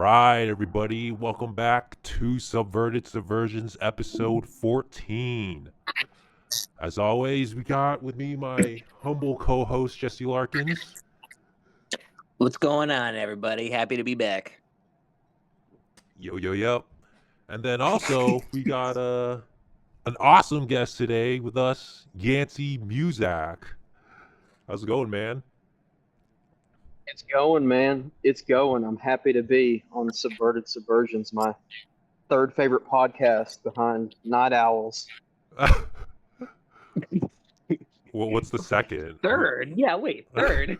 right, everybody. Welcome back to Subverted Subversions episode 14. As always, we got with me my humble co-host, Jesse Larkins. What's going on, everybody? Happy to be back. Yo. And then also, we got an awesome guest today with us, Yancey Muzak. How's it going, man? It's going, man. It's going. I'm happy to be on Subverted Subversions, my third favorite podcast behind Night Owls. Well, what's the second? Third? Yeah, wait, third?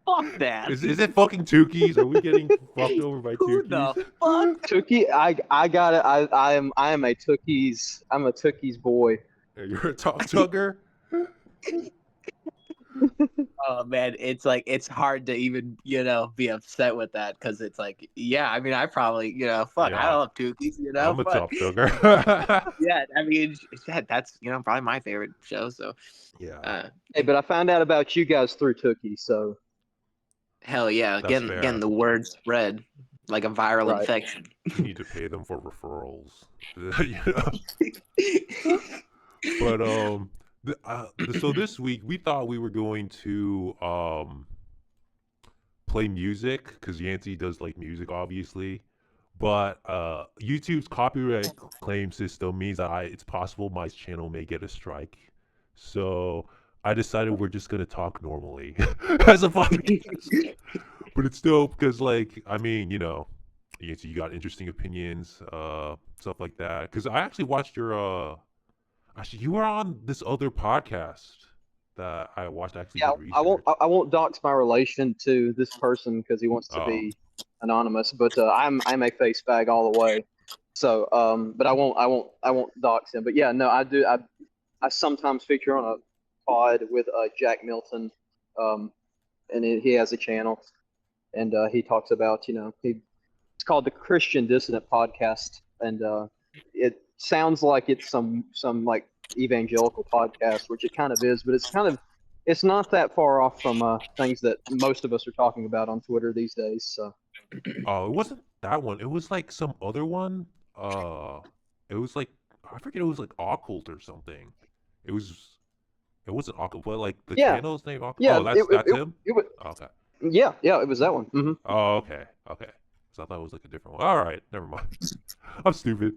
Fuck that. Is it fucking Tukey's? Are we getting fucked over by Who Tukey's? the fuck? Tookie, I got it. I am a Tookie's. I'm a Tookie's boy. You're a talk tugger? Oh man, it's hard to even be upset with that because it's like, yeah, I mean, I probably fuck, I love Tukey's, I'm a but, top tugger. yeah, I mean, that's probably my favorite show. So yeah, Hey, but I found out about you guys through Tookie, so hell yeah, That's getting fair. the word spread like a viral Right. infection. you need to pay them for referrals. But so this week we thought we were going to play music because Yancey does like music, obviously. But YouTube's copyright claim system means that it's possible my channel may get a strike. So I decided we're just gonna talk normally as a podcast. But it's dope because, like, I mean, Yancey, you got interesting opinions, stuff like that. Because I actually watched your actually, you were on this other podcast that I watched. Actually, yeah, did research. I won't dox my relation to this person because he wants to be anonymous. But I'm a face bag all the way. So but I won't dox him. But yeah, no, I do. I sometimes feature on a pod with Jack Milton, and he has a channel, and he talks about it's called the Christian Dissident Podcast, and it sounds like it's some like evangelical podcast, which it kind of is, but it's not that far off from things that most of us are talking about on Twitter these days. So Oh, it wasn't that one. It was like some other one. It was like I forget. It was like occult or something. It was. It wasn't occult, but like the yeah, channel's name. yeah, Oh, that's him. it was, Okay. yeah, it was that one. Oh, okay. So I thought it was like a different one. All right, never mind. I'm stupid,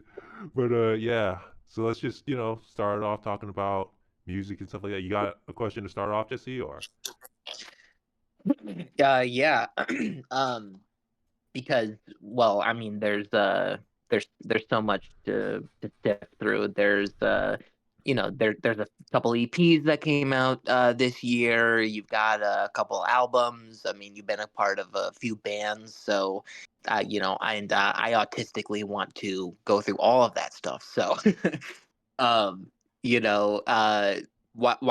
but yeah. So let's just start off talking about music and stuff like that. You got a question to start off, Jesse, or? Yeah. Because, well, I mean, there's so much to sift through. There's there's a couple EPs that came out this year. You've got a couple albums. I mean, you've been a part of a few bands, so I autistically want to go through all of that stuff. So, why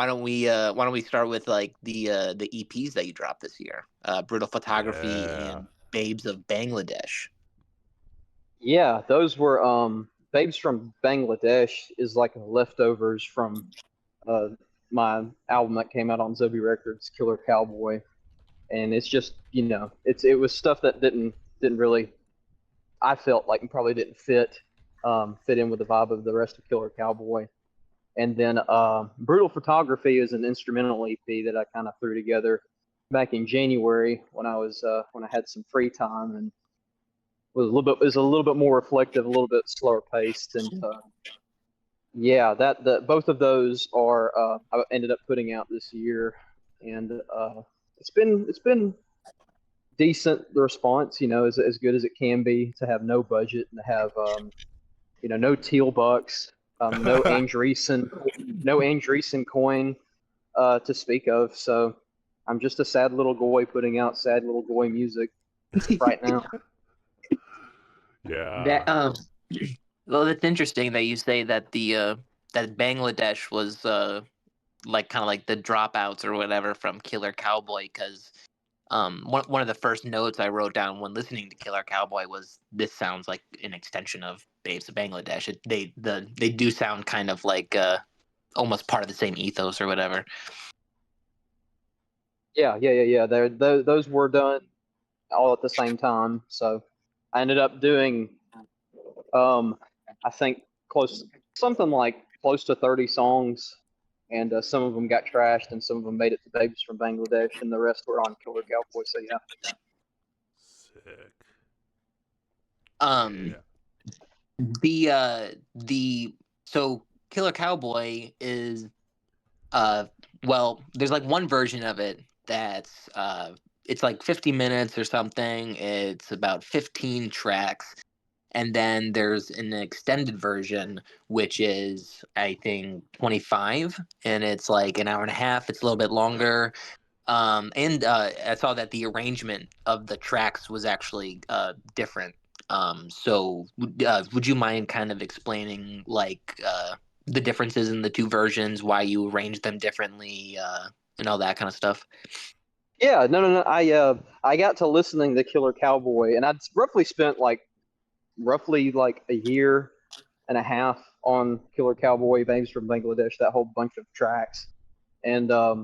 don't we start with like the EPs that you dropped this year? Brutal Photography Yeah. and Babes of Bangladesh. Yeah, those were Babes from Bangladesh is like leftovers from my album that came out on Zobi Records, Killer Cowboy, and it's just it was stuff that didn't really, I felt like probably didn't fit in with the vibe of the rest of Killer Cowboy. And then Brutal Photography is an instrumental EP that I kind of threw together back in January when I had some free time, and was a little bit more reflective, a little bit slower paced, and yeah, both of those are I ended up putting out this year, and it's been decent. The response, as good as it can be to have no budget and to have no teal bucks, no Andreessen coin to speak of. So I'm just a sad little goy putting out sad little goy music right now. Yeah. That well, that's interesting that you say that that Bangladesh was like kind of like the dropouts or whatever from Killer Cowboy, because one of the first notes I wrote down when listening to Killer Cowboy was, this sounds like an extension of Babes of Bangladesh. They do sound kind of like almost part of the same ethos or whatever. Yeah. Those were done all at the same time. So I ended up doing, I think something like close to 30 songs, and some of them got trashed, and some of them made it to Babes from Bangladesh, and the rest were on Killer Cowboy. So yeah. Sick. Um, Yeah. so Killer Cowboy is well, there's like one version of it that's it's like 50 minutes or something. It's about 15 tracks. And then there's an extended version, which is, I think, 25, and it's like an hour and a half. It's a little bit longer. And I saw that the arrangement of the tracks was actually different. So would you mind kind of explaining like the differences in the two versions, why you arranged them differently, and all that kind of stuff? Yeah, no. I got to listening to Killer Cowboy, and I'd spent roughly like a year and a half on Killer Cowboy, Babes from Bangladesh, that whole bunch of tracks. And I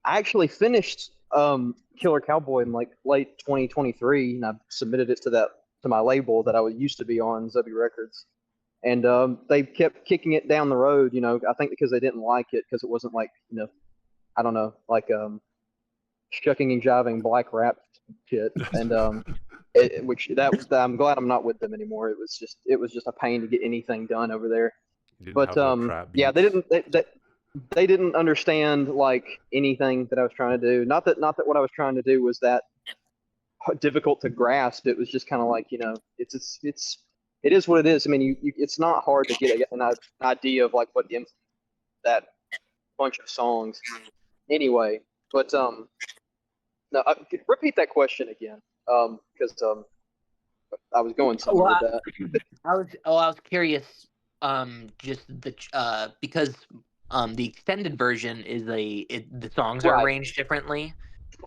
actually finished Killer Cowboy in like late 2023, and I submitted it to my label that I used to be on, Zubby Records. And they kept kicking it down the road, I think because they didn't like it, because it wasn't like, I don't know, like shucking and jiving Blacc rap shit. And I'm glad I'm not with them anymore. It was just a pain to get anything done over there. You didn't But have no trap yeah, beats. they didn't understand like anything that I was trying to do. Not that what I was trying to do was that difficult to grasp. It was just kind of like, it is what it is. I mean, it's not hard to get an idea of like what that bunch of songs anyway. But no, repeat that question again, because I was going somewhere with that. I was curious, just because the extended version is the songs are Right. arranged differently.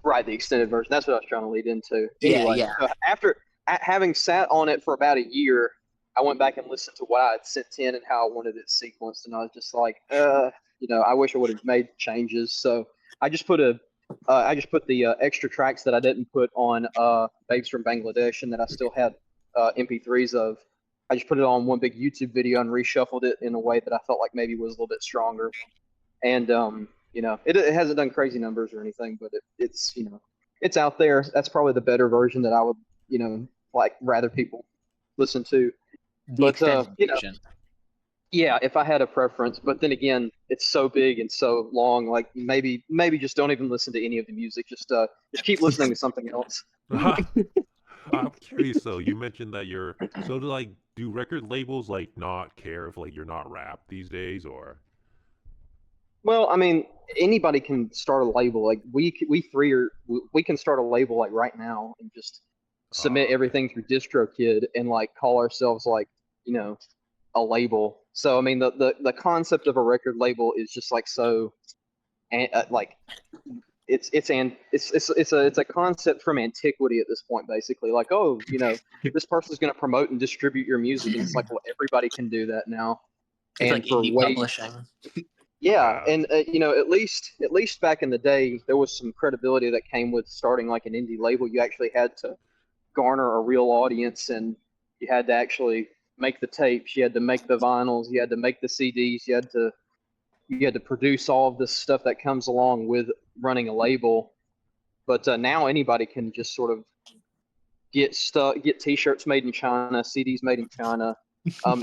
Right, the extended version. That's what I was trying to lead into. Yeah, Anyway, yeah. so after having sat on it for about a year, I went back and listened to what I had sent in and how I wanted it sequenced, and I was just like, I wish I would have made changes. So I just put the extra tracks that I didn't put on Babes from Bangladesh and that I still had MP3s of. I just put it on one big YouTube video and reshuffled it in a way that I felt like maybe was a little bit stronger. And it hasn't done crazy numbers or anything, but it's out there. That's probably the better version that I would like rather people listen to. The But extended version. yeah, if I had a preference. But then again, it's so big and so long. Like maybe just don't even listen to any of the music. Just keep listening to something else. I'm curious though. You mentioned that do record labels like not care if like you're not rap these days, or? Well, I mean, anybody can start a label. Like we can start a label like right now and just submit Okay. everything through DistroKid and like call ourselves like a label. So I mean, the concept of a record label is just like so, like it's a concept from antiquity at this point, basically. Like, oh, this person's going to promote and distribute your music, and it's like, well, everybody can do that now, It's and like for indie way publishing. yeah, and at least back in the day, there was some credibility that came with starting like an indie label. You actually had to garner a real audience, and you had to actually make the tapes, you had to make the vinyls, you had to make the CDs, you had to produce all of this stuff that comes along with running a label. But now anybody can just sort of get T-shirts made in China, CDs made in China,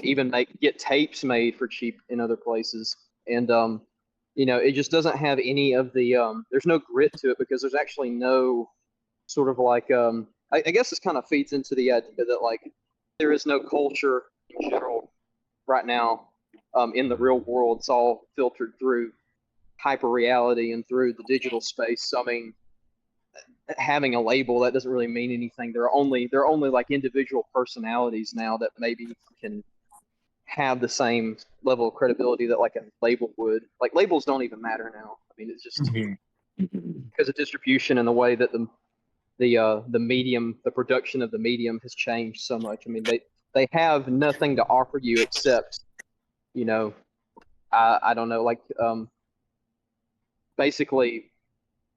even get tapes made for cheap in other places, and it just doesn't have any of the there's no grit to it because there's actually no sort of like I guess this kind of feeds into the idea that like there is no culture in general right now in the real world. It's all filtered through hyper reality and through the digital space. So I mean, having a label that doesn't really mean anything. There are only like individual personalities now that maybe can have the same level of credibility that like a label would. Like labels don't even matter now. I mean, it's just because of distribution and the way that the medium, the production of the medium has changed so much. I mean, they have nothing to offer you except, I don't know, like basically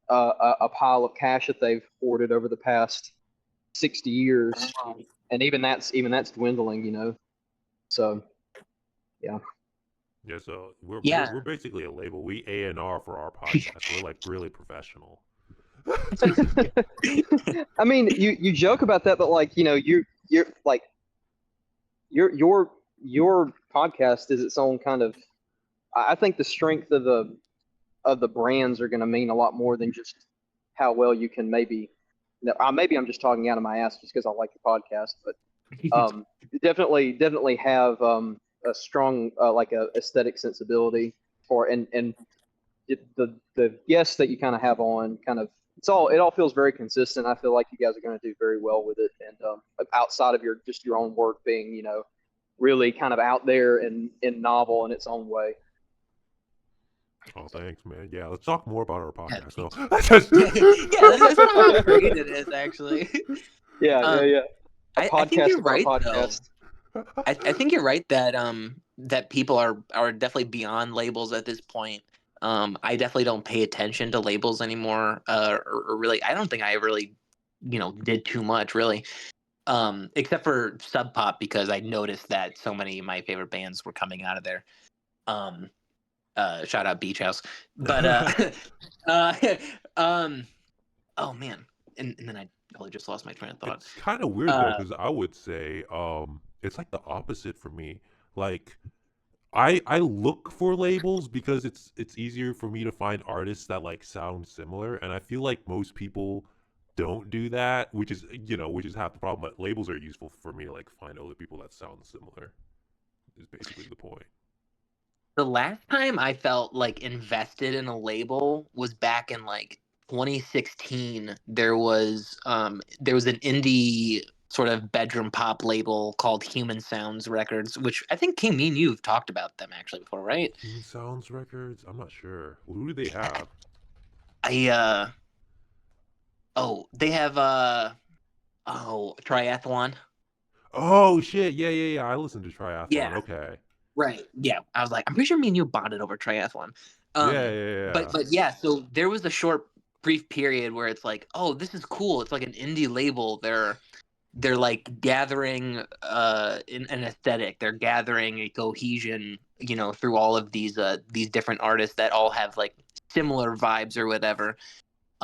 a pile of cash that they've hoarded over the past 60 years, and even that's dwindling, you know. So yeah. Yeah, so Yeah. we're basically a label. We A&R for our podcast. We're like really professional. I mean, you joke about that, but like, you know, you're like your podcast is its own kind of. I think the strength of the brands are going to mean a lot more than just how well you can maybe. Maybe I'm just talking out of my ass just because I like your podcast, but definitely have a strong like a aesthetic sensibility for and the guests that you kind of have on kind of it all feels very consistent. I feel like you guys are going to do very well with it, and outside of your own work being, you know, really kind of out there and novel in its own way. Oh, thanks, man. Yeah, let's talk more about our podcast. No. Yeah, that's how great it is, actually. Yeah. A I think podcast you're about right, podcasts. though. I think you're right that that people are definitely beyond labels at this point. I definitely don't pay attention to labels anymore. Or really, I don't think I really, you know, did too much really. Except for Sub Pop, because I noticed that so many of my favorite bands were coming out of there. Shout out Beach House. But uh, oh man, and then I totally just lost my train of thought. It's kind of weird though, because I would say it's like the opposite for me. Like I look for labels because it's easier for me to find artists that like sound similar, and I feel like most people don't do that, which is half the problem. But labels are useful for me to like find other people that sound similar. Is basically the point. The last time I felt like invested in a label was back in like 2016. There was an indie sort of bedroom pop label called Human Sounds Records, which I think King, me and you've talked about them actually before, right? Human Sounds Records? I'm not sure. Who do they have? They have Triathlon. Oh shit! Yeah. I listened to Triathlon. Yeah. Okay. Right. Yeah. I was like, I'm pretty sure me and you bonded over Triathlon. Yeah. But yeah, so there was a short brief period where it's like, oh, this is cool. It's like an indie label. They're like gathering in an aesthetic. They're gathering a cohesion, you know, through all of these different artists that all have like similar vibes or whatever.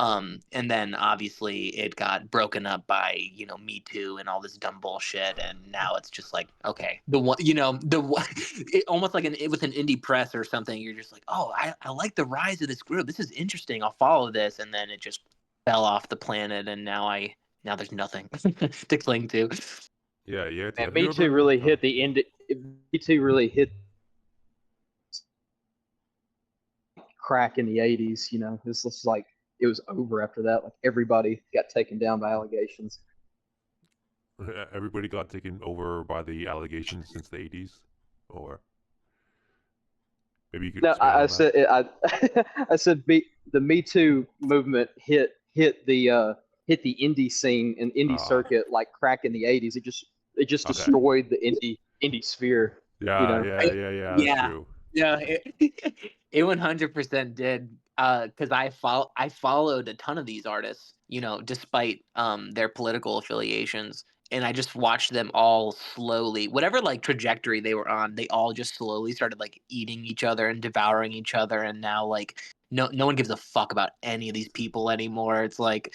And then obviously it got broken up by, you know, Me Too and all this dumb bullshit, and now it's just like, okay, the one, you know, the one, it, almost like it was an indie press or something. You're just like, oh, I like the rise of this group. This is interesting. I'll follow this, and then it just fell off the planet, and now there's nothing to cling to. Yeah. And Me Too really hit the indie. Me Too really hit crack in the 80s. You know, this was like it was over after that. Like everybody got taken down by allegations. Everybody got taken over by the allegations since the 80s, or maybe you could. No, I said I said the Me Too movement hit the indie scene and indie circuit like crack in the 80s. It just Okay. destroyed the indie sphere. Yeah, you know? yeah. That's true. Yeah, it 100% did. Because I followed a ton of these artists, you know, despite their political affiliations, and I just watched them all slowly, whatever like trajectory they were on, they all just slowly started like eating each other and devouring each other, and now like no one gives a fuck about any of these people anymore. It's like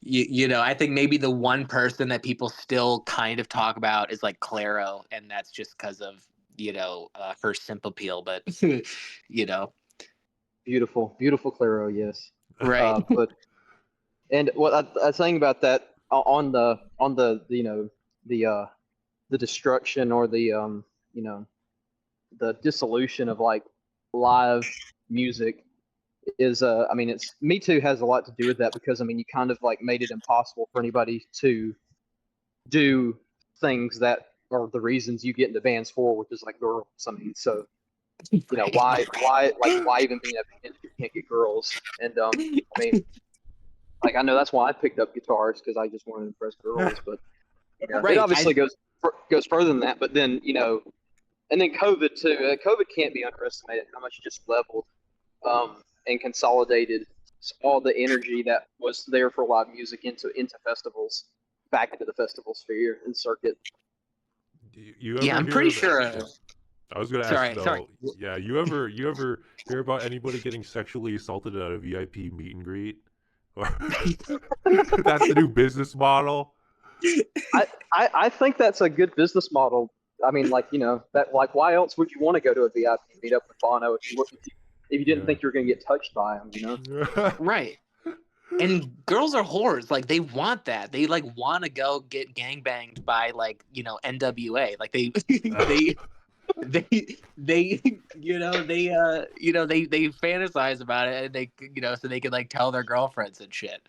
you know, I think maybe the one person that people still kind of talk about is like Claro, and that's just because of, you know, her simp appeal, but you know, Beautiful Claro, yes. right. But and what I was saying about that on the you know the destruction or the you know the dissolution of like live music is I mean it's Me Too has a lot to do with that, because I mean you kind of like made it impossible for anybody to do things that are the reasons you get into bands for, which is like girls. I mean, so you know why even be in a band if you can't get girls? And I mean, like I know that's why I picked up guitars, because I just wanted to impress girls, but you know, Right, it obviously goes further than that. But then you know, and then COVID too. COVID can't be underestimated how much it just leveled and consolidated all the energy that was there for live music into festivals. back into the festival sphere and circuit. You Yeah, ever I'm hear pretty of sure. yeah. I was gonna ask Sorry. though, yeah, you ever hear about anybody getting sexually assaulted at a VIP meet and greet? Or that's the new business model. I think that's a good business model. I mean, like, that, like, why else would you want to go to a VIP meetup with Bono if you didn't Yeah. think you were going to get touched by him? Right. And girls are whores. Like, they want that. They like want to go get gangbanged by like NWA. Like they they fantasize about it, and they so they can like tell their girlfriends and shit.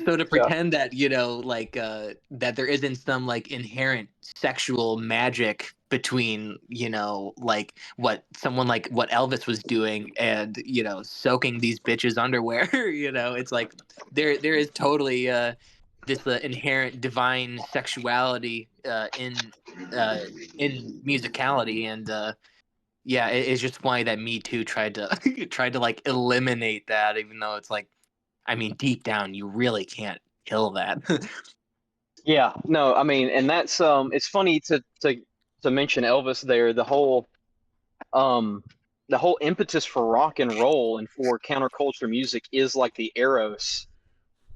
So to Yeah. pretend that that there isn't some like inherent sexual magic between like what someone like what Elvis was doing and soaking these bitches underwear, it's like there is totally this inherent divine sexuality in musicality, and yeah, it's just funny that Me Too tried to tried to like eliminate that, even though it's like, I mean, deep down, you really can't kill that. Yeah, no, I mean, and that's it's funny to mention Elvis there. The whole impetus for rock and roll and for counterculture music is like the eros.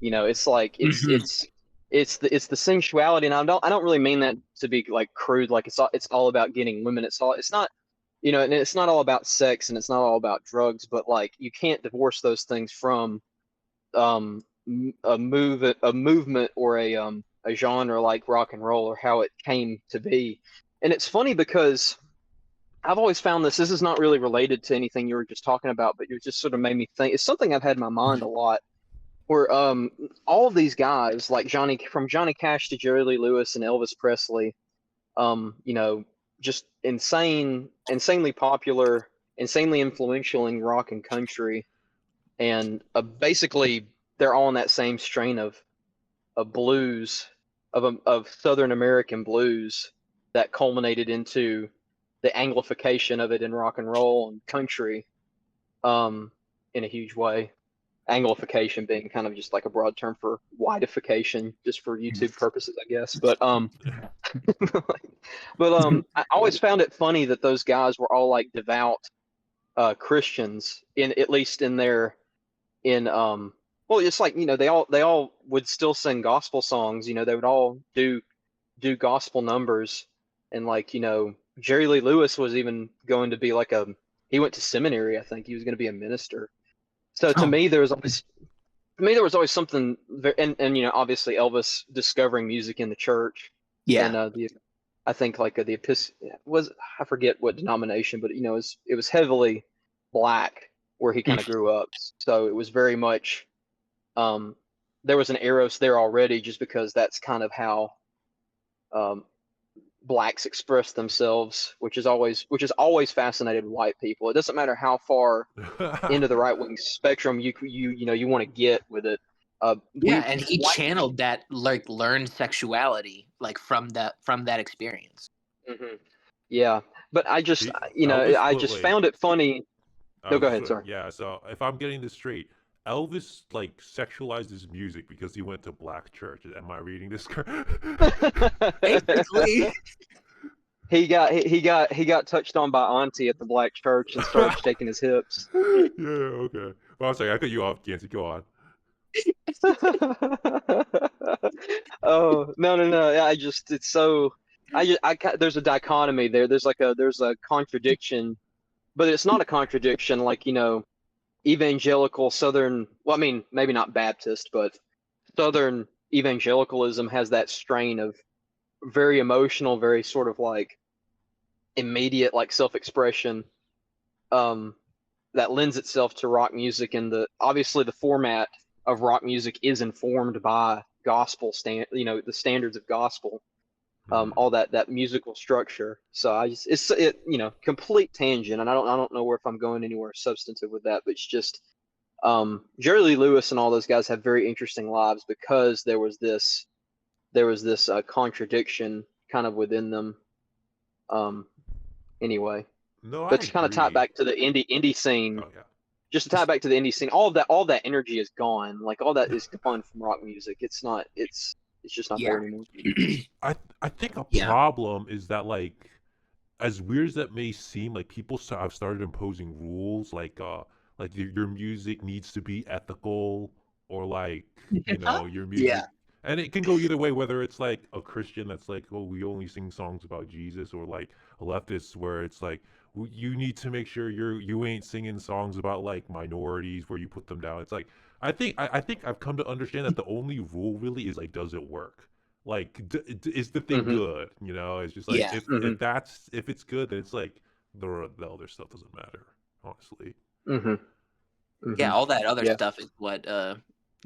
It's like Mhm. it's the sensuality, and I don't really mean that to be like crude, like it's all about getting women. It's not, and it's not all about sex, and it's not all about drugs, but like you can't divorce those things from a movement or a genre like rock and roll, or how it came to be. And it's funny because I've always found this is not really related to anything you were just talking about, but you just sort of made me think. It's something I've had in my mind a lot, where all of these guys, like Johnny Cash to Jerry Lee Lewis and Elvis Presley, just insanely popular, insanely influential in rock and country, and basically they're all in that same strain of blues, of Southern American blues, that culminated into the Anglification of it in rock and roll and country, um, in a huge way. Anglification being kind of just like a broad term for whiteification, just for YouTube purposes, I guess. But I always found it funny that those guys were all like devout Christians, in at least in their in well, it's like, they all would still sing gospel songs. They would all do gospel numbers, and like, Jerry Lee Lewis was even going to be like he went to seminary. I think he was going to be a minister. So to Oh, me, there was always something and obviously Elvis discovering music in the church, and yeah. I think like the was, I forget what denomination, but it was heavily black where he kind of grew up. So it was very much, um, there was an eros there already, just because that's kind of how um, blacks express themselves, which is always fascinated white people. It doesn't matter how far into the right wing spectrum you want to get with it. Yeah, We and he white. channeled that like learned sexuality like from that experience. Mhm. Yeah, but He, Elvis I put just like found it funny. I No, go was ahead, sorry. yeah. So if I'm getting this straight, Elvis like sexualized his music because he went to black church. Am I reading this correct? Basically. He got touched on by Auntie at the black church and started shaking his hips. Yeah. Okay. Well, I'm sorry. I cut you off, Yancy. Go on. Oh, no, no, no. Yeah, it's so, there's a dichotomy there. There's a contradiction, but it's not a contradiction like, evangelical Southern, well, I mean, maybe not Baptist, but Southern evangelicalism has that strain of very emotional, very sort of like immediate, like self-expression, um, that lends itself to rock music. And obviously the format of rock music is informed by the standards of gospel, Hmm. all that musical structure. So complete tangent, and I don't know where if I'm going anywhere substantive with that, but it's just, Jerry Lee Lewis and all those guys have very interesting lives because there was this contradiction kind of within them. Um, anyway, No, I but to kind of tie it agree. back to the indie scene, Oh yeah. just to tie back to the indie scene, all that energy is gone. Like all that is gone from rock music. It's not. It's just not there anymore. I think a Yeah. problem is that, like, as weird as that may seem, like people have started imposing rules, like your music needs to be ethical, or like, your music, Yeah. and it can go either way. Whether it's like a Christian that's like, oh, we only sing songs about Jesus, or like a leftist where it's like, you need to make sure you ain't singing songs about like minorities where you put them down. It's like, I think I've come to understand that the only rule really is like, does it work? Like, is the thing Mm-hmm. good? It's just like, Yeah. Mm-hmm. if it's good, then it's like the other stuff doesn't matter, honestly. Mm-hmm. Yeah, Mm-hmm. all that other Yeah. stuff is what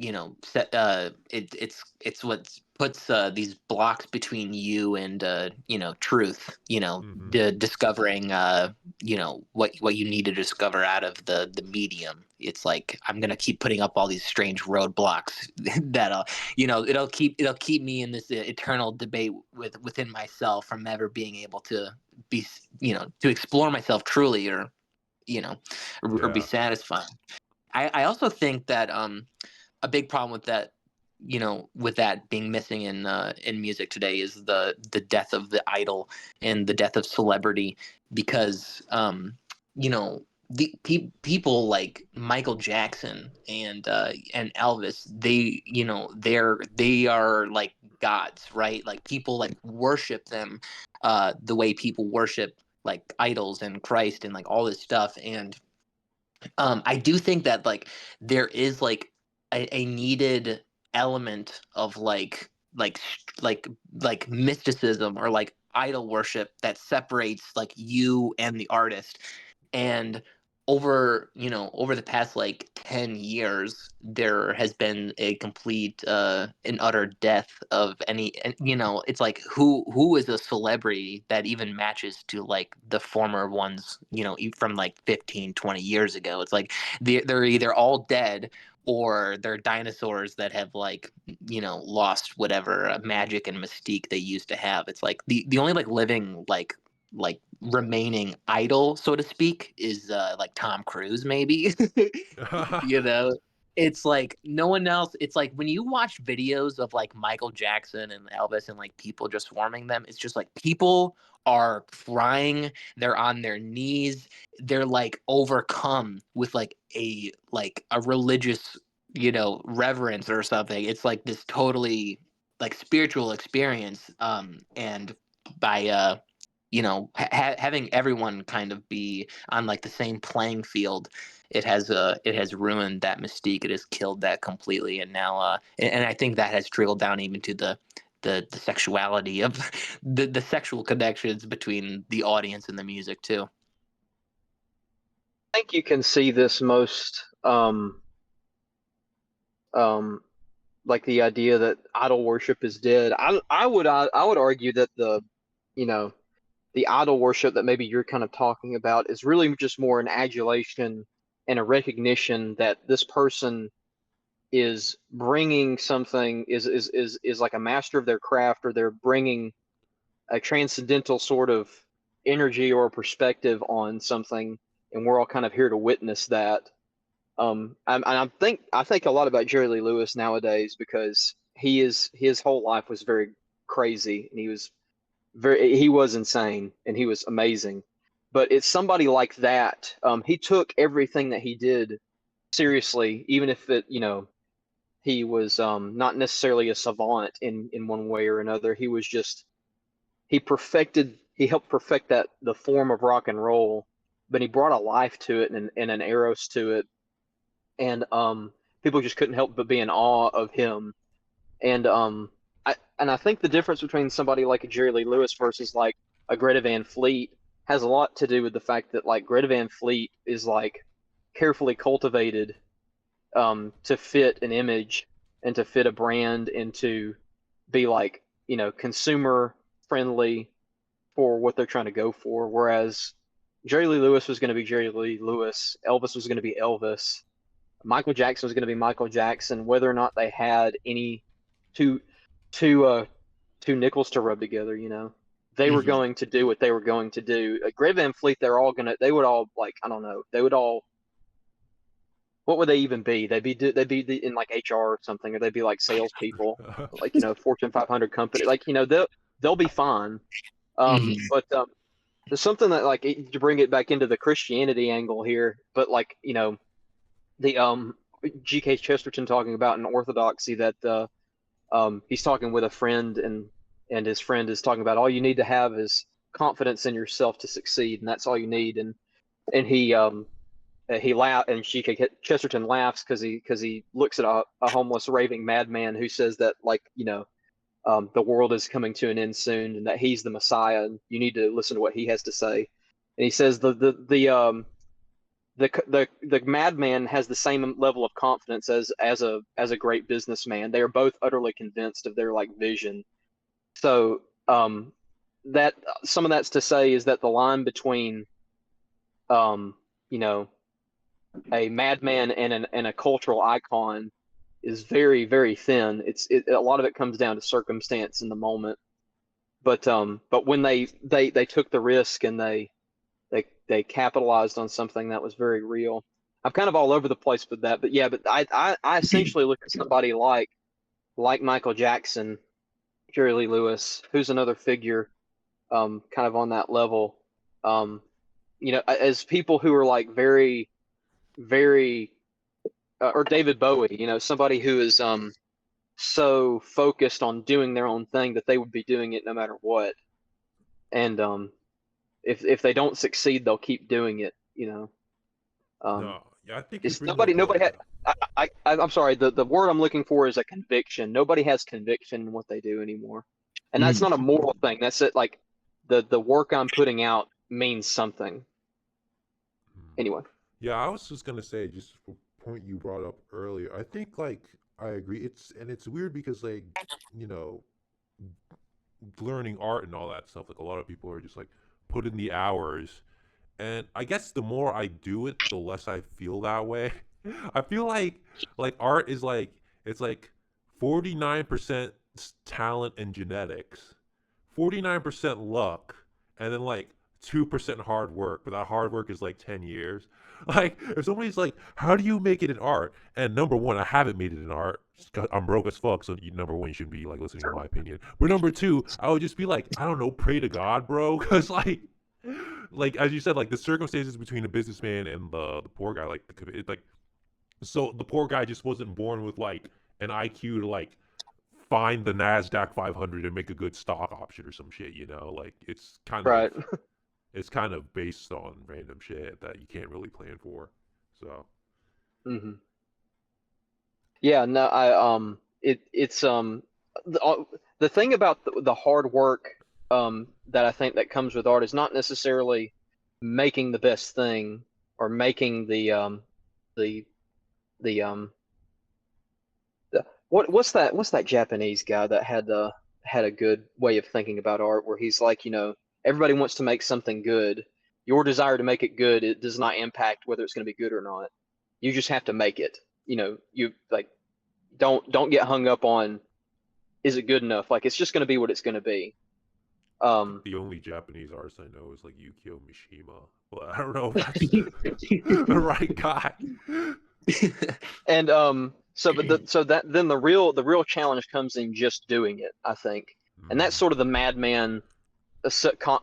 it's what puts these blocks between you and truth, Mm-hmm. discovering what you need to discover out of the medium. It's like, I'm gonna keep putting up all these strange roadblocks that it'll keep me in this eternal debate within myself from ever being able to be, to explore myself truly, or or be Yeah. satisfied. I also think that a big problem with that, with that being missing in music today, is the death of the idol and the death of celebrity, because the people like Michael Jackson and Elvis, they are like gods, right? Like people like worship them the way people worship like idols and Christ and like all this stuff. And I do think that like there is like a needed element of like mysticism or like idol worship that separates like you and the artist. And over the past like 10 years, there has been a complete and utter death of any, and it's like, who is a celebrity that even matches to like the former ones, from like 15-20 years ago. It's like they're either all dead, or they're dinosaurs that have like lost whatever magic and mystique they used to have. It's like the only like living like remaining idol, so to speak, is like Tom Cruise, maybe. you know it's like no one else. It's like when you watch videos of like Michael Jackson and Elvis and like people just swarming them, it's just like people are crying, they're on their knees, they're like overcome with like a religious reverence or something. It's like this totally like spiritual experience, and by having everyone kind of be on like the same playing field, it has ruined that mystique. It has killed that completely. And now and I think that has trickled down even to the sexuality of the sexual connections between the audience and the music too. I think you can see this most um like the idea that idol worship is dead. I would argue that you know the idol worship that maybe you're kind of talking about is really just more an adulation and a recognition that this person is bringing something, is like a master of their craft, or they're bringing a transcendental sort of energy or perspective on something, and we're all kind of here to witness that. I think a lot about Jerry Lee Lewis nowadays, because his whole life was very crazy, and he was insane, and he was amazing. But it's somebody like that. He took everything that he did seriously, even if he was not necessarily a savant in one way or another. He was just he helped perfect the form of rock and roll, but he brought a life to it, and an eros to it, and people just couldn't help but be in awe of him. And I think the difference between somebody like a Jerry Lee Lewis versus like a Greta Van Fleet has a lot to do with the fact that like Greta Van Fleet is like carefully cultivated to fit an image and to fit a brand and to be like consumer friendly for what they're trying to go for. Whereas Jerry Lee Lewis was going to be Jerry Lee Lewis, Elvis was going to be Elvis, Michael Jackson was going to be Michael Jackson, whether or not they had any two two uh two nickels to rub together. They were Hmm. going to do what they were going to do. Greta Van Fleet, they would all, like, I don't know, they would all what would they even be? They'd be in like HR or something, or they'd be like salespeople, like Fortune 500 company. Like they'll be fine. But there's something that like to bring it back into the Christianity angle here, but like the G.K. Chesterton talking about in Orthodoxy that he's talking with a friend and his friend is talking about all you need to have is confidence in yourself to succeed, and that's all you need. And he laugh and Chesterton laughs because he looks at a homeless raving madman who says that like the world is coming to an end soon and that he's the Messiah and you need to listen to what he has to say. And he says the madman has the same level of confidence as a great businessman. They are both utterly convinced of their like vision. So that some of that's to say is that the line between you know a madman and a cultural icon is very, very thin. A lot of it comes down to circumstance in the moment. But when they took the risk and they capitalized on something that was very real. I'm kind of all over the place with that, but yeah, but I essentially look at somebody like Michael Jackson, Jerry Lee Lewis, who's another figure, kind of on that level, as people who are like very, very, or David Bowie, somebody who is so focused on doing their own thing that they would be doing it no matter what. And if they don't succeed, they'll keep doing it. No, yeah, I think you It's bring up nobody had. I'm sorry. The word I'm looking for is a conviction. Nobody has conviction in what they do anymore, and that's not a moral thing. That's it. Like the work I'm putting out means something. Anyway. Yeah, I was just gonna say, just for a point you brought up earlier, I think like I agree. It's weird because like, you know, learning art and all that stuff, like a lot of people are just like put in the hours. And I guess the more I do it, the less I feel that way. I feel like art is like it's like 49% talent and genetics, 49% luck, and then like 2% hard work. But that hard work is like 10 years. Like if somebody's like, "How do you make it in art?" And number one, I haven't made it in art. I'm broke as fuck. So number one, you shouldn't be like listening to my opinion. But number two, I would just be like, I don't know, pray to God, bro, because like as you said, like the circumstances between the businessman and the poor guy, like so the poor guy just wasn't born with like an IQ to like find the Nasdaq 500 and make a good stock option or some shit, like Right. it's kind of based on random shit that you can't really plan for. So hmm Yeah. No. It's the thing about the hard work that I think that comes with art is not necessarily making the best thing or making the the what's that Japanese guy that had a good way of thinking about art where he's like, everybody wants to make something good. Your desire to make it good, it does not impact whether it's going to be good or not. You just have to make it. You like don't get hung up on is it good enough? Like it's just going to be what it's going to be. I think the only Japanese artist I know is like Yukio Mishima, but I don't know if that's the right guy. And so that then the real challenge comes in just doing it, I think. And that's sort of the madman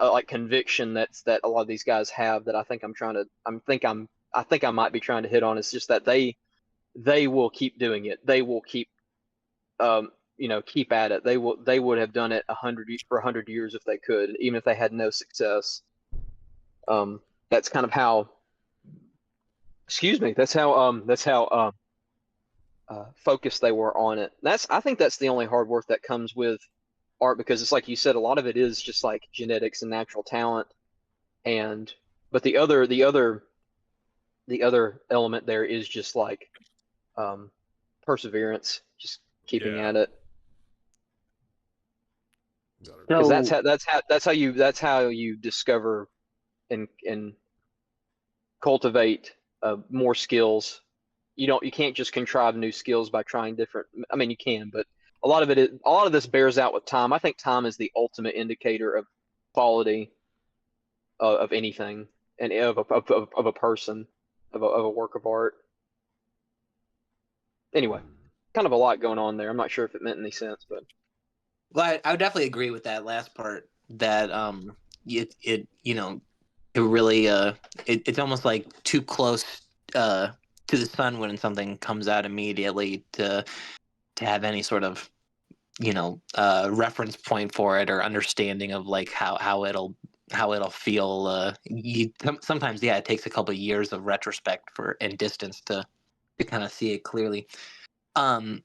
like conviction that a lot of these guys have that I think I think I might be trying to hit on. It's just that they will keep doing it. They will keep at it. They would have done it for 100 years if they could, even if they had no success. That's kind of how. Excuse me. That's how focused they were on it. I think that's the only hard work that comes with art because it's like you said, a lot of it is just like genetics and natural talent, but the other element there is just like perseverance, just keeping Yeah. at it. Because So that's how you discover and cultivate more skills. You can't just contrive new skills by trying different. I mean, you can, but a lot of this bears out with time. I think time is the ultimate indicator of quality of anything and of a person of a work of art. Anyway, Mm. kind of a lot going on there. I'm not sure if it meant any sense, but Well, I would definitely agree with that last part. That it it really it's almost like too close uh to the sun when something comes out immediately to have any sort of reference point for it or understanding of like how it'll feel. Sometimes, yeah, it takes a couple of years of retrospect for and distance to kind of see it clearly. Um,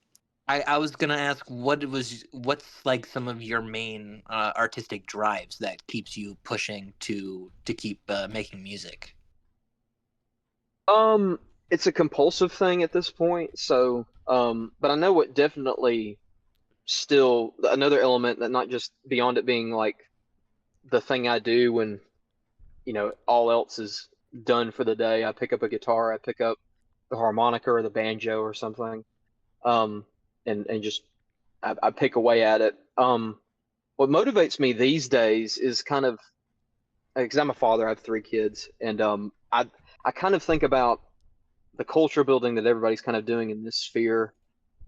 I was gonna ask what's like some of your main artistic drives that keeps you pushing to keep making music. um, it's a compulsive thing at this point. So, but I know what definitely still another element that not just beyond it being like the thing I do when all else is done for the day. I pick up a guitar, I pick up the harmonica or the banjo or something, um, and just I pick away at it. What motivates me these days is kind of because I'm a father. I have three kids, and I kind of think about the culture building that everybody's kind of doing in this sphere.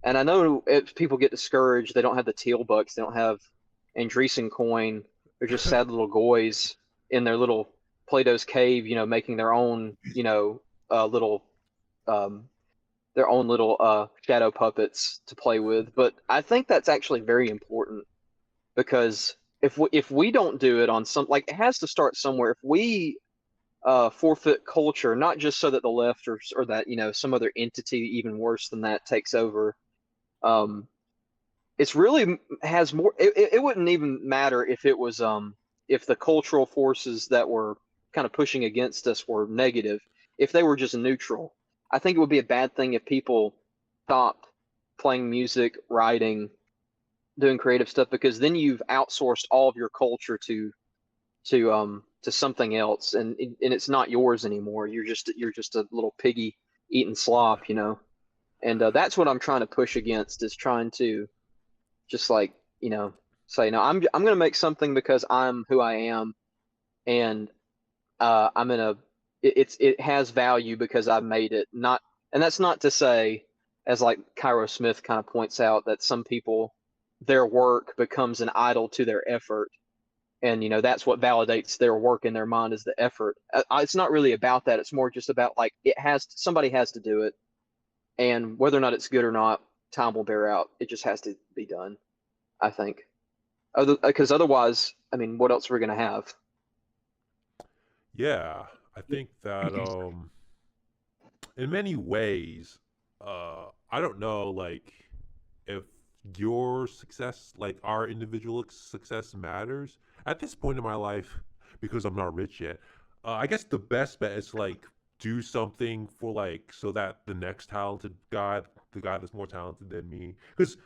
And I know if people get discouraged, they don't have the teal bucks, they don't have Andreessen coin. They're just sad little goys in their little Plato's cave, making little um, their own little shadow puppets to play with. But I think that's actually very important because if we don't do it on some like it has to start somewhere. If we forfeit culture, not just so that the left or that some other entity even worse than that takes over. Um, it's really has more. It wouldn't even matter if it was if the cultural forces that were kind of pushing against us were negative. If they were just neutral, I think it would be a bad thing if people stopped playing music, writing, doing creative stuff because then you've outsourced all of your culture to something else and it's not yours anymore. You're just a little piggy eating slop. And that's what I'm trying to push against is trying to just like say no, I'm gonna make something because I'm who I am, and I'm in a it has value because I made it. Not and that's not to say, as like Cairo Smith kind of points out, that some people their work becomes an idol to their effort, and that's what validates their work in their mind is the effort. It's not really about that. It's more just about like somebody has to do it, and whether or not it's good or not, time will bear out. It just has to be done, I think. Because otherwise, I mean, what else are we gonna have? Yeah, I think that in many ways, I don't know, like, if your success, like our individual success, matters at this point in my life because I'm not rich yet. I guess the best bet is like do something for like so that the next talented guy, the guy that's more talented than me, because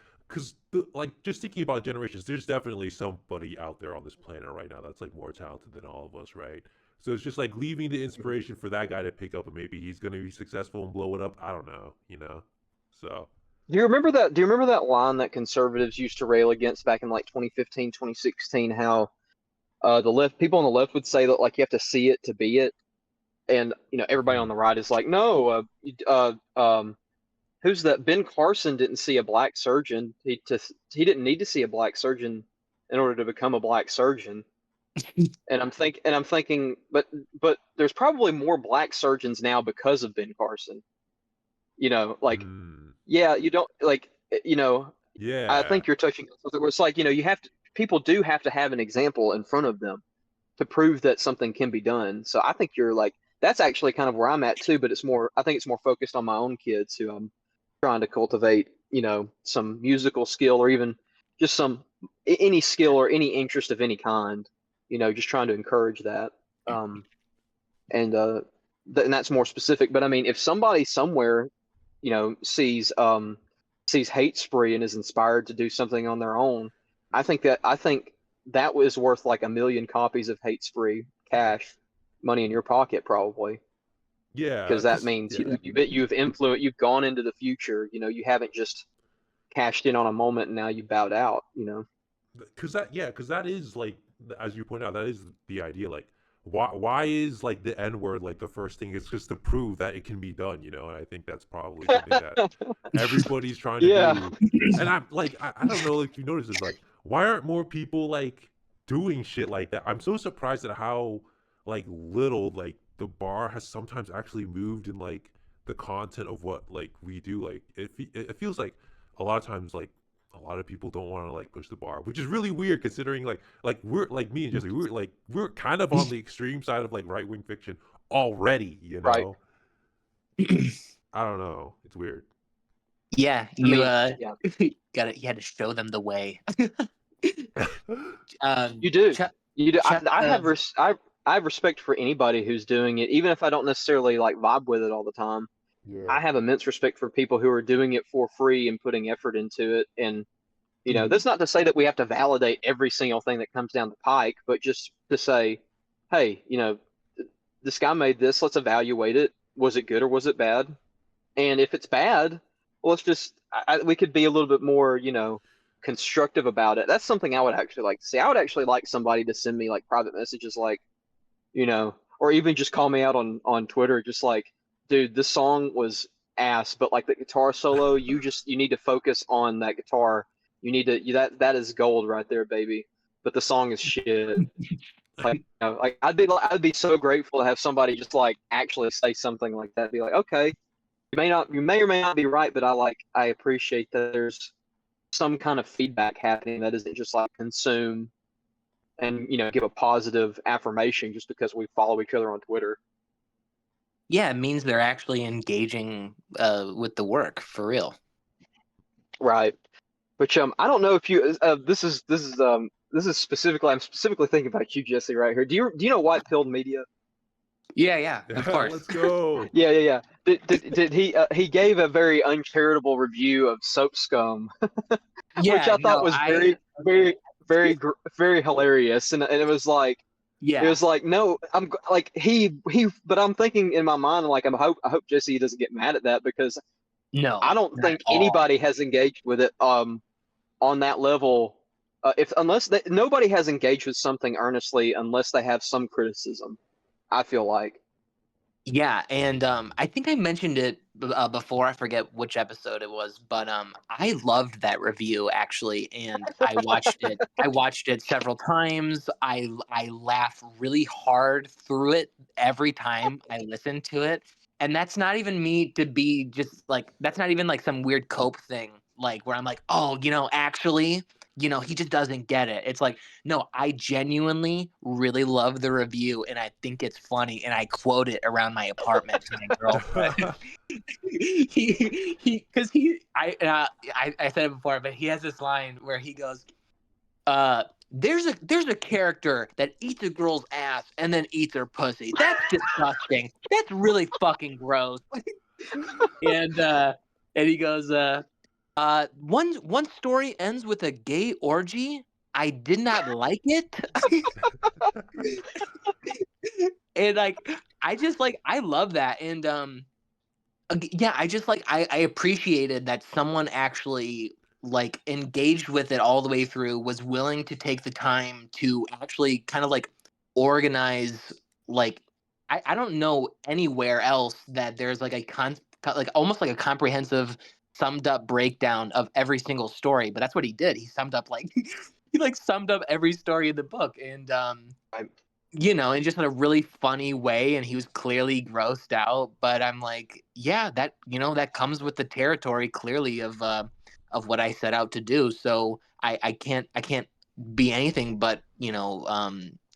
like just thinking about generations, there's definitely somebody out there on this planet right now that's like more talented than all of us, right? So it's just like leaving the inspiration for that guy to pick up, and maybe he's gonna be successful and blow it up. I don't know. So Do you remember that line that conservatives used to rail against back in like 2015, 2016? How the left people on the left would say that like you have to see it to be it, and everybody on hmm. the right is like, no, who's that? Ben Carson didn't see a black surgeon. He didn't need to see a black surgeon in order to become a black surgeon. And I'm thinking, but there's probably more black surgeons now because of Ben Carson. Like Hmm. yeah, you don't like I Yeah. think you're touching on something where it's like you have to people do have to have an example in front of them to prove that something can be done. So I think you're like that's actually kind of where I'm at too, but I think it's more focused on my own kids who I'm trying to cultivate, some musical skill or even just any skill or any interest of any kind, just trying to encourage that. Um, and and that's more specific. But I mean, if somebody somewhere, sees hate spree and is inspired to do something on their own, I think that was worth like a million copies of hate spree cash money in your pocket probably Yeah. because that Cause means yeah. you've gone into the future. You haven't just cashed in on a moment and now you bowed out. Cause that is like as you point out, that is the idea. Like, why is like the N word like the first thing? It's just to prove that it can be done, you know. And I think that's probably something that everybody's trying to Yeah, do. And I'm like, I don't know if you notice this, like, why aren't more people like doing shit like that? I'm so surprised at how like little like the bar has sometimes actually moved in like the content of what like we do. Like it feels like a lot of times like a lot of people don't want to like push the bar, which is really weird considering like we're like me and Jesse, we're kind of on the extreme side of like right wing fiction already, you right. know. I don't know, it's weird. Yeah, I you mean, yeah, you had to show them the way. you do. Chuck, You do. Chuck, I have respect for anybody who's doing it, even if I don't necessarily like vibe with it all the time. Yeah. I have immense respect for people who are doing it for free and putting effort into it. And that's not to say that we have to validate every single thing that comes down the pike, but just to say, hey, this guy made this. Let's evaluate it. Was it good or was it bad? And if it's bad, well, let's just we could be a little bit more, constructive about it. That's something I would actually like to see. I would actually like somebody to send me like private messages, like, or even just call me out on Twitter, just like, dude, this song was ass, but like the guitar solo, you need to focus on that guitar. You need to that is gold right there, baby. But the song is shit. Like I'd be so grateful to have somebody just like actually say something like that. Be like, okay, you may or may not be right, but I appreciate that there's some kind of feedback happening that isn't just like consume and give a positive affirmation just because we follow each other on Twitter. yeah, it means they're actually engaging with the work for real. Right. Which I don't know if you this is specifically I'm specifically thinking about you, Jesse, right here. Do you know White Pilled Media? Yeah, of course. Let's go. Yeah. Did he gave a very uncharitable review of Soap Scum, which Yeah, I thought no, was very hilarious, and it was like no, I'm like but I'm thinking in my mind like I hope Jesse doesn't get mad at that because no, I don't not think at all. anybody has engaged with it on that level. Nobody has engaged with something earnestly unless they have some criticism. I feel like. Yeah, and I think I mentioned it before. I forget which episode it was, but I loved that review actually, and I watched it. I watched it several times. I laugh really hard through it every time I listen to it, and that's not even me to be just like that's not even like some weird cope thing, like where I'm like, oh, actually, he just doesn't get it. It's like, no, I genuinely really love the review and I think it's funny and I quote it around my apartment to my girlfriend. I said it before, but he has this line where he goes, there's a character that eats a girl's ass and then eats her pussy. That's disgusting. That's really fucking gross. And he goes, one story ends with a gay orgy. I did not like it. And like I love that. And yeah, I just I appreciated that someone actually like engaged with it all the way through, was willing to take the time to actually kind of like organize like I don't know anywhere else that there's like like almost like a comprehensive summed up breakdown of every single story, but that's what he did. He summed up like he like summed up every story in the book, and I, in just in a really funny way, and he was clearly grossed out. But I'm like, yeah, that that comes with the territory clearly of what I set out to do. So I can't be anything but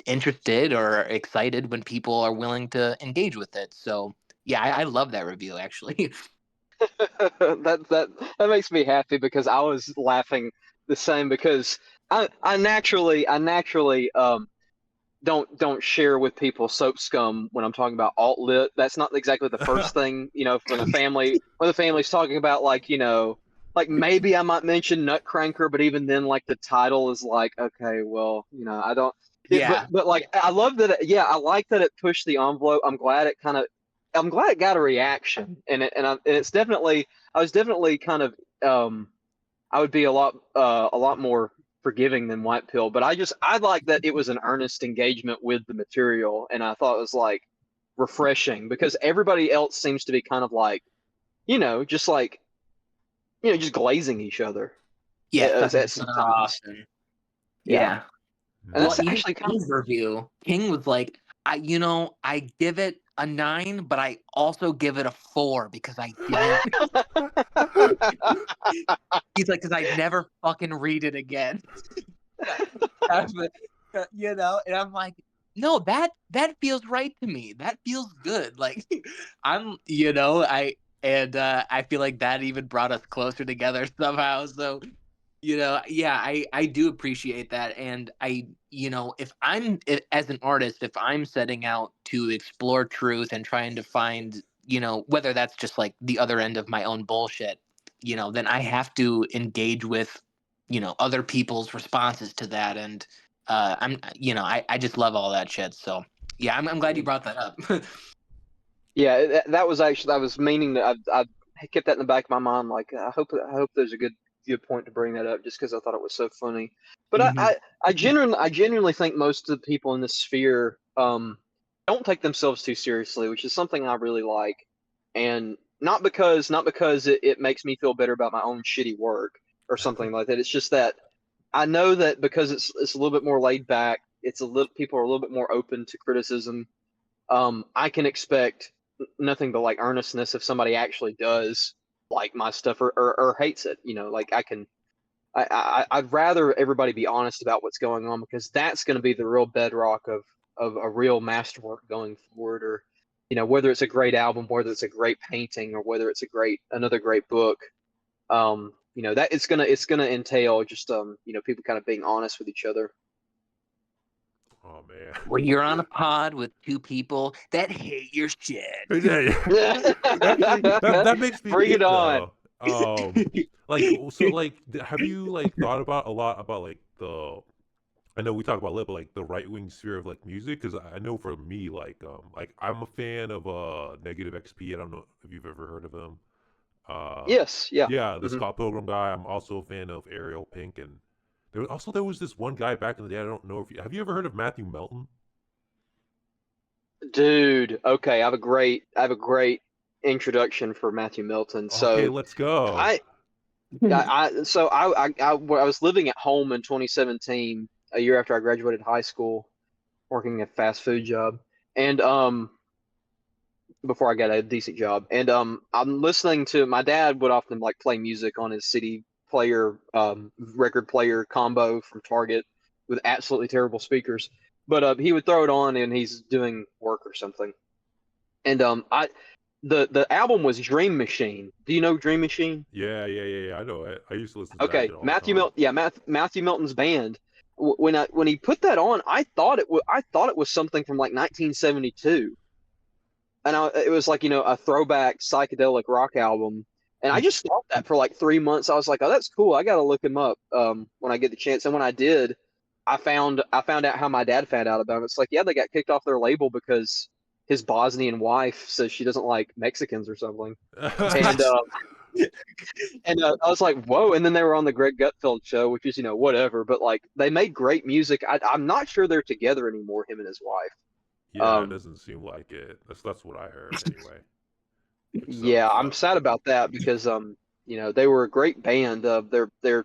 interested or excited when people are willing to engage with it. So yeah, I love that review actually. that makes me happy because I was laughing the same because I naturally don't share with people Soap Scum when I'm talking about alt lit. That's not exactly the first thing, when the family's talking about like, like maybe I might mention Nutcranker, but even then like the title is like, okay, well, I don't Yeah. but like I love that I like that it pushed the envelope. I'm glad it got a reaction and it's definitely I was definitely kind of I would be a lot more forgiving than White Pill, but I like that it was an earnest engagement with the material, and I thought it was like refreshing because everybody else seems to be kind of like, just like, just glazing each other. Yeah, at sucking sometimes. off and Yeah. And Well, that's even actually kind King's review, King was like, I give it a 9, but I also give it a 4 because I didn't. He's like, because I'd never fucking read it again. And I'm like, no, that feels right to me. That feels good. Like, I feel like that even brought us closer together somehow. So, I do appreciate that. And as an artist, if I'm setting out to explore truth and trying to find, whether that's just like the other end of my own bullshit, then I have to engage with, other people's responses to that. And I just love all that shit. So yeah, I'm glad you brought that up. Yeah, that was actually, I was meaning that I kept that in the back of my mind. Like, I hope there's a good point to bring that up, just because I thought it was so funny. But Mhm. I genuinely think most of the people in this sphere don't take themselves too seriously, which is something I really like, and not because it makes me feel better about my own shitty work or something like that. It's just that I know that because it's a little bit more laid back, people are a little bit more open to criticism. I can expect nothing but like earnestness if somebody actually does like my stuff or hates it. Like I'd rather everybody be honest about what's going on, because that's going to be the real bedrock of a real masterwork going forward, or whether it's a great album, whether it's a great painting, or whether it's another great book. That it's gonna entail just people kind of being honest with each other. Oh man. Where you're on a pod with two people that hate your shit. Yeah. Actually, that makes me Bring think it on. though. Have you like thought about a lot about like I know we talk about but like the right wing sphere of like music, because I know for me like I'm a fan of Negative XP. I don't know if you've ever heard of him. Yes, yeah. Yeah, the Hmm. Scott Pilgrim guy. I'm also a fan of Ariel Pink, and there was this one guy back in the day. I don't know if have you ever heard of Matthew Melton? Dude, okay, I have a great introduction for Matthew Milton. Okay, So let's go. I I was living at home in 2017, a year after I graduated high school, working a fast food job, and before I got a decent job. And I'm listening to, my dad would often like play music on his CD player, record player combo from Target with absolutely terrible speakers. But he would throw it on and he's doing work or something. And the album was Dream Machine. Do you know Dream Machine? Yeah. I know it. I used to listen to that Okay, shit all the time. Matthew Milton's band. When he put that on, I thought it was something from like 1972, and it was like a throwback psychedelic rock album. And I just thought that for like 3 months. I was like, oh, that's cool. I gotta look him up when I get the chance. And when I did, I found out how my dad found out about him. It's like, yeah, they got kicked off their label because his Bosnian wife says she doesn't like Mexicans or something. And I was like, whoa. And then they were on the Greg Gutfeld show, which is whatever. But like, they made great music. I'm not sure they're together anymore, him and his wife. Yeah, it doesn't seem like it. That's what I heard anyway. Yeah, I'm sad about that because they were a great band. Their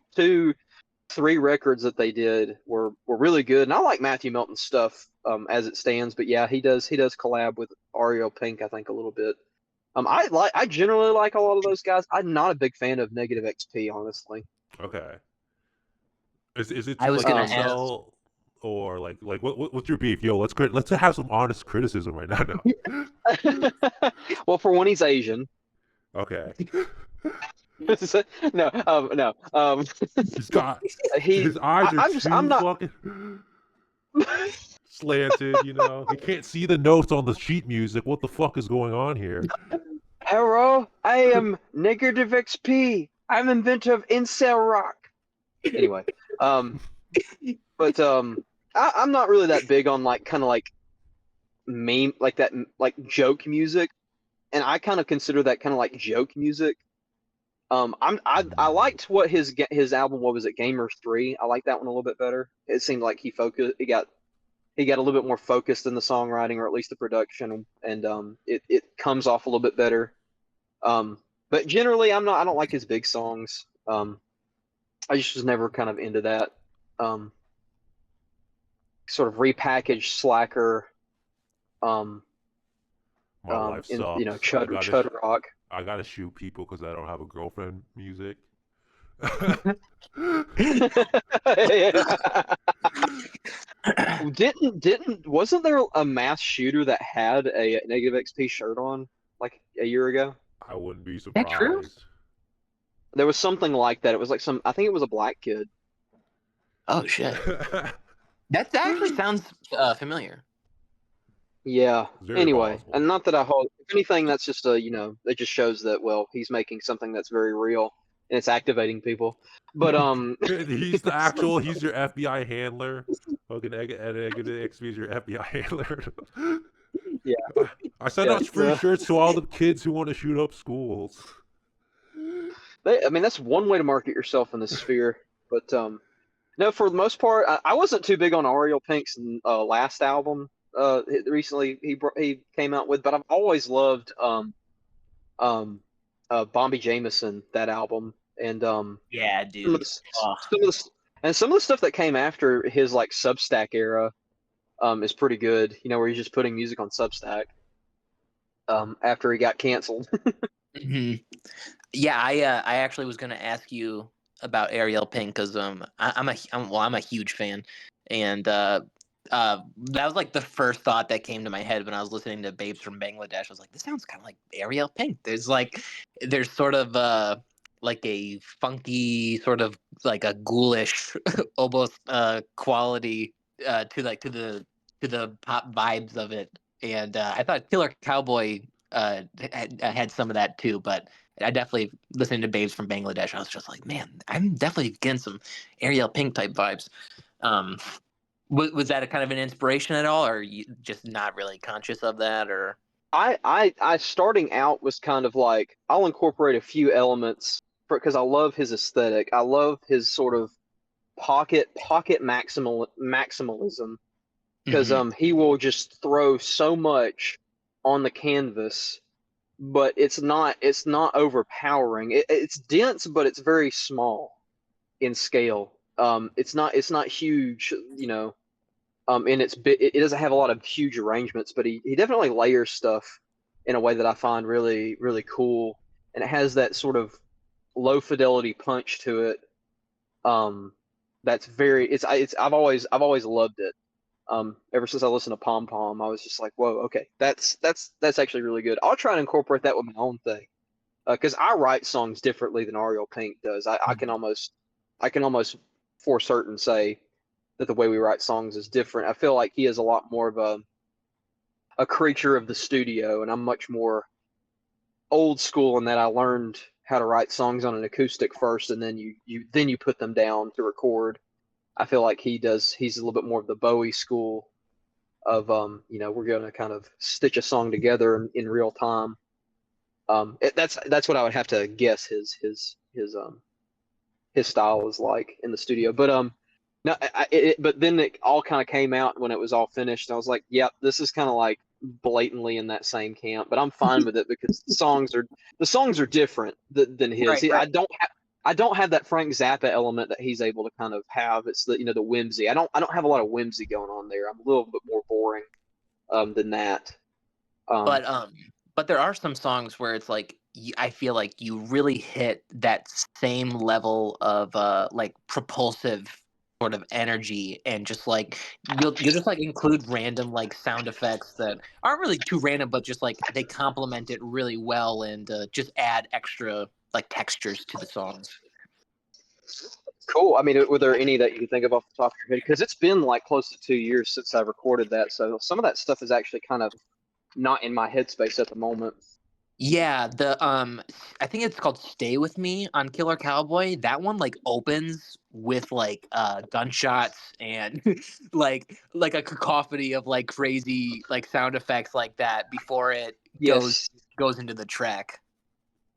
3 records that they did were really good, and I like Matthew Melton's stuff as it stands. But yeah, he does collab with Ariel Pink, I think, a little bit. I generally like a lot of those guys. I'm not a big fan of Negative XP, honestly. Okay. Is it I too was like gonna ask. incel, or like what's your beef? Yo, let's have some honest criticism right now. No. Well, for one, he's Asian. Okay. No, no. He's got He, his eyes are I'm too not. fucking slanted, He can't see the notes on the sheet music. What the fuck is going on here? Hello, I am Negative XP. I'm inventor of incel rock. Anyway, but I'm not really that big on like kind of like meme like that, like joke music, and I kind of consider that kind of like joke music. I liked what his album. What was it? Gamer 3. I liked that one a little bit better. It seemed like he got a little bit more focused in the songwriting, or at least the production, and it comes off a little bit better. But generally, I don't like his big songs. I just was never kind of into that. Sort of repackaged slacker. My life In sucks. Chud rock. I gotta shoot people because I don't have a girlfriend. Music. Wasn't there a mass shooter that had a negative XP shirt on like a year ago? I wouldn't be That true? surprised. There was something like that. It was like I think it was a black kid. Oh shit. That actually sounds familiar. Yeah. Very Anyway, possible. and not that I hold. If anything, that's just it just shows that he's making something that's very real and it's activating people. But He's your FBI handler. Fucking negative XP is your FBI handler. Yeah. I sent out free shirts to all the kids who want to shoot up schools. I mean, that's one way to market yourself in this sphere. But no, for the most part, I wasn't too big on Ariel Pink's last album. Recently he came out with, but I've always loved Bombi Jameson, that album, and Yeah, dude. some of the stuff that came after his like Substack era is pretty good. You know, where he's just putting music on Substack after he got canceled. Mm-hmm. Yeah, I actually was gonna ask you about Ariel Pink because I'm a huge fan, and that was like the first thought that came to my head when I was listening to Babes from Bangladesh. I was like, this sounds kind of like Ariel Pink. There's sort of like a funky, sort of like a ghoulish almost quality to the pop vibes of it, and I thought Killer Cowboy had some of that too, but I definitely listening to Babes from Bangladesh. I was just like, man, I'm definitely getting some Ariel Pink type vibes. Was that a kind of an inspiration at all, or you just not really conscious of that, or? I starting out was kind of like I'll incorporate a few elements because I love his aesthetic. I love his sort of pocket maximalism because he will just throw so much on the canvas, but it's not overpowering. It's dense, but it's very small in scale. It's not huge, you know. And it doesn't have a lot of huge arrangements, but he definitely layers stuff in a way that I find really really cool, and it has that sort of low fidelity punch to it. That's very I've always loved it. Ever since I listened to Pom Pom, I was just like, whoa, okay, that's actually really good. I'll try and incorporate that with my own thing, because I write songs differently than Ariel Pink does. I can almost for certain say that the way we write songs is different. I feel like he is a lot more of a creature of the studio, and I'm much more old school in that I learned how to write songs on an acoustic first, and then you put them down to record. I feel like he's a little bit more of the Bowie school of we're going to kind of stitch a song together in real time. That's what I would have to guess his style is like in the studio. But no, but then it all kind of came out when it was all finished. I was like, yep, this is kind of like blatantly in that same camp, but I'm fine with it because the songs are different than his. Right, right. I don't have that Frank Zappa element that he's able to kind of have. It's the the whimsy. I don't have a lot of whimsy going on there. I'm a little bit more boring than that. But there are some songs where it's like I feel like you really hit that same level of like propulsive sort of energy, and just like you'll just like include random like sound effects that aren't really too random, but just like they complement it really well, and just add extra like textures to the songs. Cool. I mean, were there any that you can think of off the top of your head? Because it's been like close to 2 years since I recorded that, so some of that stuff is actually kind of not in my headspace at the moment. Yeah, I think it's called "Stay With Me" on Killer Cowboy. That one like opens with like gunshots and like a cacophony of like crazy like sound effects like that before it Yes. goes into the track.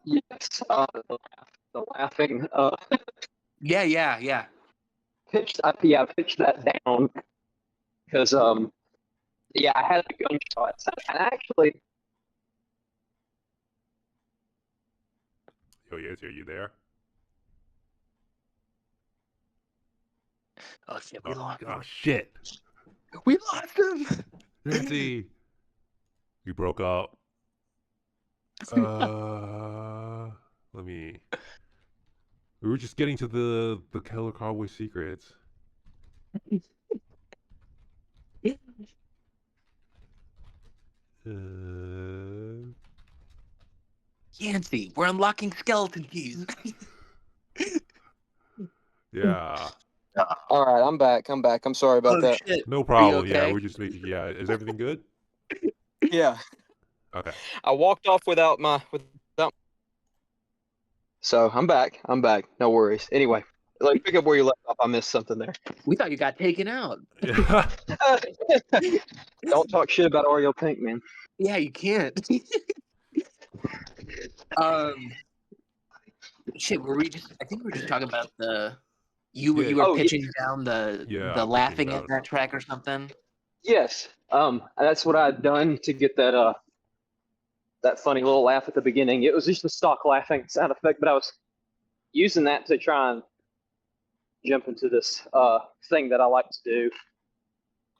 Yes. the laughing. Yeah. I pitched that down because yeah, I had the gunshots, and actually, Yo, yes, are you there? Oh shit, we lost him. Oh shit, We lost him. Nancy, you broke up. Let me. We were just getting to the Killer Cowboy secrets. Yancy, we're unlocking skeleton keys. Yeah, all right, I'm back. I'm sorry about Oh that. shit. no Are you problem. Yeah, okay? we're just making. Yeah, is everything good? Yeah, Okay. I walked off without. So I'm back. No worries. Anyway, like pick up where you left off. I missed something there. We thought you got taken out. Yeah. Don't talk shit about Oreo Pink, man. Yeah, you can't. um, shit. Were we just? I think we were just talking about the. You Yeah. were Oh, pitching down the Yeah, laughing pitching at down. that track or something. yes. That's what I'd done to get that funny little laugh at the beginning. It was just a stock laughing sound effect, but I was using that to try and jump into this thing that I like to do,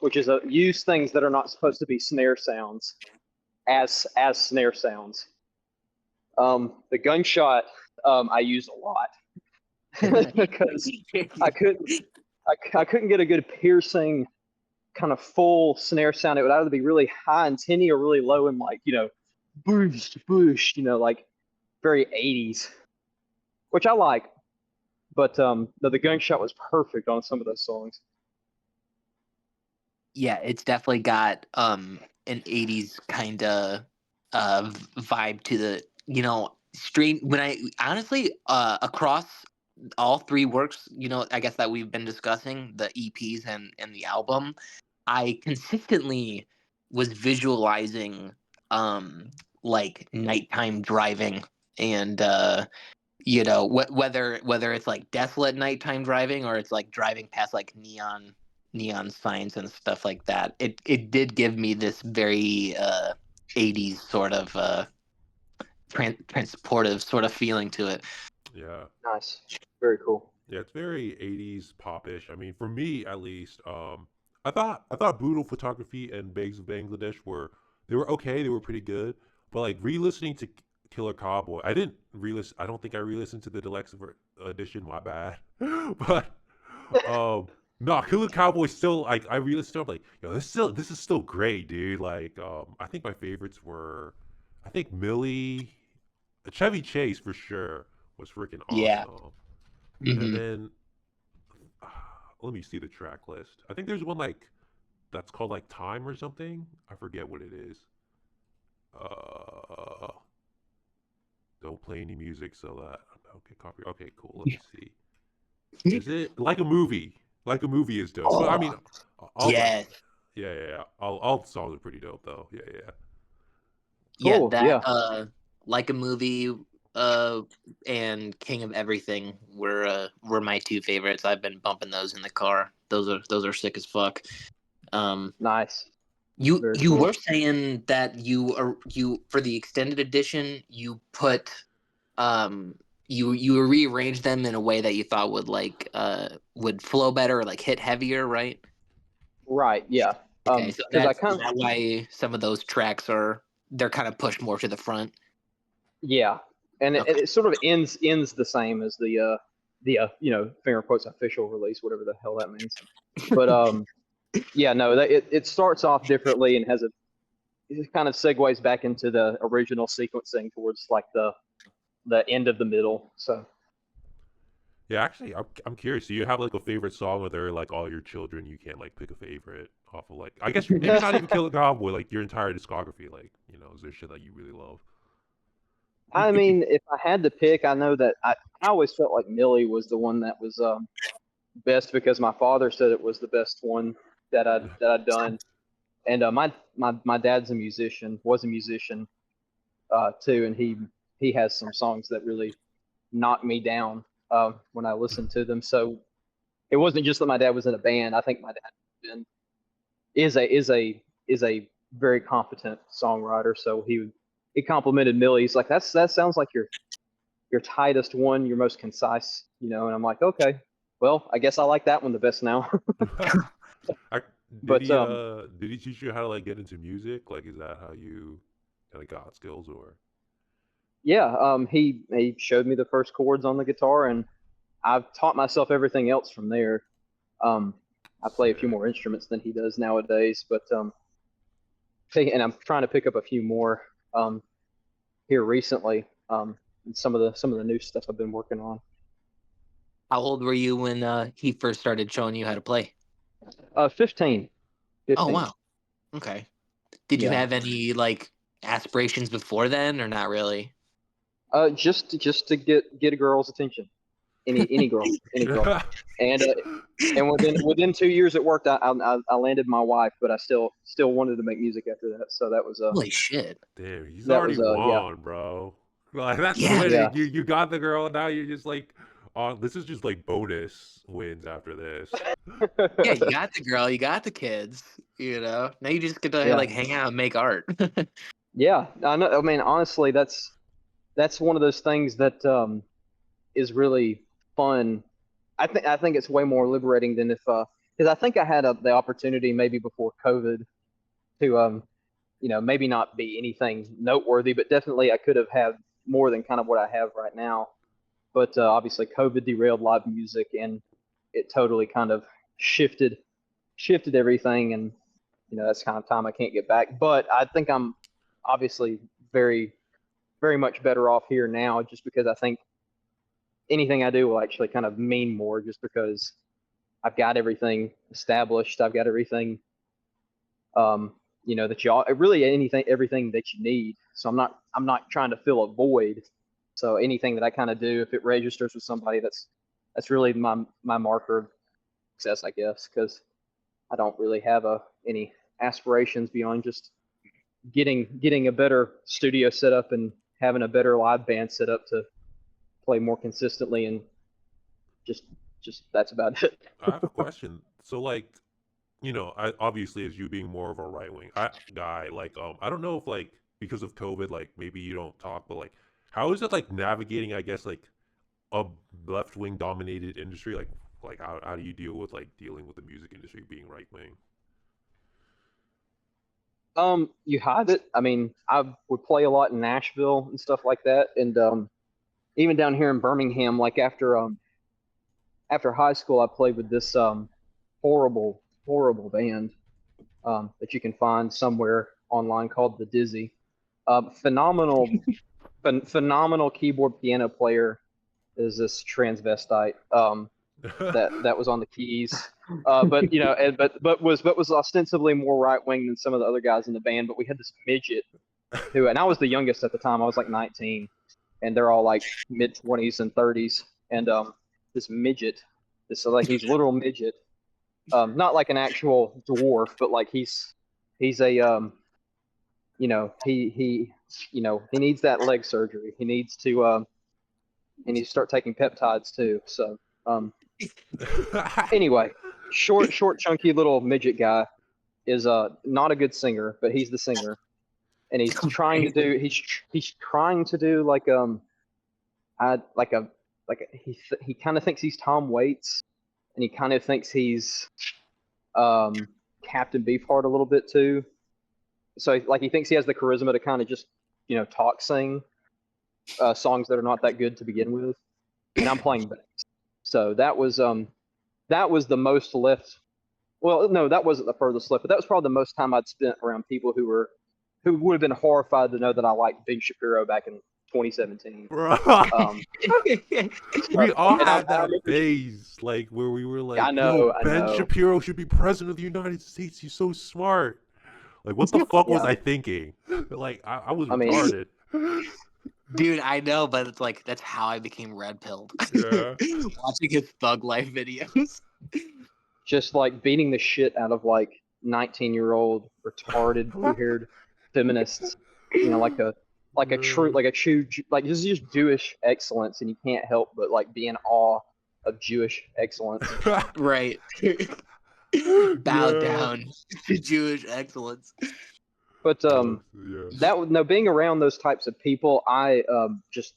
which is use things that are not supposed to be snare sounds as snare sounds. The gunshot I use a lot because I couldn't get a good piercing kind of full snare sound. It would either be really high and tinny or really low and like boosh, like very 80s, which I like. But the gunshot was perfect on some of those songs. Yeah, it's definitely got an 80s kind of vibe to the, stream. When I honestly across all three works, I guess that we've been discussing, the EPs and the album, I consistently was visualizing like nighttime driving and whether it's like desolate nighttime driving or it's like driving past like neon signs and stuff like that. It did give me this very 80s sort of transportive sort of feeling to it. Yeah. Nice, very cool. Yeah, it's very 80s popish. I mean, for me at least, I thought Brutal Photography and Bags of Bangladesh they were okay, they were pretty good. But like re-listening to Killer Cowboy, I don't think I re-listened to the deluxe edition, my bad. But no, Killer Cowboy still like I re-listened to it, I'm like, yo, this is still great, dude. Like I think my favorites were I think Millie Chevy Chase for sure was freaking Yeah. awesome. And Hmm. then let me see the track list. I think there's one like that's called like Tyme or something. I forget what it is. Uh, don't play any music so that okay, copy. Okay, cool. Let me see. Is it like a movie? Like a movie is dope. But I mean, all the Yes. yeah. All the songs are pretty dope though. Yeah. Yeah, Cool, that yeah. like a movie and King of Everything were my two favorites. I've been bumping those in the car. Those are sick as fuck. Nice. You Very you cool. were saying that you for the extended edition you put um you rearranged them in a way that you thought would flow better or like hit heavier, right? Right, yeah. Okay, so Because I is kind of that why some of those tracks they're kind of pushed more to the front? yeah, and Okay. it sort of ends the same as the finger quotes official release, whatever the hell that means. But yeah, no, it starts off differently and it kind of segues back into the original sequencing towards like the end of the middle. So Yeah, actually, I'm curious. Do you have like a favorite song where they're like all your children? You can't like pick a favorite off of like I guess maybe not even Killer Cowboy, like your entire discography. Like is there shit that you really love? I mean, if I had to pick, I know that I always felt like Millie was the one that was best because my father said it was the best one that I'd done. And my dad's was a musician too, and he has some songs that really knock me down when I listened to them. So it wasn't just that my dad was in a band. I think my dad been, is a very competent songwriter. So he complimented Millie. He's like, that sounds like your tightest one, your most concise, And I'm like, okay, well, I guess I like that one the best now. I, But did he teach you how to like get into music? Like, is that how you kind of got skills, or? yeah, he showed me the first chords on the guitar, and I've taught myself everything else from there. I play a few Sick. more instruments than he does nowadays, but and I'm trying to pick up a few more here recently. And some of the new stuff I've been working on. How old were you when he first started showing you how to play? 15. Oh wow. Okay. Did you Yeah. have any like aspirations before then, or not really? Just to get a girl's attention. Any girl, and within 2 years it worked. I landed my wife, but I still wanted to make music after that. So that was Holy shit. Damn, he's that already was yeah. won, bro. Like that's Yeah. winning. Yeah. You got the girl. Now you're just like, oh, this is just like bonus wins after this. Yeah, you got the girl, you got the kids, Now you just get to Yeah. like hang out and make art. Yeah, I know. I mean, honestly, that's one of those things that is really fun. I think it's way more liberating than if because I think I had the opportunity maybe before COVID to maybe not be anything noteworthy, but definitely I could have had more than kind of what I have right now. But obviously COVID derailed live music, and it totally kind of shifted everything, and that's kind of time I can't get back. But I think I'm obviously very, very much better off here now, just because I think anything I do will actually kind of mean more, just because I've got everything established. I've got everything, that y'all really everything that you need. So I'm not trying to fill a void. So anything that I kind of do, if it registers with somebody, that's really my marker of success, I guess, because I don't really have any aspirations beyond just getting a better studio set up and having a better live band set up to play more consistently, and just that's about it. I have a question. So like, I obviously as you being more of a right wing guy, like I don't know if like because of COVID, like maybe you don't talk, but like how is it like navigating, I guess, like a left wing dominated industry? Like how do you deal with like dealing with the music industry being right wing? You hide it. I mean, I would play a lot in Nashville and stuff like that, and even down here in Birmingham, like after high school, I played with this horrible band that you can find somewhere online called The Dizzy. Phenomenal phenomenal keyboard piano player is this transvestite that was on the keys. But was ostensibly more right wing than some of the other guys in the band. But we had this midget and I was the youngest at the time. I was like 19, and they're all like mid 20s and 30s. And this midget, he's a literal midget, not like an actual dwarf, but like he's a he needs that leg surgery. He needs to start taking peptides too. So anyway, short chunky little midget guy is not a good singer, but he's the singer, and he's trying to do like he kind of thinks he's Tom Waits, and he kind of thinks he's Captain Beefheart a little bit too. So like he thinks he has the charisma to kind of just talk sing songs that are not that good to begin with, and I'm playing bass. So that was the most left. Well, no, that wasn't the furthest left, but that was probably the most time I'd spent around people who would have been horrified to know that I liked Big Shapiro back in 2017. Bro, we all had that phase, like where we were like, I know, Ben Shapiro should be president of the United States. He's so smart. Like, what the fuck was I thinking? Like, I was retarded. Dude, I know, but it's like that's how I became red pilled. Yeah. Watching his thug life videos. Just like beating the shit out of like 19-year-old retarded blue-haired feminists, like like a true, like this is just Jewish excellence, and you can't help but like be in awe of Jewish excellence. Right. Bow down to Jewish excellence. But yeah. being around those types of people, I just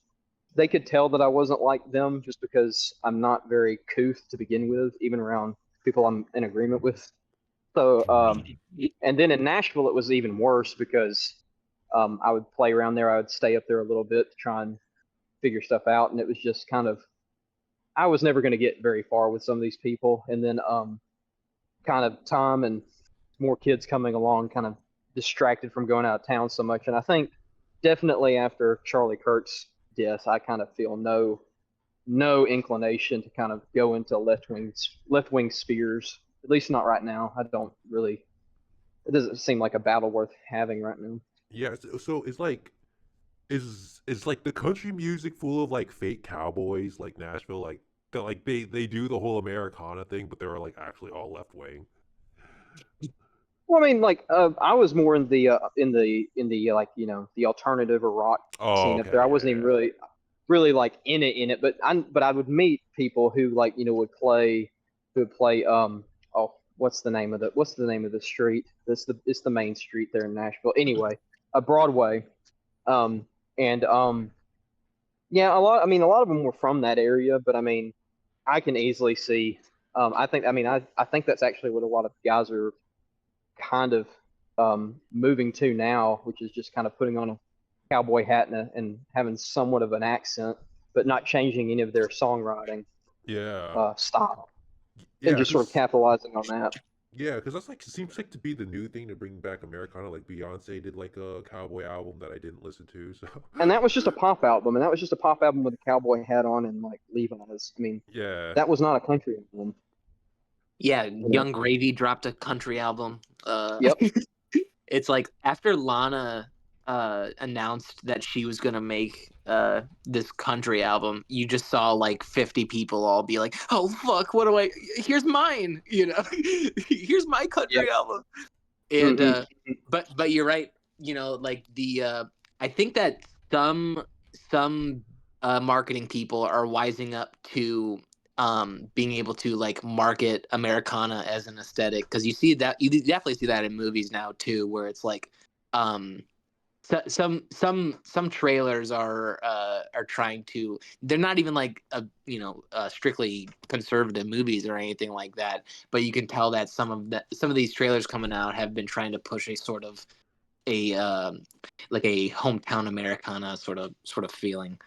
they could tell that I wasn't like them just because I'm not very couth to begin with, even around people I'm in agreement with. So and then in Nashville it was even worse because I would play around there. I would stay up there a little bit to try and figure stuff out, and it was just kind of I was never going to get very far with some of these people. And then kind of Tom and more kids coming along kind of distracted from going out of town so much. And I think definitely after Charlie Kirk's death, I kind of feel no inclination to kind of go into left wing spheres. At least not right now. I don't really. It doesn't seem like a battle worth having right now. Yeah, so it's like is like the country music full of like fake cowboys like Nashville like they do the whole Americana thing, but they're like actually all left wing. Well, I mean, like I was more in the like the alternative or rock Oh, scene up okay, there. I yeah, wasn't even yeah. really like in it, but I would meet people who like would play oh what's the name of the street? It's the main street there in Nashville. Anyway, Broadway. And yeah, a lot of them were from that area, but I mean, I can easily see. I think that's actually what a lot of guys are kind of moving to now, which is just kind of putting on a cowboy hat and having somewhat of an accent, but not changing any of their songwriting Yeah. style, and Yeah, just sort of cuz capitalizing on that. yeah, cuz that's like seems like to be the new thing to bring back Americana. Like Beyonce did like a cowboy album that I didn't listen to. So And that was just a pop album, with a cowboy hat on and like Levi's. I mean, yeah. that was not a country album. Yeah, You know? Young Gravy dropped a country album. Yep. It's like after Lana announced that she was gonna make this country album, you just saw like 50 people all be like, "Oh fuck, what do I? Here's mine, here's my country Yep. album." And Mm-hmm. but you're right, like I think that some marketing people are wising up to being able to like market Americana as an aesthetic, because you definitely see that in movies now too, where it's like some trailers are trying to, they're not even like strictly conservative movies or anything like that, but you can tell that some of these trailers coming out have been trying to push a sort of a like a hometown Americana sort of feeling.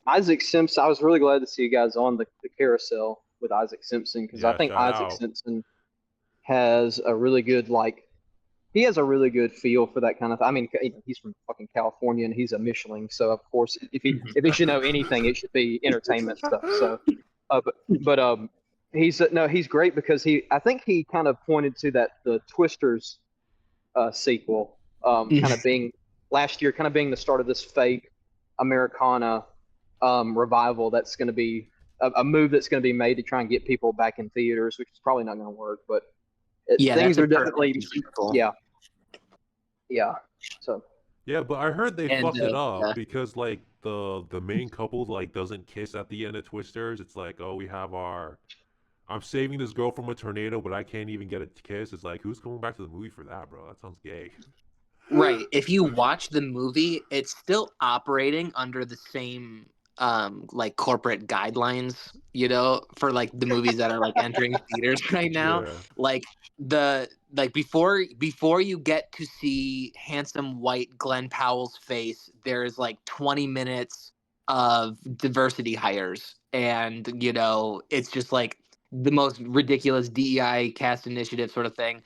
Isaac Simpson. I was really glad to see you guys on the carousel with Isaac Simpson, because I Yeah, think shout Isaac out. Simpson has a really good he has a really good feel for that kind of. I mean, he's from fucking California and he's a Michelin, so of course if he should know anything, it should be entertainment stuff. So, he's no, he's great because I think he kind of pointed to the Twisters sequel, kind of being last year, kind of being the start of this fake Americana revival that's going to be a move that's going to be made to try and get people back in theaters, which is probably not going to work, but Yeah, things that's a are definitely perfect example. yeah. So Yeah, but I heard they And fucked it up yeah. because like the main couple like doesn't kiss at the end of Twisters. It's like, oh, we have our I'm saving this girl from a tornado, but I can't even get a kiss. It's like, who's going back to the movie for that, bro? That sounds gay. Right. If you watch the movie, it's still operating under the same like corporate guidelines, for like the movies that are like entering theaters right now. Yeah. Like before you get to see handsome white Glenn Powell's face, there's like 20 minutes of diversity hires, and it's just like the most ridiculous DEI cast initiative sort of thing.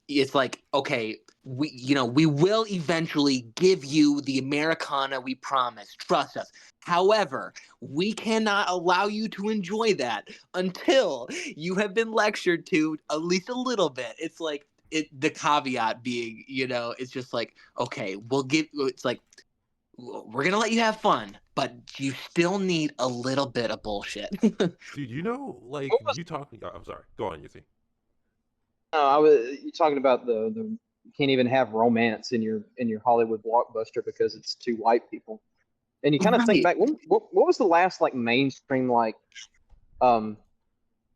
It's like, okay, we will eventually give you the Americana we promised. Trust us. However, we cannot allow you to enjoy that until you have been lectured to at least a little bit. It's like the caveat being, it's just like, okay, it's like, we're gonna let you have fun, but you still need a little bit of bullshit. Dude, like what was you talking I'm sorry. Go on, Yuzi. I was you talking about the can't even have romance in your Hollywood blockbuster because it's two white people. And you kind of think back, what was the last like mainstream like, and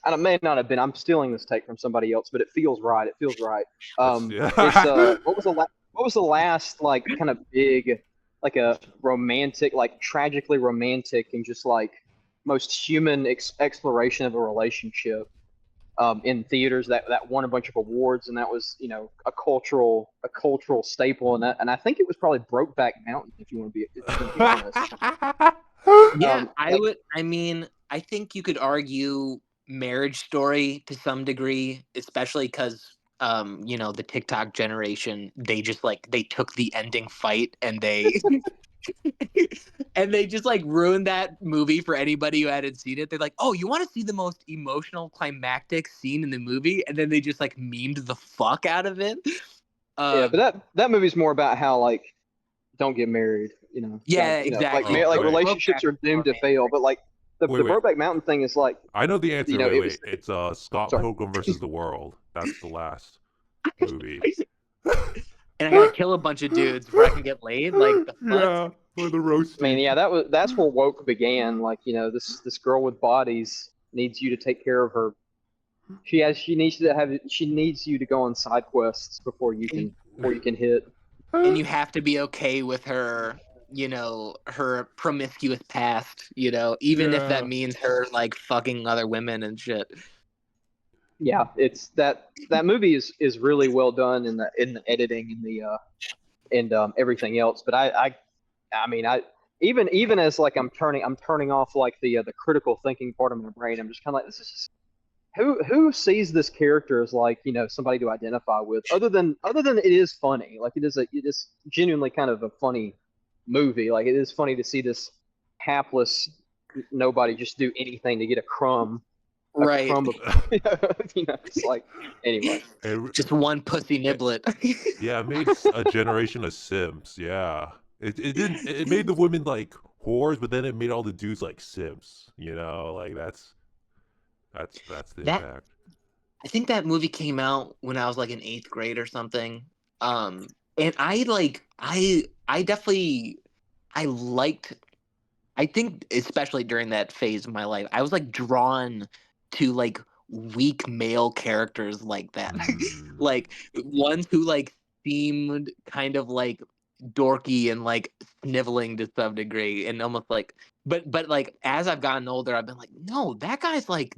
it may not have been. I'm stealing this take from somebody else, but it feels right. It feels right. Yeah. It's what was the last like kind of big, like a romantic, like tragically romantic and just like most human exploration of a relationship in theaters that won a bunch of awards, and that was a cultural staple, and I think it was probably Brokeback Mountain, if you want to be honest. Yeah, I would. I mean, I think you could argue Marriage Story to some degree, especially because the TikTok generation, they just like they took the ending fight and they and they just like ruined that movie for anybody who hadn't seen it. They're like, "Oh, you want to see the most emotional climactic scene in the movie?" And then they just like memed the fuck out of it. Yeah, but that movie's more about how like don't get married, Yeah, like, exactly. like wait. relationships are doomed to fail, but like the Wait. Brokeback Mountain thing is like, I know the answer. it was, Wait. It's Scott sorry. Pilgrim versus the World. That's the last movie. And I gotta kill a bunch of dudes before I can get laid. Like the fuck? Yeah, or the roasting. I mean, yeah, that's where woke began. Like, this girl with bodies needs you to take care of her. She needs you to go on side quests before you can hit. And you have to be okay with her, her promiscuous past, even if that means her like fucking other women and shit. Yeah, it's that movie is really well done in the editing and the and everything else. But I mean, even as like I'm turning off like the critical thinking part of my brain, I'm just kind of like, this is just, who sees this character as like somebody to identify with, other than it is funny. Like it is genuinely kind of a funny movie. Like it is funny to see this hapless nobody just do anything to get a crumb. Right. Crumb of, it's like, anyway. Just one pussy niblet. Yeah, it made a generation of simps. Yeah, it made the women like whores, but then it made all the dudes like simps. Like that's the impact. I think that movie came out when I was like in 8th grade or something. And I definitely liked. I think especially during that phase of my life, I was like drawn to like weak male characters like that. Like ones who like seemed kind of like dorky and like sniveling to some degree, and almost like but like as I've gotten older, I've been like, no, that guy's like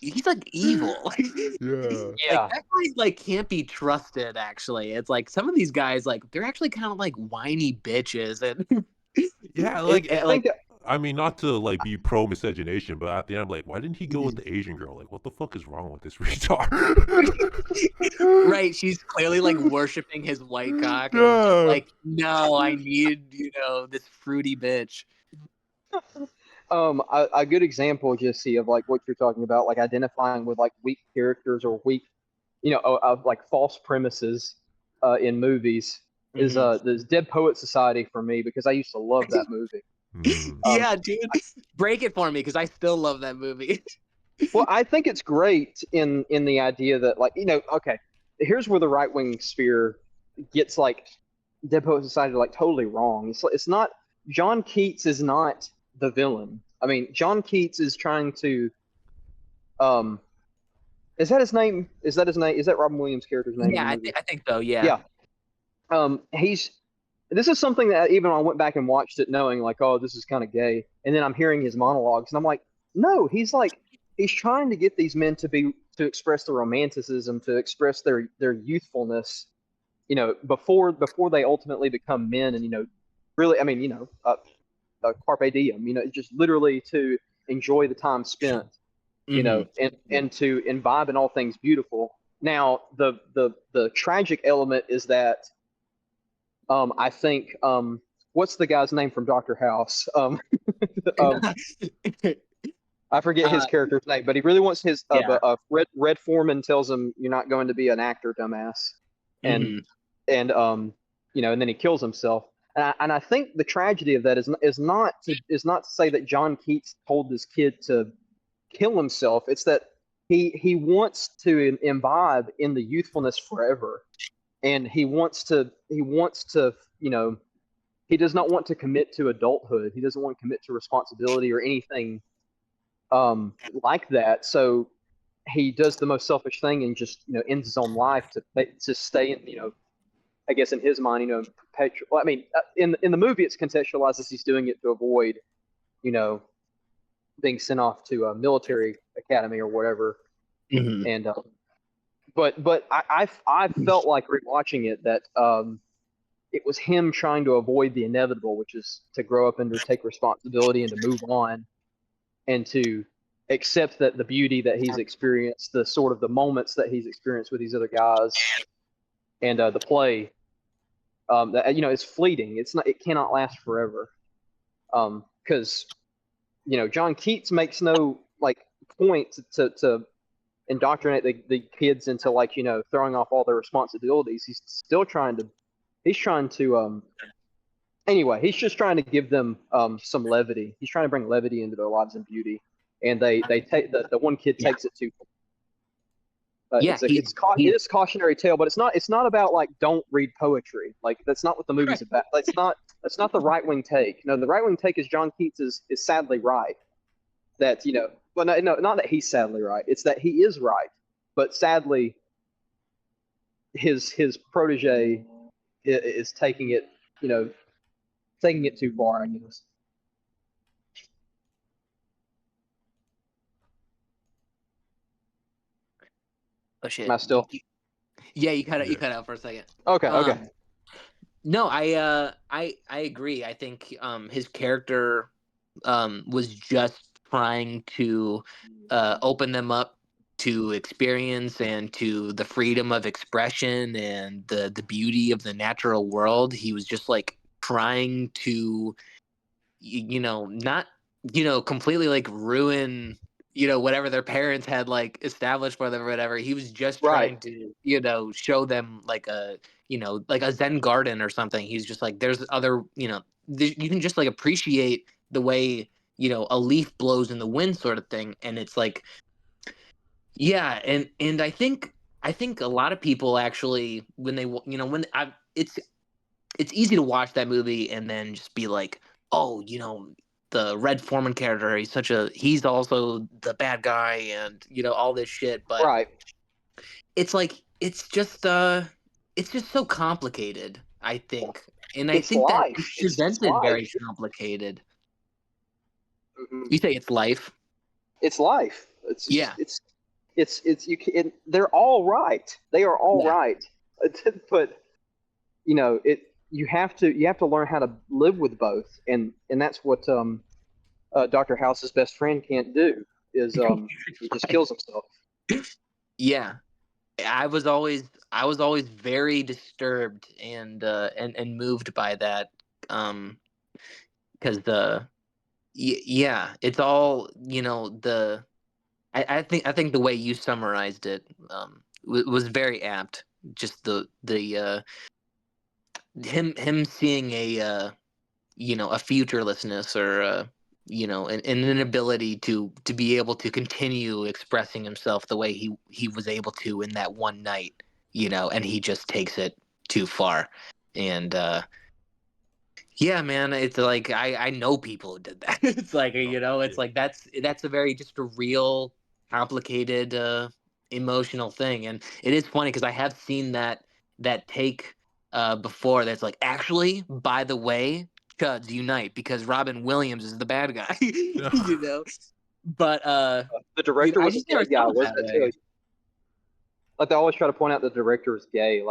he's like evil. Yeah. Like that guy like can't be trusted. Actually, it's like some of these guys like they're actually kind of like whiny bitches, and Yeah, like I I mean, not to like be pro miscegenation, but at the end, I'm like, why didn't he go with the Asian girl? Like, what the fuck is wrong with this retard? Right, she's clearly like worshiping his white cock. And Yeah. like, no, I need this fruity bitch. A good example, Jesse, of like what you're talking about, like identifying with like weak characters or weak, of like false premises in movies is this Dead Poet Society for me, because I used to love that movie. Yeah, dude, break it for me because I still love that movie. Well, I think it's great in the idea that like okay, here's where the right wing sphere gets like Dead Poet Society like totally wrong. It's not, John Keats is not the villain. I mean, John Keats is trying to is that his name? Is that Robin Williams' character's name? Yeah, I think so. Yeah. Yeah. This is something that even when I went back and watched it knowing like, oh, this is kind of gay, and then I'm hearing his monologues and I'm like, no, he's trying to get these men to express their romanticism, to express their youthfulness, before they ultimately become men, and really, I mean, carpe diem, just literally to enjoy the time spent, and to imbibe in all things beautiful. Now, the tragic element is that I think what's the guy's name from Dr. House? I forget his character's name, but he really wants his Red Foreman tells him, you're not going to be an actor, dumbass, and and then he kills himself. And I think the tragedy of that is not to say that John Keats told this kid to kill himself. It's that he wants to imbibe in the youthfulness forever. and he wants to he does not want to commit to adulthood. He doesn't want to commit to responsibility or anything like that. So he does the most selfish thing and just ends his own life to stay in I guess in his mind perpetual. Well, I mean, in the movie it's contextualized as he's doing it to avoid being sent off to a military academy or whatever. Mhm. And but I felt like rewatching it that it was him trying to avoid the inevitable, which is to grow up and to take responsibility and to move on and to accept that the beauty that he's experienced, the sort of the moments that he's experienced with these other guys, and the play, that is fleeting. It cannot last forever. Because John Keats makes no point to indoctrinate the kids into throwing off all their responsibilities. He's trying to anyway, he's just trying to give them some levity. He's trying to bring levity into their lives and beauty, and they take the one kid takes it too. Yeah, it is cautionary tale, but it's not about don't read poetry. That's not what the movie's about. That's not the right wing take. No, the right wing take is John Keats is sadly right. That well, no, not that he's sadly right. It's that he is right, but sadly, his protege is taking it too far, I guess. Oh shit. Am I still? Yeah, you cut out for a second. Okay. No, I agree. I think his character was just trying to open them up to experience and to the freedom of expression and the beauty of the natural world. He was just trying to not completely ruin whatever their parents had established for them or whatever. He was just trying to show them a Zen garden or something. He's just there's other you can just appreciate the way a leaf blows in the wind sort of thing. And it's yeah, and I think a lot of people actually when they when it's easy to watch that movie and then just be oh, the Red Foreman character, he's also the bad guy and all this shit. But it's it's just so complicated, I think. And I think that it's presented very complicated. Mm-hmm. You say it's life? It's life. They're all right. They are all right. But you have to learn how to live with both, and that's what Dr. House's best friend can't do. Is he just kills himself. Yeah, I was always very disturbed and moved by that, because it's all I think the way you summarized it was very apt. Just the him seeing a a futurelessness or an inability to be able to continue expressing himself the way he was able to in that one night, and he just takes it too far. And yeah, man, it's I know people who did that. It's that's a very just a real complicated emotional thing. And it is funny because I have seen that take before. That's actually, by the way, Chuds unite because Robin Williams is the bad guy. But the director was a gay guy, wasn't it too? They always try to point out the director is gay.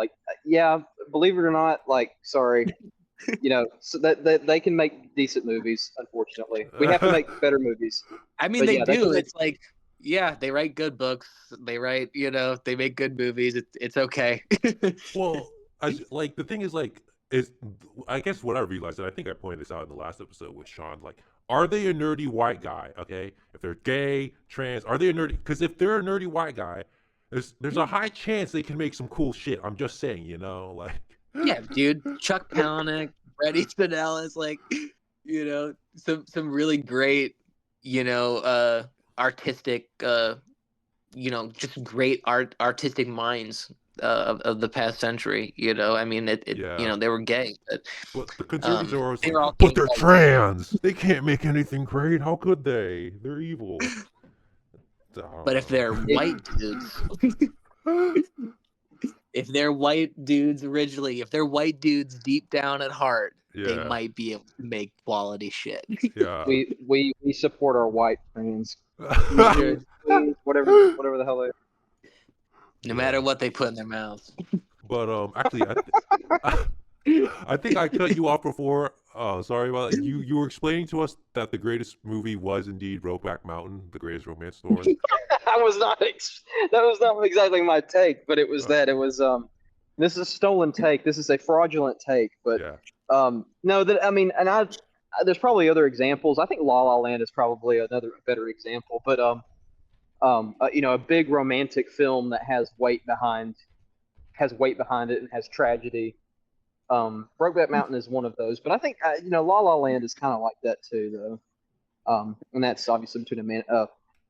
Yeah, believe it or not, sorry. So that they can make decent movies. Unfortunately, we have to make better movies. I mean, they do. It's they write good books. They write, they make good movies. It's okay. Well, the thing is I guess what I realized, and I think I pointed this out in the last episode with Sean, are they a nerdy white guy? Okay, if they're gay, trans, are they a nerdy? Because if they're a nerdy white guy, there's a high chance they can make some cool shit. I'm just saying, Yeah, dude. Chuck Palahniuk, Bret Easton Ellis, some really great, artistic, just great artistic minds of the past century. You know, I mean, Yeah. they were gay, But the conservatives are always they like, were all but gay they're white. trans. They can't make anything great. How could they? They're evil. I But if they're don't It, white dudes, know. if they're white dudes originally, if they're white dudes deep down at heart, they Yeah. might be able to make quality shit. Yeah. we support our white friends. We should, Please, whatever the hell they. no Yeah. matter what they put in their mouths. But actually, I think I cut you off before. Sorry about that. You were explaining to us that the greatest movie was indeed Brokeback Mountain, the greatest romance story. I was not. That was not exactly my take, but it was Uh, that. It was. This is a stolen take. This is a fraudulent take. But yeah. no, that I mean, and there's probably other examples. I think La La Land is probably another better example. But a big romantic film that has weight behind it and has tragedy. Brokeback Mountain is one of those, but I think La La Land is kind of like that too, though. And that's obviously between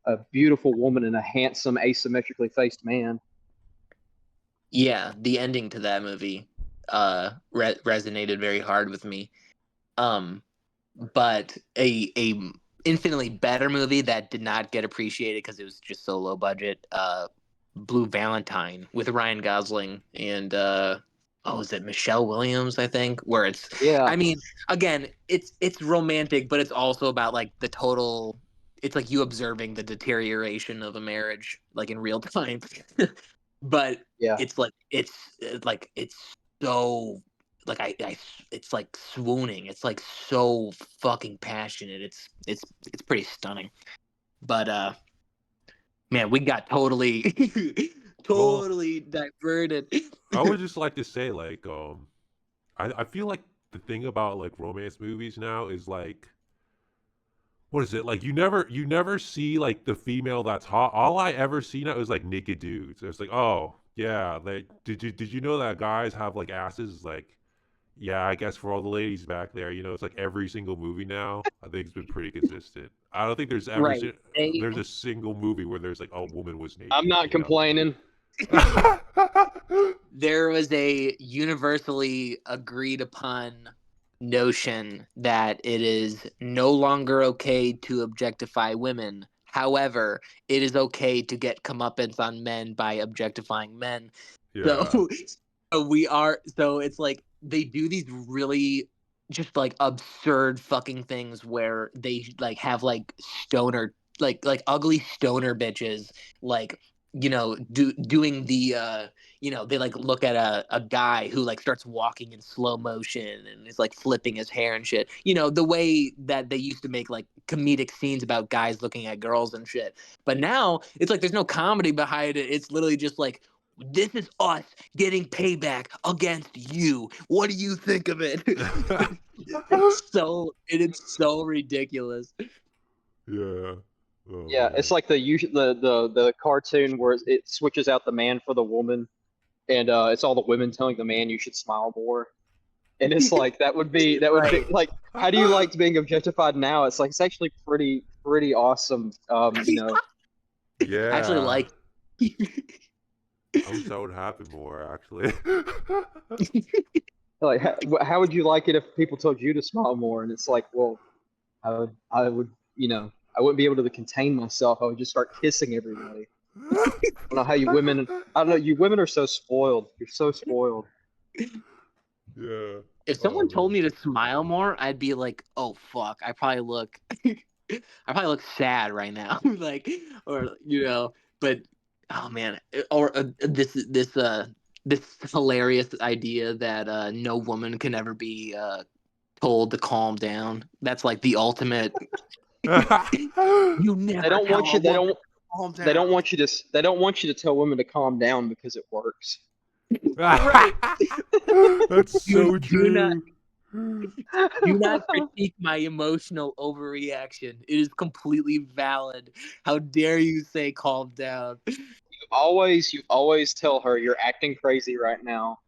a beautiful woman and a handsome, asymmetrically faced man. Yeah, the ending to that movie resonated very hard with me. But a infinitely better movie that did not get appreciated because it was just so low budget. Blue Valentine with Ryan Gosling and is it Michelle Williams? I think where it's. Yeah, I mean, again, it's romantic, but it's also about like the total. It's like you observing the deterioration of a marriage, like in real time. But yeah, it's so like it's like swooning. It's like so fucking passionate. It's pretty stunning. But man, we got totally Well, totally diverted. I would just like to say, like, I feel like the thing about like romance movies now is like, what is it like? You never see like the female that's hot. All I ever see now is like naked dudes. It's like, oh yeah, like did you know that guys have like asses? It's like, yeah, I guess for all the ladies back there, it's like every single movie now. I think it's been pretty consistent. I don't think Right. there's a single movie where there's like a woman was naked. I'm not complaining. There was a universally agreed upon notion that it is no longer okay to objectify women. However, it is okay to get comeuppance on men by objectifying men. Yeah. So, so it's like they do these really just like absurd fucking things where they like have like stoner like ugly stoner bitches like doing the they like look at a guy who like starts walking in slow motion and is like flipping his hair and shit. The way that they used to make like comedic scenes about guys looking at girls and shit. But now it's like there's no comedy behind it. It's literally just like, this is us getting payback against you. What do you think of it? It's so ridiculous. Yeah. Oh, Yeah, man. it's like the cartoon where it switches out the man for the woman, and it's all the women telling the man you should smile more. And it's like that would be Right. like, how do you like being objectified now? It's like it's actually pretty awesome. Yeah. I actually like. I wish that would happen more, actually. Like how would you like it if people told you to smile more? And it's like, well, I wouldn't be able to contain myself. I would just start kissing everybody. I don't know how you women. I don't know. You women are so spoiled. You're so spoiled. Yeah. If someone told me to smile more, I'd be like, "Oh fuck, I probably look, I probably look sad right now." Like, or but oh man, or this hilarious idea that no woman can ever be told to calm down. That's like the ultimate. You never They don't tell want you. a woman to calm down. They don't want you to. They don't want you to tell women to calm down because it works. Right. That's so Do not true. do not critique my emotional overreaction. It is completely valid. How dare you say calm down? You always tell her you're acting crazy right now.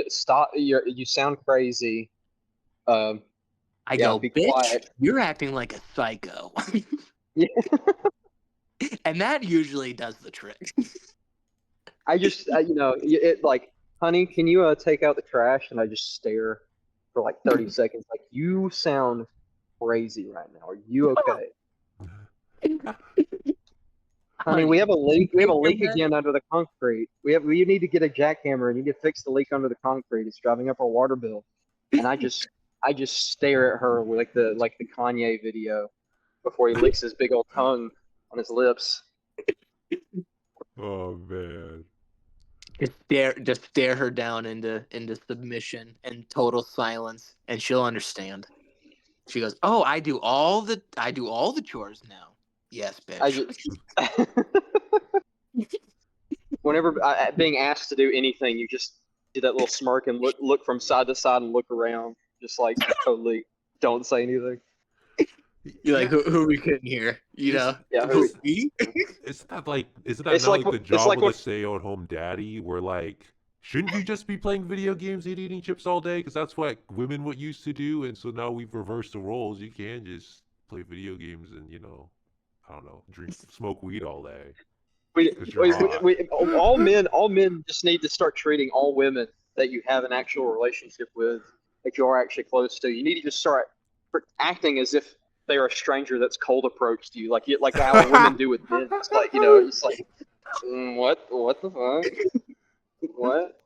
Stop. You sound crazy. I Yeah, go, be bitch, quiet. you're acting like a psycho. Yeah. And that usually does the trick. you know, it like, honey, can you take out the trash? And I just stare for like 30 seconds, like, you sound crazy right now. Are you okay? Honey, we have a leak. We have a leak again under the concrete. We need to get a jackhammer and you need to fix the leak under the concrete. It's driving up our water bill. And I just stare at her like the Kanye video before he licks his big old tongue on his lips. Oh man. Just stare her down into submission and total silence, and she'll understand. She goes, "Oh, I do all the chores now." Yes, bitch. I just whenever being asked to do anything, you just do that little smirk and look from side to side and look around, just like totally don't say anything. You're like, who are we kidding here? You know? Yeah. Me? Isn't that not It's like like- the it's job like of what- the stay-at-home daddy? Where like, shouldn't you just be playing video games and eating chips all day? Because that's what women would used to do, and so now we've reversed the roles. You can just play video games and I don't know, smoke weed all day. All men just need to start treating all women that you have an actual relationship with, that you are actually close to. You need to just start acting as if they're a stranger that's cold approached you, like how women do with men. It's like, it's like, what the fuck? What?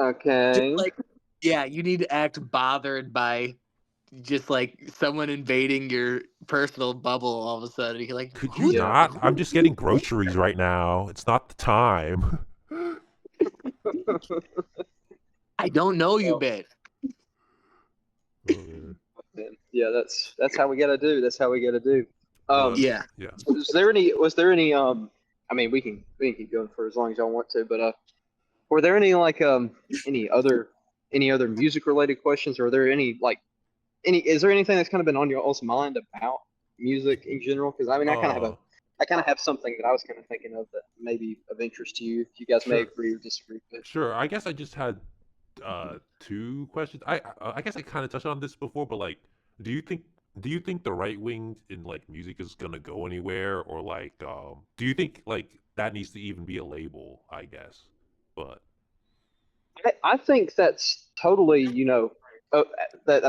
Okay. Just like, yeah, you need to act bothered by just like someone invading your personal bubble all of a sudden. You're like, Could who you not? I'm just getting groceries right now. It's not the time. I don't know you, babe. Yeah, that's how we gotta do. That's how we gotta do. Yeah. Was there any I mean, we can keep going for as long as y'all want to, but were there any like any other music related questions, or are there any like is there anything that's kind of been on your all's mind about music in general? Because I mean, I kind of have something that I was kind of thinking of that may be of interest to you. You guys may agree or disagree with. Sure. I guess I just had two questions. I guess I kind of touched on this before, but like, do you think the right wing in like music is gonna go anywhere, or like do you think like that needs to even be a label? I guess, but I think that's totally, I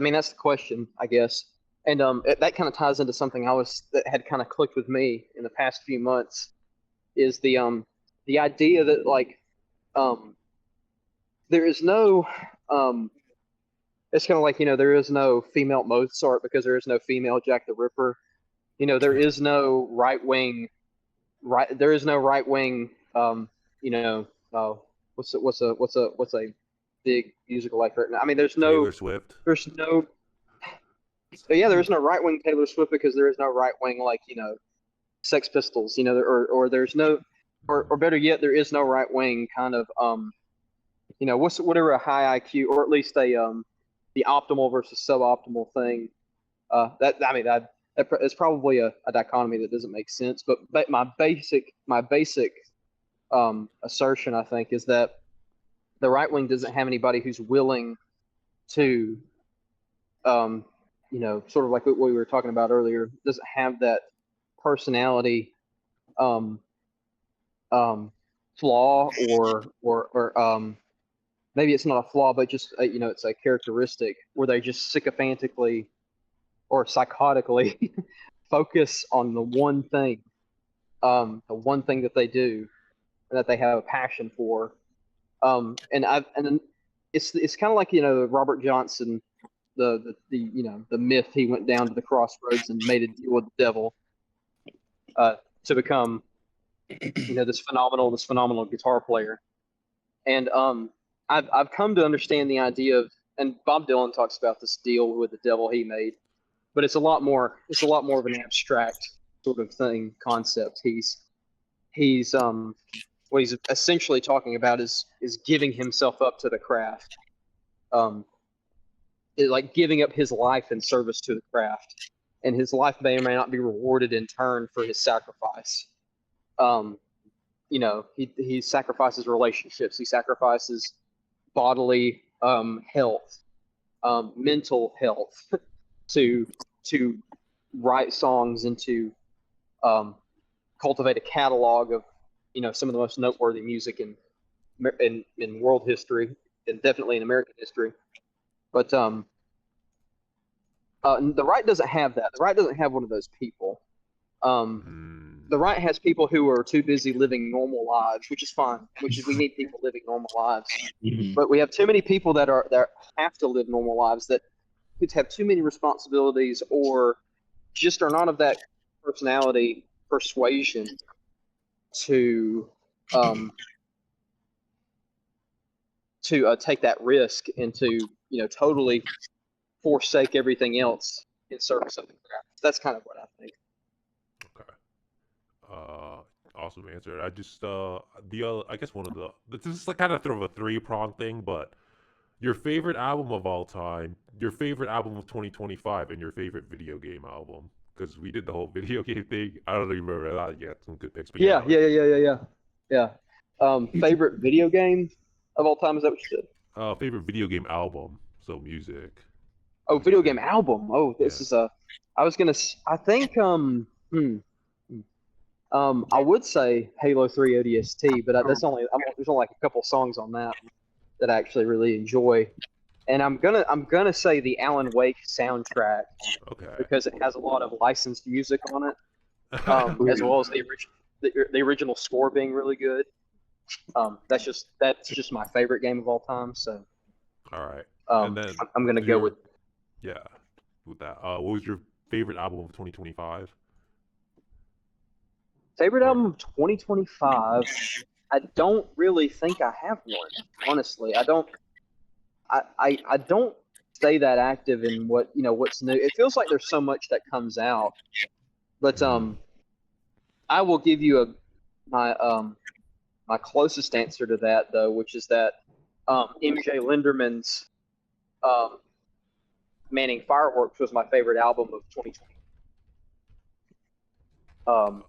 mean, that's the question, I guess. And that kind of ties into something that had kind of clicked with me in the past few months, is the idea that like there is no it's kind of like, there is no female Mozart because there is no female Jack the Ripper. There is no right wing what's a big musical like right now? I mean, there's no Taylor Swift. There's no. There is no right wing Taylor Swift because there is no right wing Sex Pistols. Or there's no, or better yet, there is no right wing kind of whatever a high IQ, or at least a the optimal versus suboptimal thing. It's probably a dichotomy that doesn't make sense. But my basic assertion, I think, is that the right wing doesn't have anybody who's willing to, sort of like what we were talking about earlier, doesn't have that personality flaw, or maybe it's not a flaw, but just it's a characteristic where they just sycophantically or psychotically focus on the one thing that they do, and that they have a passion for. And it's kind of like Robert Johnson, the myth. He went down to the crossroads and made a deal with the devil to become this phenomenal guitar player. And I've come to understand the idea of, and Bob Dylan talks about this deal with the devil he made, but it's a lot more of an abstract sort of concept. What he's essentially talking about is giving himself up to the craft, like giving up his life in service to the craft, and his life may or may not be rewarded in turn for his sacrifice. He sacrifices relationships, he sacrifices bodily health, mental health, to write songs and to cultivate a catalog some of the most noteworthy music in world history, and definitely in American history. But the right doesn't have that. The right doesn't have one of those people. The right has people who are too busy living normal lives, which is fine. Which is we need people living normal lives. But we have too many people that have to live normal lives, that have too many responsibilities, or just are not of that personality persuasion to take that risk and to totally forsake everything else in service of the craft. That's kind of what I think. Okay. Awesome answer. I just I guess one of the this is like kind of sort of a three-prong thing, but your favorite album of all time, your favorite album of 2025, and your favorite video game album. Because we did the whole video game thing. I don't even remember that yet. Some good picks. Yeah. Favorite video game of all time, is that what you said? Favorite video game album. So music. Oh, video game album. Oh, this is I think I would say Halo 3 ODST, but there's only like a couple songs on that I actually really enjoy, and I'm gonna say the Alan Wake soundtrack, because it has a lot of licensed music on it, as well as the original score being really good. That's just my favorite game of all time. So, all right, and then I'm gonna go with that. What was your favorite album of 2025? Favorite album of 2025? I don't really think I have one. Honestly, I don't. I don't stay that active in what's new. It feels like there's so much that comes out, but I will give you my closest answer to that, though, which is that MJ Linderman's Manning Fireworks was my favorite album of 2020.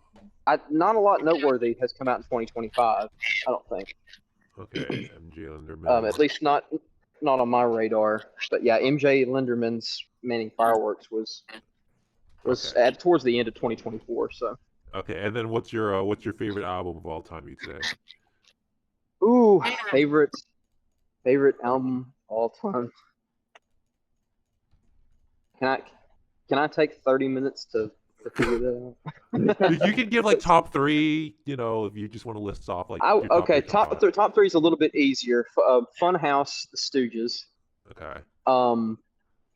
Not a lot noteworthy has come out in 2025, I don't think. Okay, MJ Linderman. At least not on my radar. But yeah, MJ Linderman's Manning Fireworks was towards the end of 2024. So. Okay, and then what's your favorite album of all time, you'd say? Ooh, favorite album of all time. Can I take 30 minutes to figure that out? You can give like top three, if you just want to list off like. Okay, top three is a little bit easier. Funhouse, The Stooges. Okay.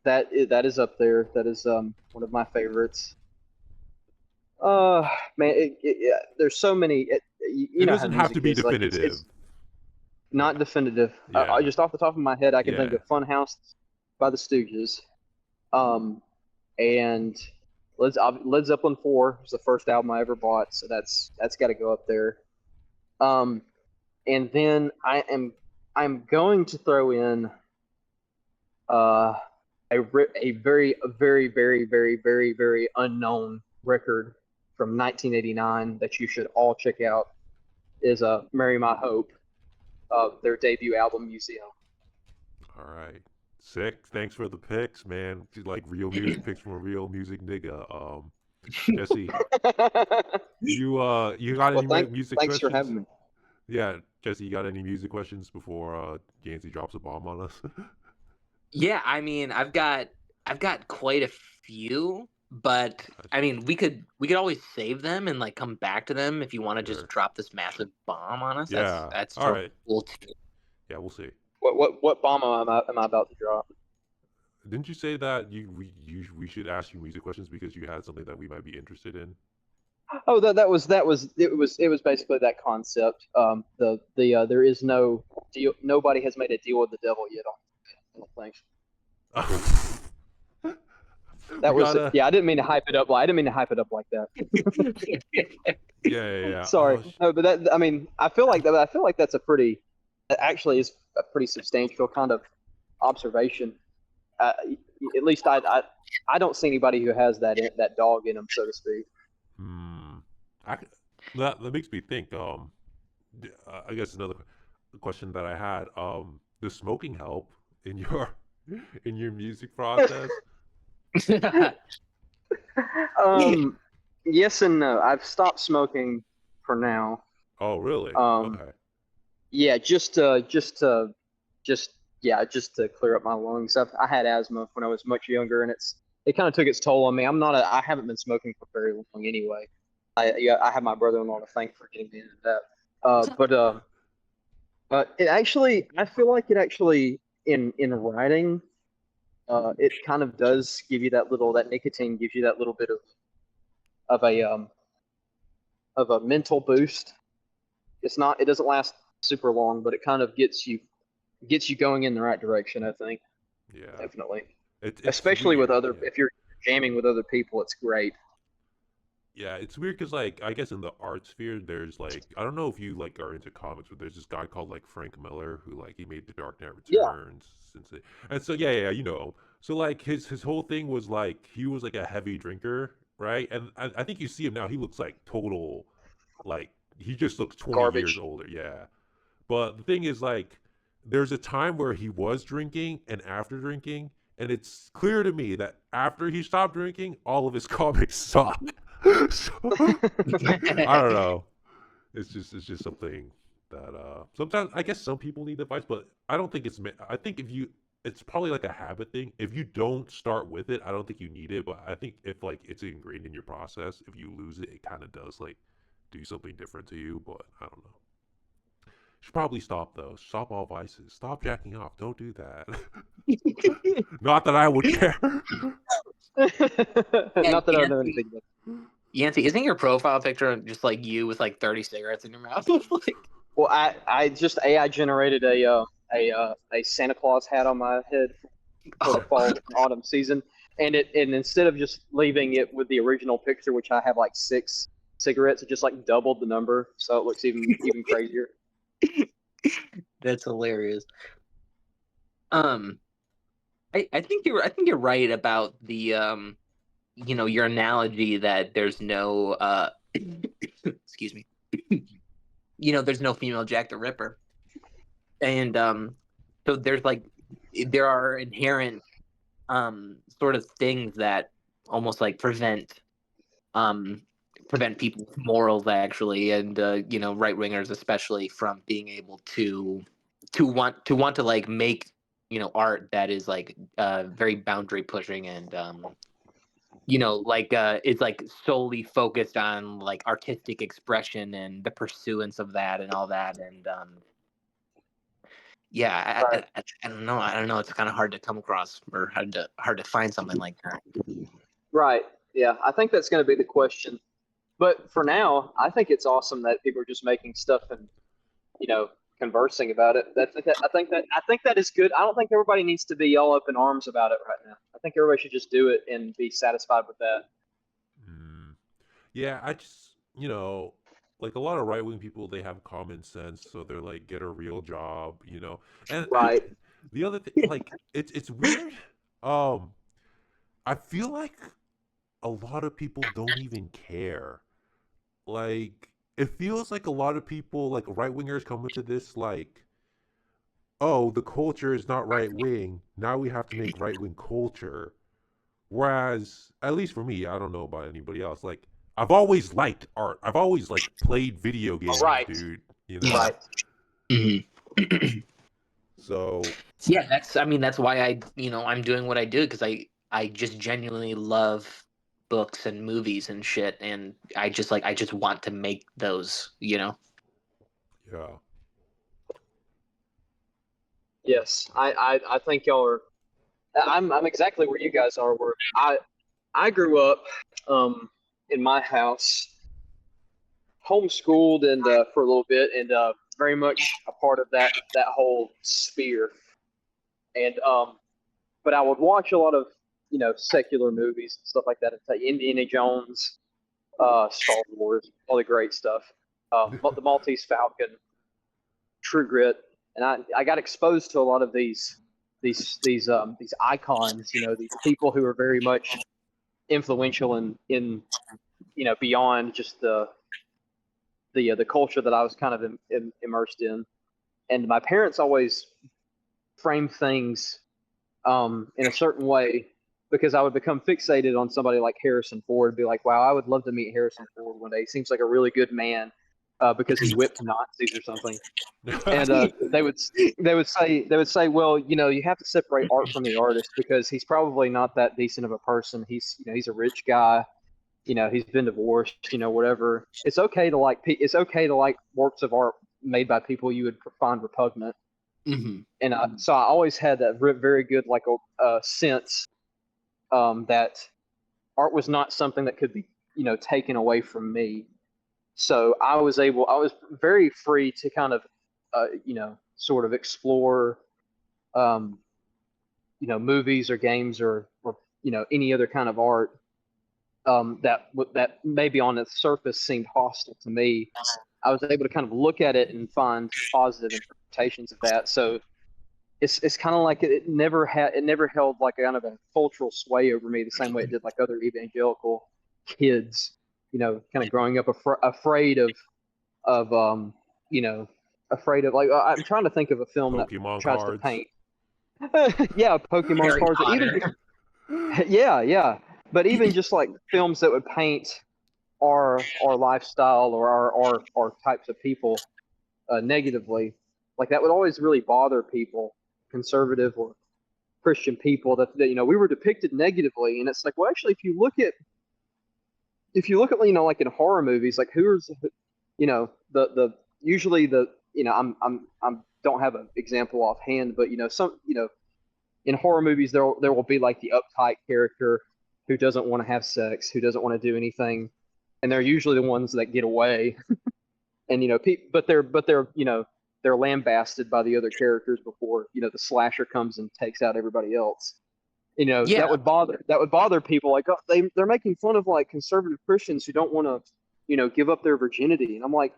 That is up there. That is one of my favorites. Man, there's so many. It doesn't have to be definitive. It's not definitive. Yeah. Just off the top of my head, I can think of Funhouse by The Stooges, and Led Zeppelin 4 was the first album I ever bought, so that's got to go up there. And then I'm going to throw in a very, very, very, very, very, very unknown record from 1989 that you should all check out, is Marry My Hope, their debut album, Museum. All right. Sick. Thanks for the picks, man. Like real music picks from a real music nigga. Jesse, you got any music questions? Thanks for having me. Yeah, Jesse, you got any music questions before Yancey drops a bomb on us? Yeah, I mean, I've got quite a few, but I mean, we could always save them and like come back to them if you want to just drop this massive bomb on us. Yeah, that's all right. Cool too. Yeah, we'll see. What bomb am I about to drop? Didn't you say that we should ask you music questions because you had something that we might be interested in? Oh, that was basically that concept. There is no deal. Nobody has made a deal with the devil yet. I don't think. That was yeah. I didn't mean to hype it up. I didn't mean to hype it up like that. Yeah. Sorry. No, but that, I mean, I feel like that's actually is a pretty substantial kind of observation. At least I don't see anybody who has that dog in them, so to speak. That makes me think. I guess another question that I had. Does smoking help in your music process? Yes and no. I've stopped smoking for now. Oh, really? Um, Okay. yeah, just to clear up my lungs. I had asthma when I was much younger, and it kind of took its toll on me. I haven't been smoking for very long anyway. I have my brother-in-law to thank for getting me into that. But it actually, I feel like it actually in writing, it kind of does give you that nicotine gives you that little bit of a um of a mental boost. It doesn't last super long, but it kind of gets you going in the right direction, I think. Yeah. Definitely. It's Especially with weird. other Yeah. if you're jamming with other people, it's great. Yeah, it's weird because like I guess in the art sphere, there's like I don't know if you like are into comics, but there's this guy called like Frank Miller who like he made The Dark Knight Yeah. Returns since it, and so yeah, you know. So like his whole thing was like he was like a heavy drinker, right? And I think you see him now, he looks like total, like he just looks 20 years Garbage. older. Yeah, but the thing is, like, there's a time where he was drinking and after drinking, and it's clear to me that after he stopped drinking, all of his comics suck. So, I don't know. It's just something that sometimes I guess some people need advice, but I don't think I think if you it's probably like a habit thing. If you don't start with it, I don't think you need it. But I think if like it's ingrained in your process, if you lose it, it kind of does like do something different to you. But I don't know. Should probably stop though. Stop all vices. Stop jacking off. Don't do that. Not that I would care. Not that I know Yancy, anything about. Yancy, isn't your profile picture just like you with like 30 cigarettes in your mouth? Like, Well, I just AI generated a Santa Claus hat on my head for the oh, fall and autumn season, and instead of just leaving it with the original picture, which I have like 6 cigarettes, it just like doubled the number, so it looks even crazier. that's hilarious. Um, I think you're right about the your analogy that there's no excuse me, there's no female Jack the Ripper, and so there are inherent sort of things that almost like um prevent people's morals actually, and right wingers especially from being able to want to like make art that is like very boundary pushing, and it's like solely focused on like artistic expression and the pursuance of that and all that, and yeah, Right. I don't know. I don't know. It's kind of hard to come across or hard to find something like that. Right. Yeah, I think that's going to be the question. But for now, I think it's awesome that people are just making stuff and you know conversing about it. I think that is good. I don't think everybody needs to be all up in arms about it right now. I think everybody should just do it and be satisfied with that. Mm. Yeah, I just, like a lot of right wing people, they have common sense, so they're like, get a real job. And Right. the other thing, like, it's weird. Um, I feel like a lot of people don't even care. Like, it feels like a lot of people, like right wingers, come into this like, oh, the culture is not right wing. Now we have to make right wing culture. Whereas, at least for me, I don't know about anybody else. Like, I've always liked art. I've always like played video games, Right. dude. You Yeah. know. Right. So Yeah, that's why I'm doing what I do, because I just genuinely love books and movies and shit, and I just want to make those. yeah, Yes. I think y'all are. I'm exactly where you guys are. Where I grew up in my house, homeschooled and for a little bit, and very much a part of that whole sphere. And but I would watch a lot of secular movies and stuff like that. It's like Indiana Jones, Star Wars, all the great stuff. The Maltese Falcon, True Grit, and I got exposed to a lot of these icons. These people who are very much influential in beyond just the culture that I was kind of immersed in. And my parents always framed things in a certain way because I would become fixated on somebody like Harrison Ford, be like, wow, I would love to meet Harrison Ford one day. He seems like a really good man. because he whipped Nazis or something. And they would say, well, you have to separate art from the artist because he's probably not that decent of a person. He's a rich guy. He's been divorced. Whatever. It's okay to like works of art made by people you would find repugnant. Mm-hmm. And so I always had that very good sense that art was not something that could be taken away from me. So I was very free to kind of sort of explore movies or games or any other kind of art that maybe on its surface seemed hostile to me. I was able to kind of look at it and find positive interpretations of that. So it's kind of like it never held like kind of a cultural sway over me the same way it did like other evangelical kids, kind of growing up afraid of like I'm trying to think of a film Pokemon that tries cards. to paint. Yeah, Pokemon Harry cards. Potter. Yeah. But even just like films that would paint our lifestyle or our types of people negatively, like that would always really bother people, conservative or Christian people, that we were depicted negatively. And it's like, well, actually, if you look at like in horror movies, like who's the usually the I'm don't have an example offhand, but some in horror movies there will be like the uptight character who doesn't want to have sex, who doesn't want to do anything, and they're usually the ones that get away. And but they're lambasted by the other characters before the slasher comes and takes out everybody else. Yeah. That would bother people, like, oh, they're making fun of like conservative Christians who don't want to give up their virginity. And I'm like,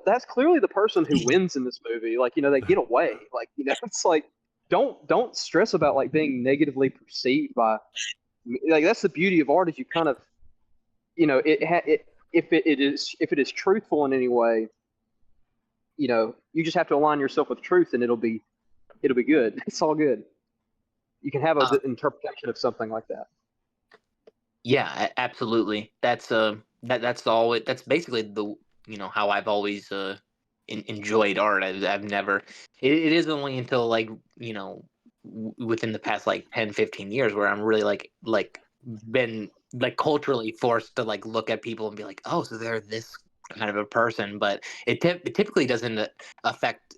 that's clearly the person who wins in this movie. Like, they get away. Like, it's like, don't stress about like being negatively perceived by, like, that's the beauty of art, is you kind of if it is truthful in any way, you just have to align yourself with truth, and it'll be good. It's all good. You can have a good interpretation of something like that. Yeah, absolutely. That's that's basically the how I've always enjoyed art. I've never. It is only until like within the past like 10, 15 years where I'm really like been like culturally forced to like look at people and be like, oh, so they're this kind of a person. But it typically doesn't affect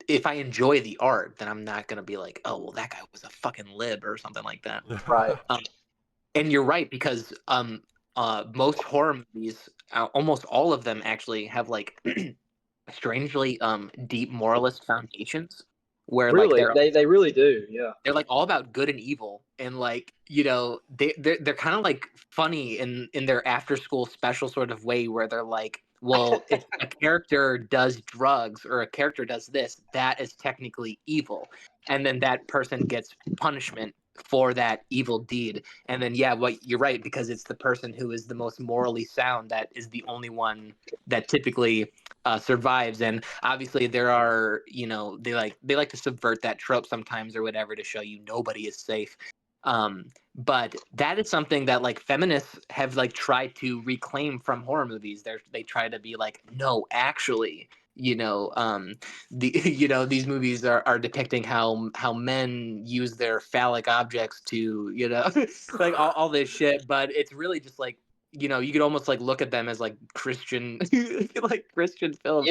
if I enjoy the art, then I'm not gonna be like, oh, well, that guy was a fucking lib or something like that. Right. And you're right, because most horror movies, almost all of them actually have like strangely deep moralist foundations, where like Really, they really do. Yeah. they're like all about good and evil, and like they're kind of like funny in their after school special sort of way, where they're like, well, if a character does drugs or a character does this, that is technically evil, and then that person gets punishment for that evil deed. And then you're right, because it's the person who is the most morally sound that is the only one that typically survives. And obviously there are they like to subvert that trope sometimes or whatever to show you nobody is safe. But that is something that like feminists have like tried to reclaim from horror movies. They try to be like, no, actually, these movies are depicting how men use their phallic objects to like all this shit, but it's really just like you could almost like look at them as like Christian like Christian films.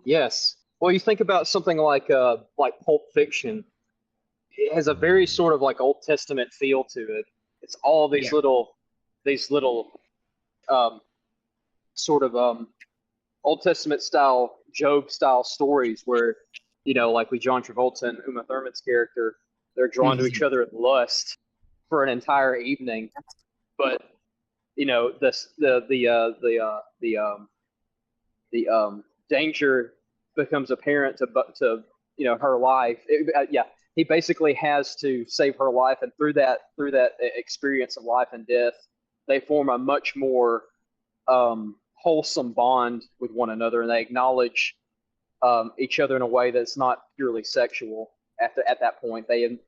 Yes. Well, you think about something like Pulp Fiction. It has a very sort of like Old Testament feel to it. It's all these little sort of Old Testament style, Job style stories where, like with John Travolta and Uma Thurman's character, they're drawn to each other in lust for an entire evening. But the danger becomes apparent to her life. He basically has to save her life, and through that experience of life and death, they form a much more wholesome bond with one another, and they acknowledge each other in a way that's not purely sexual. At that point, they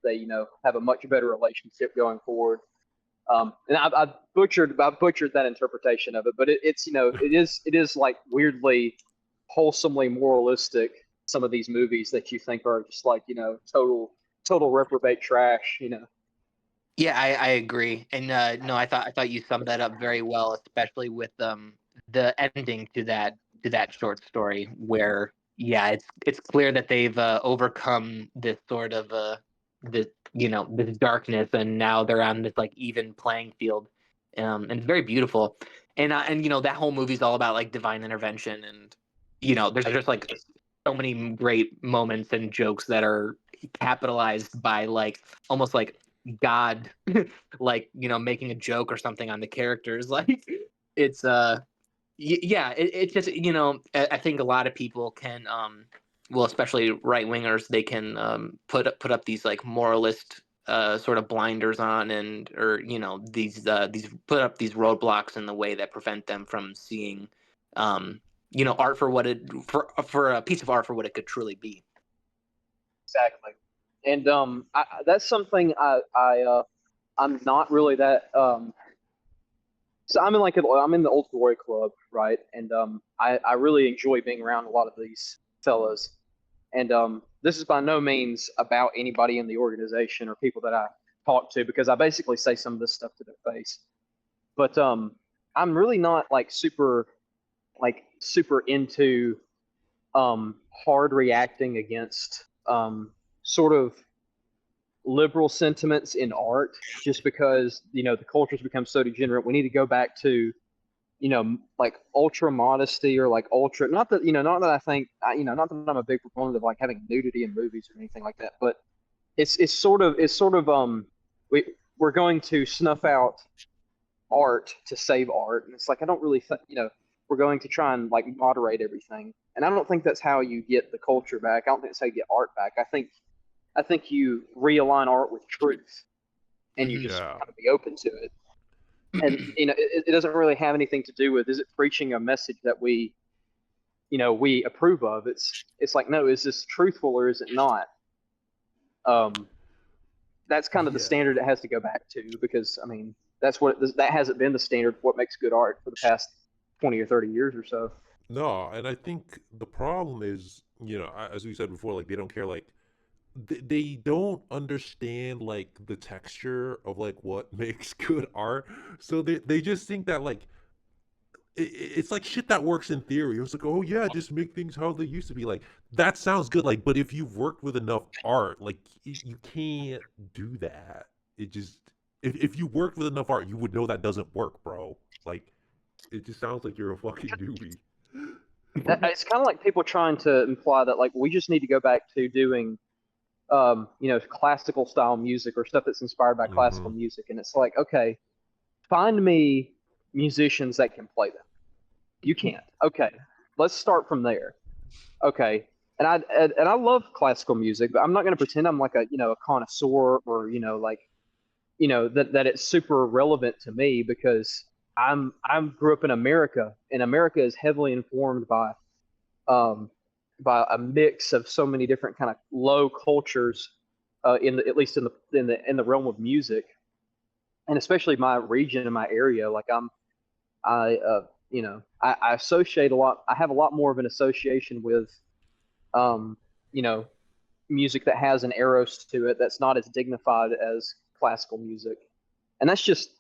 have a much better relationship going forward. And I butchered that interpretation of it, but it's it is like weirdly, wholesomely moralistic. Some of these movies that you think are just like total reprobate trash. Yeah, I agree, and no, I thought you summed that up very well, especially with the ending to that short story, where yeah, it's clear that they've overcome this sort of this this darkness, and now they're on this like even playing field, and it's very beautiful, and that whole movie's all about like divine intervention, and there's just like so many great moments and jokes that are capitalized by like almost like God, like making a joke or something on the characters. Like it's yeah, it's just I think a lot of people can well, especially right wingers, they can put up these like moralist sort of blinders on, and or these put up these roadblocks in the way that prevent them from seeing art for what it for a piece of art for what it could truly be. Exactly. And that's something I'm not really that so I'm in the Old Glory Club, right? And I really enjoy being around a lot of these fellas. And this is by no means about anybody in the organization or people that I talk to, because I basically say some of this stuff to their face. But I'm really not super into hard reacting against sort of liberal sentiments in art, just because the culture's become so degenerate. We need to go back to like ultra modesty, or like ultra, not that not that I think not that I'm a big proponent of like having nudity in movies or anything like that, but it's sort of we're going to snuff out art to save art, and it's like I don't really we're going to try and like moderate everything, and I don't think that's how you get the culture back. I don't think that's how you get art back. I think you realign art with truth, and you just Yeah. kind of be open to it. And it doesn't really have anything to do with, is it preaching a message that we approve of. It's like, no, is this truthful or is it not? That's kind of the Yeah. standard it has to go back to, because I mean that hasn't been the standard for what makes good art for the past 20 or 30 years or so. No, and I think the problem is, as we said before, like they don't care, like they don't understand like the texture of like what makes good art. So they just think that like it's like shit that works in theory. It's like, oh yeah, just make things how they used to be. Like that sounds good. Like, but if you've worked with enough art, like you can't do that. It just if you worked with enough art, you would know that doesn't work, bro. Like it just sounds like you're a fucking newbie. It's kind of like people trying to imply that like we just need to go back to doing classical style music or stuff that's inspired by classical Mm-hmm. music, and it's like, okay, find me musicians that can play them. You can't. Okay, let's start from there. Okay, and I love classical music, but I'm not going to pretend I'm like a connoisseur, or like that it's super relevant to me, because I'm grew up in America, and America is heavily informed um, by a mix of so many different kind of low cultures, at least in the realm of music, and especially my region and my area. Like I associate a lot. I have a lot more of an association with um, you know music that has an eros to it, that's not as dignified as classical music. And that's just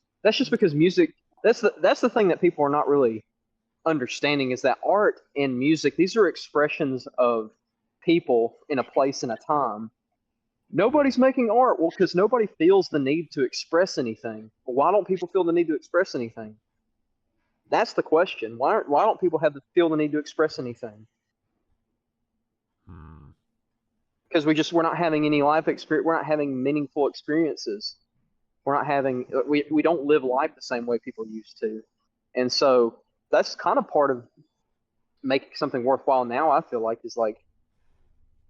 because music, that's the thing that people are not really understanding, is that art and music, these are expressions of people in a place and a time. Nobody's making art, well, because nobody feels the need to express anything. Well, why don't people feel the need to express anything? That's the question. Why don't people feel the need to express anything? Hmm. Because we're not having any life experience. We're not having meaningful experiences. We don't live life the same way people used to. And so that's kind of part of making something worthwhile now, I feel like, is like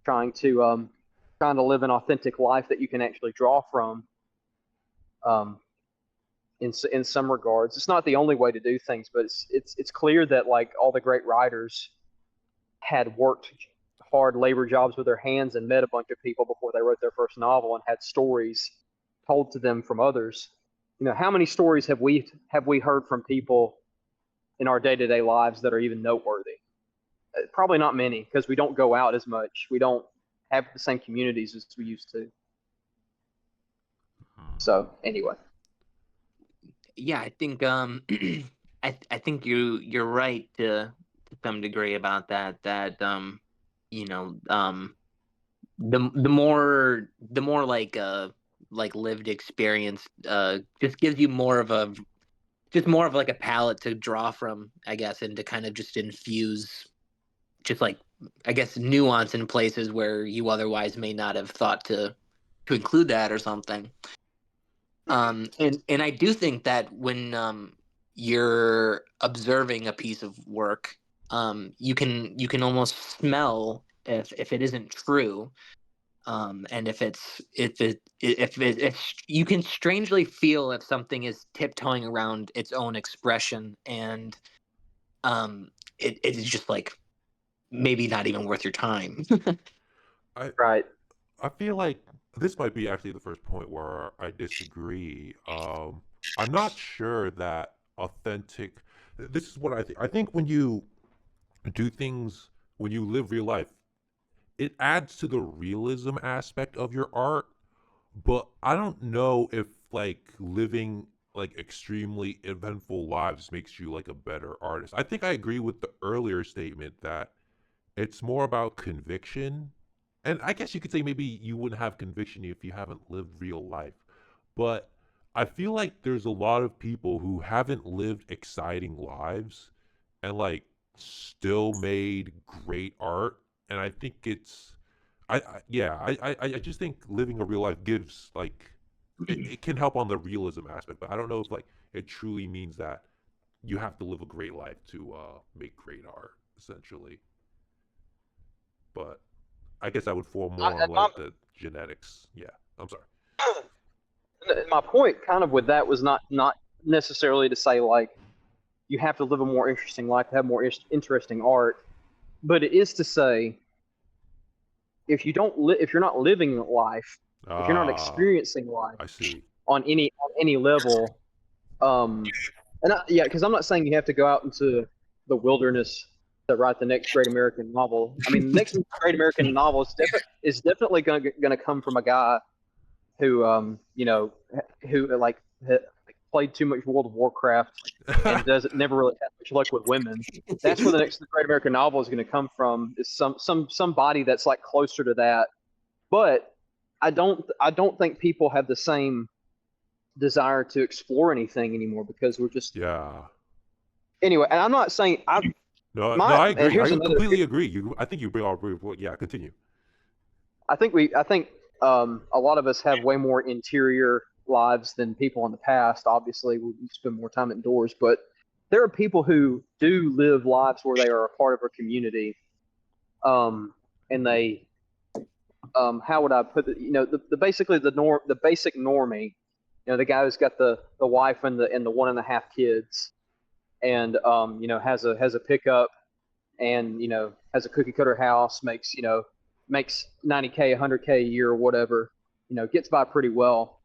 trying to live an authentic life that you can actually draw from. um in some regards, it's not the only way to do things, but it's clear that like all the great writers had worked hard labor jobs with their hands and met a bunch of people before they wrote their first novel, and had stories told to them from others. how many stories have we heard from people in our day-to-day lives that are even noteworthy? Probably not many, because we don't go out as much. We don't have the same communities as we used to. So anyway, Yeah, I think I think you're right to some degree about that. That you know the more like lived experience just gives you more of a like a palette to draw from, I guess, and to kind of just infuse just like, I guess, nuance in places where you otherwise may not have thought to include that or something. And I do think that when you're observing a piece of work, you can almost smell if it isn't true, and if you can strangely feel if something is tiptoeing around its own expression, and it is just like maybe not even worth your time. I right. I feel like this might be actually the first point where I disagree. I'm not sure that authentic. This is what I think. I think when you do things, when you live real life, it adds to the realism aspect of your art. But I don't know if like living like extremely eventful lives makes you like a better artist. I think I agree with the earlier statement that it's more about conviction. And I guess you could say maybe you wouldn't have conviction if you haven't lived real life. But I feel like there's a lot of people who haven't lived exciting lives and like still made great art. And I think it's yeah, I just think living a real life gives like it can help on the realism aspect, but I don't know if like it truly means that you have to live a great life to make great art, essentially. But I guess I would fall more on like the genetics. Yeah, I'm sorry. My point kind of with that was not necessarily to say like you have to live a more interesting life to have more interesting art, but it is to say if you're not living life, if you're not Ah, experiencing life I see. on any level, yeah, because I'm not saying you have to go out into the wilderness to write the next great American novel. I mean, the next great American novel is definitely going to come from a guy who who like played too much World of Warcraft and doesn't never really have much luck with women. That's where the next great American novel is going to come from. Is somebody that's like closer to that. But I don't think people have the same desire to explore anything anymore because we're just Yeah. anyway. And I'm not saying No, no, I and agree. here's I another. completely agree. I think you bring all agree. Yeah, continue. I think a lot of us have way more interior lives than people in the past. Obviously, we spend more time indoors, but there are people who do live lives where they are a part of a community, and they, how would I put it? The basically the basic normie, the guy who's got the wife and the 1.5 kids, and has a pickup, and has a cookie cutter house, makes 90K, 100K a year or whatever, gets by pretty well.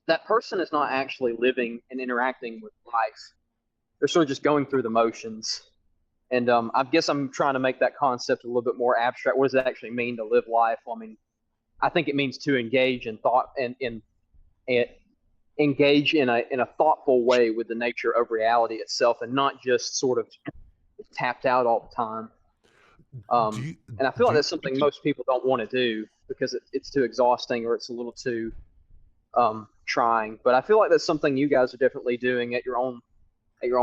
That person is not actually living and interacting with life. They're sort of just going through the motions. And I guess I'm trying to make that concept a little bit more abstract. What does it actually mean to live life? Well, I mean, I think it means to engage in thought and engage in a thoughtful way with the nature of reality itself, and not just sort of tapped out all the time. Do you And I feel like do that's something most people don't want to do because it's too exhausting or it's a little too trying. But I feel like that's something you guys are definitely doing at your own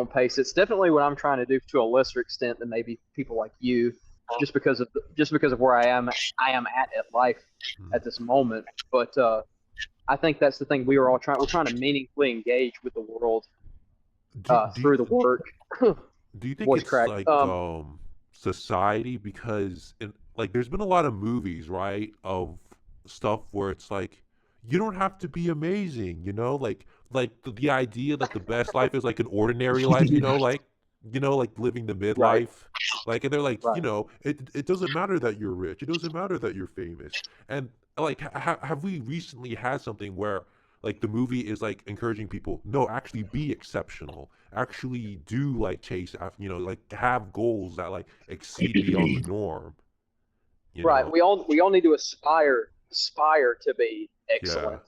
pace. It's definitely what I'm trying to do to a lesser extent than maybe people like you, just because of where I am at life at this moment. But I think that's the thing we're trying to meaningfully engage with the world do, do you through the work. do you think Voice it's crack. like society, because like there's been a lot of movies, right, of stuff where it's like you don't have to be amazing, like the idea that the best life is like an ordinary life, like living the Right. midlife, like, and they're like, Right. it doesn't matter that you're rich, it doesn't matter that you're famous, and like have we recently had something where like the movie is like encouraging people, no, actually be exceptional, actually do like chase after, like have goals that like exceed beyond the norm, you Right. know. We all need to aspire to be Yeah, excellent.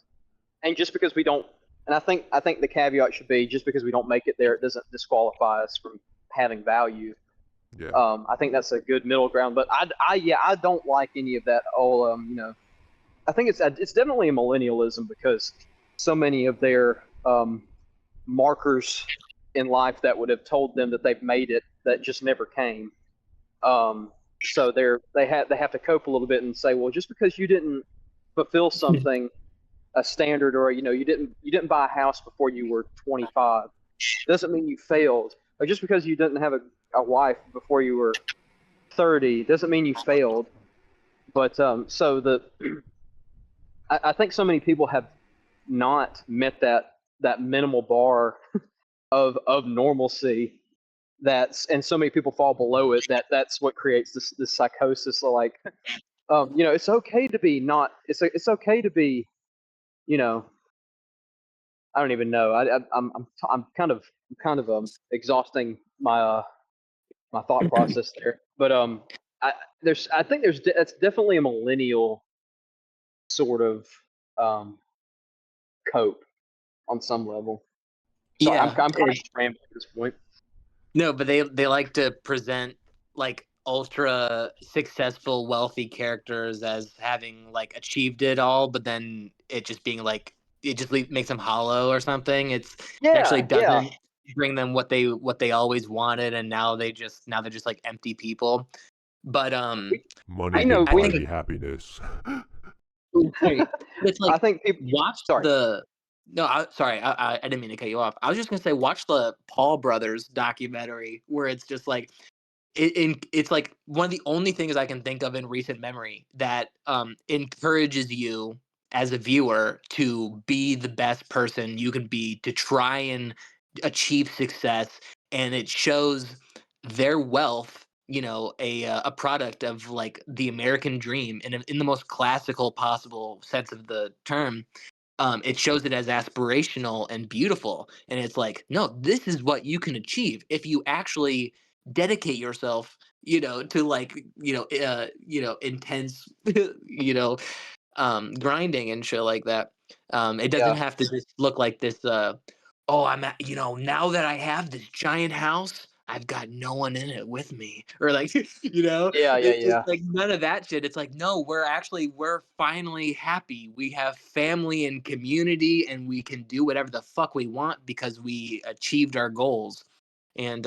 And just because we don't, and I think the caveat should be, just because we don't make it there, it doesn't disqualify us from having value. yeah. I think that's a good middle ground. But I don't like any of that. I think it's definitely a millennialism, because so many of their markers in life that would have told them that they've made it, that just never came. So they have to cope a little bit and say, well, just because you didn't fulfill something, a standard, or you didn't buy a house before you were 25, doesn't mean you failed. Or just because you didn't have a wife before you were 30 doesn't mean you failed. But so I think so many people have not met that minimal bar of normalcy, and so many people fall below it, that's what creates this psychosis. Like, it's okay to be not. It's okay to be, you know. I don't even know. I'm kind of exhausting my thought process there. But I think it's definitely a millennial sort of um, cope on some level. Sorry, I'm Yeah. kind of just rambling at this point. No, but they like to present like ultra successful, wealthy characters as having like achieved it all, but then it just being like it just makes them hollow or something. It actually Yeah, yeah, doesn't bring them what they always wanted, and now they're just like empty people. But we, Money we know didn't I buy we. think me happiness. right. It's I like think people. watch Sorry. the no, sorry, I didn't mean to cut you off. I was just gonna say watch the Paul Brothers documentary where it's just like it's like one of the only things I can think of in recent memory that encourages you as a viewer to be the best person you can be, to try and achieve success, and it shows their wealth, a product of like the American dream in the most classical possible sense of the term. It shows it as aspirational and beautiful, and it's like, no, this is what you can achieve if you actually dedicate yourself, to like, intense, grinding and shit like that. It doesn't Yeah, have to just look like this. Oh, now that I have this giant house, I've got no one in it with me, or like, yeah, yeah, it's yeah. like none of that shit. It's like, no, we're finally happy. We have family and community, and we can do whatever the fuck we want because we achieved our goals. And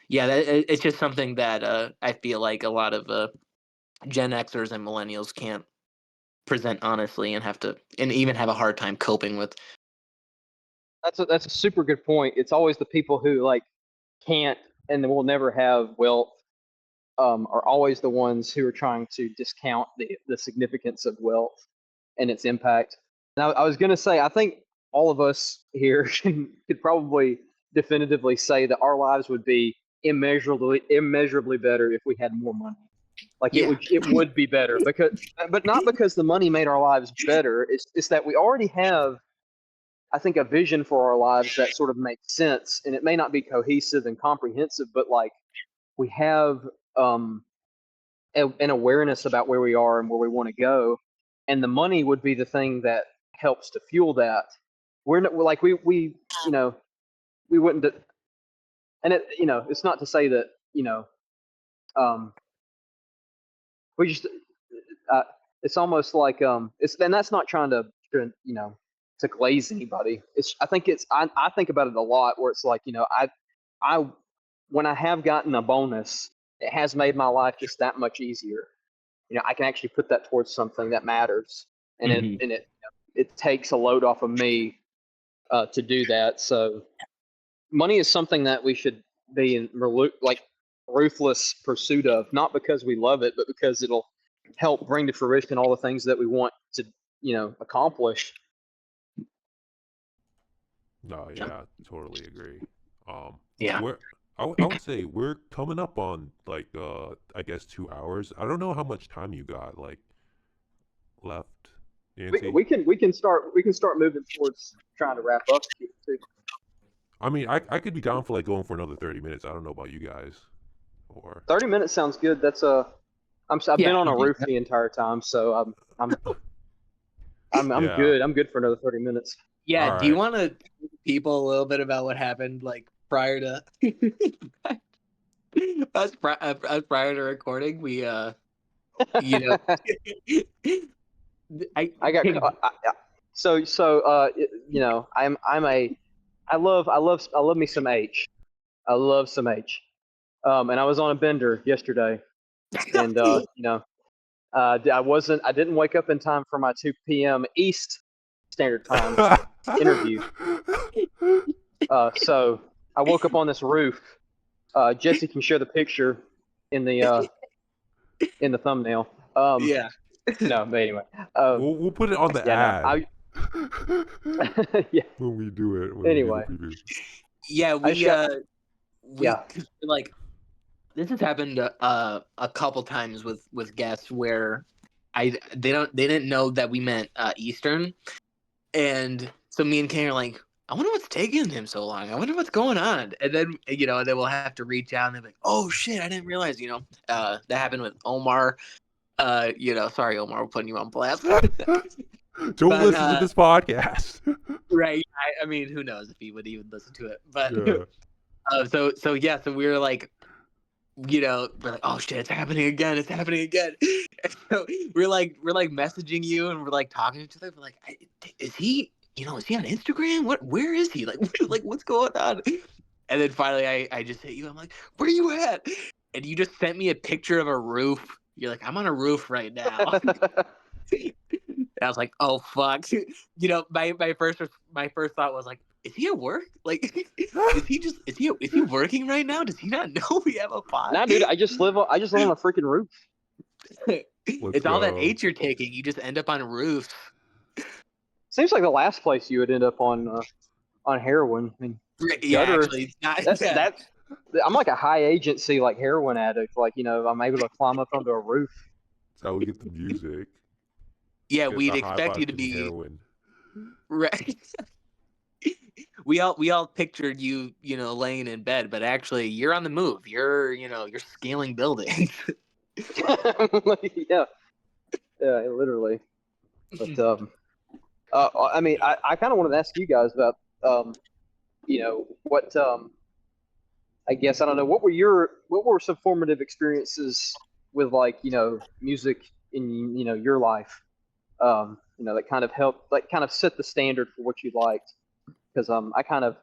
yeah, it's just something that I feel like a lot of Gen Xers and millennials can't present honestly, and even have a hard time coping with. That's a super good point. It's always the people who like can't and will never have wealth, are always the ones who are trying to discount the significance of wealth and its impact. Now, I was going to say, I think all of us here could probably definitively say that our lives would be immeasurably better if we had more money. Like Yeah. it would be better, but not because the money made our lives better. It's that we already have, I think, a vision for our lives that sort of makes sense, and it may not be cohesive and comprehensive, but like we have um, an awareness about where we are and where we want to go, and the money would be the thing that helps to fuel that. We're not like we wouldn't, and it's not to say that um, we just uh, it's almost like it's and that's not trying to glaze anybody. I think I think about it a lot, where it's like, I when I have gotten a bonus, it has made my life just that much easier. I can actually put that towards something that matters, and Mhm. it takes a load off of me to do that. So money is something that we should be in like ruthless pursuit of, not because we love it, but because it'll help bring to fruition all the things that we want to accomplish. No, yeah, totally agree. Um, Yeah. we're I would say we're coming up on like I guess 2 hours. I don't know how much time you got like left. Yancy? We can start moving towards trying to wrap up. Too. I mean, I could be down for like going for another 30 minutes. I don't know about you guys. Or 30 minutes sounds good. That's I've Yeah, been on a I do. roof the entire time, so I'm yeah. good. I'm good for another 30 minutes. Yeah, All do you right. want to tell people a little bit about what happened like prior to us prior to recording? We you know I got you know I love me some H. I love some H. And I was on a bender yesterday, and you know I didn't wake up in time for my 2 p.m. East Standard Time interview. So I woke up on this roof. Jesse can share the picture in the thumbnail. yeah. No, but anyway. we'll put it on the Yeah, no, ad yeah. when we do it. When Anyway, we do the preview. Yeah, we yeah. like this has happened a couple times with guests where they didn't know that we meant Eastern, and so me and Kane are like, I wonder what's taking him so long. I wonder what's going on, and then then we'll have to reach out and they're like, oh shit, I didn't realize. That happened with Omar. Sorry Omar, we're putting you on blast. Don't listen to this podcast. Right. I mean, who knows if he would even listen to it, but. Yeah. So we were like, we're like, oh shit, it's happening again. And so we're like messaging you and we're like talking to each other. We're like, is he on Instagram? Where is he? Like, what's going on? And then finally I just hit you. I'm like, where you at? And you just sent me a picture of a roof. You're like, I'm on a roof right now. And I was like, oh fuck. My first thought was like, is he at work? Like, is he working right now? Does he not know we have a pod? Nah, dude, I just live on a freaking roof. It's all that H you're taking. You just end up on roofs. Seems like the last place you would end up on heroin. I mean, Yeah, gutter, actually, that's I'm like a high agency like heroin addict. Like I'm able to climb up onto a roof. That's how we get the music. Yeah, Get we'd the expect you to high-five be heroin. right. We all pictured you, laying in bed, but actually you're on the move. You're scaling buildings. Yeah, literally. But I mean, I kind of wanted to ask you guys about what I guess I don't know what were some formative experiences with like music in your life that kind of helped kind of set the standard for what you liked, because I kind of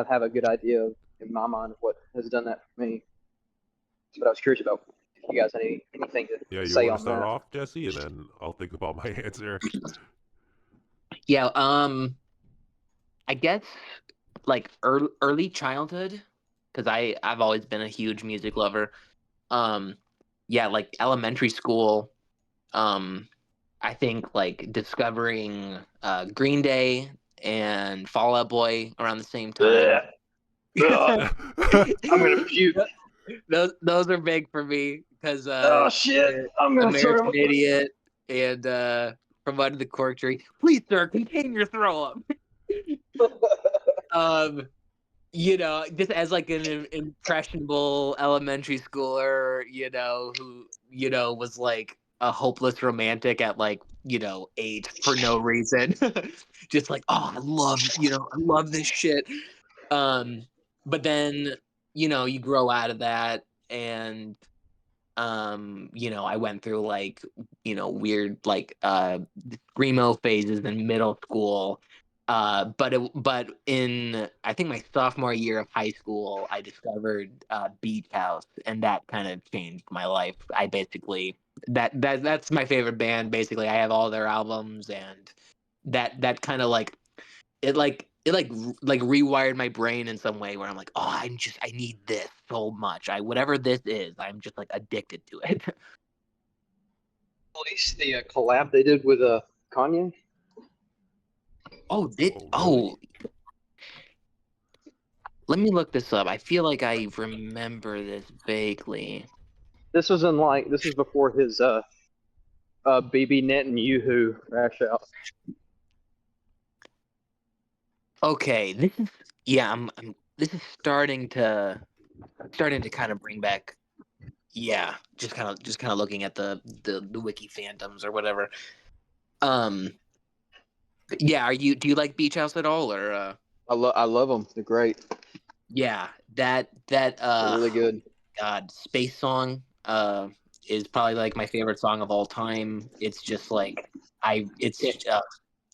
have a good idea in my mind of what has done that for me. But I was curious about if you guys had anything to Yeah, you say want on to start that. off, Jesse, and then I'll think about my answer. Yeah, I guess like early childhood, because I've always been a huge music lover. Yeah, like elementary school. I think like discovering Green Day and Fall Out Boy around the same time. I'm gonna puke. Those are big for me because Oh shit! I'm gonna American throw up. Idiot and From Under the Cork Tree. Please, sir, contain your throw up. Just as like an impressionable elementary schooler, who was like a hopeless romantic at like 8 for no reason, just like, oh, I love this shit. But then you grow out of that, and I went through like weird like screamo phases in middle school. But in I think my sophomore year of high school, I discovered Beach House, and that kind of changed my life. I basically that's my favorite band. Basically, I have all their albums, and that kind of like it rewired my brain in some way where I'm like, oh, I need this so much. Whatever this is, I'm just like addicted to it. At least the collab they did with Kanye. Oh, really? Let me look this up. I feel like I remember this vaguely. This was before his BB Net and Yoo-Hoo Crash Out. Okay, this is yeah. This is starting to kind of bring back. Yeah, just kind of looking at the wiki phantoms or whatever. Yeah. Do you like Beach House at all or? I love them. They're great. Yeah, that They're really good. God, Space Song is probably like my favorite song of all time. It's just like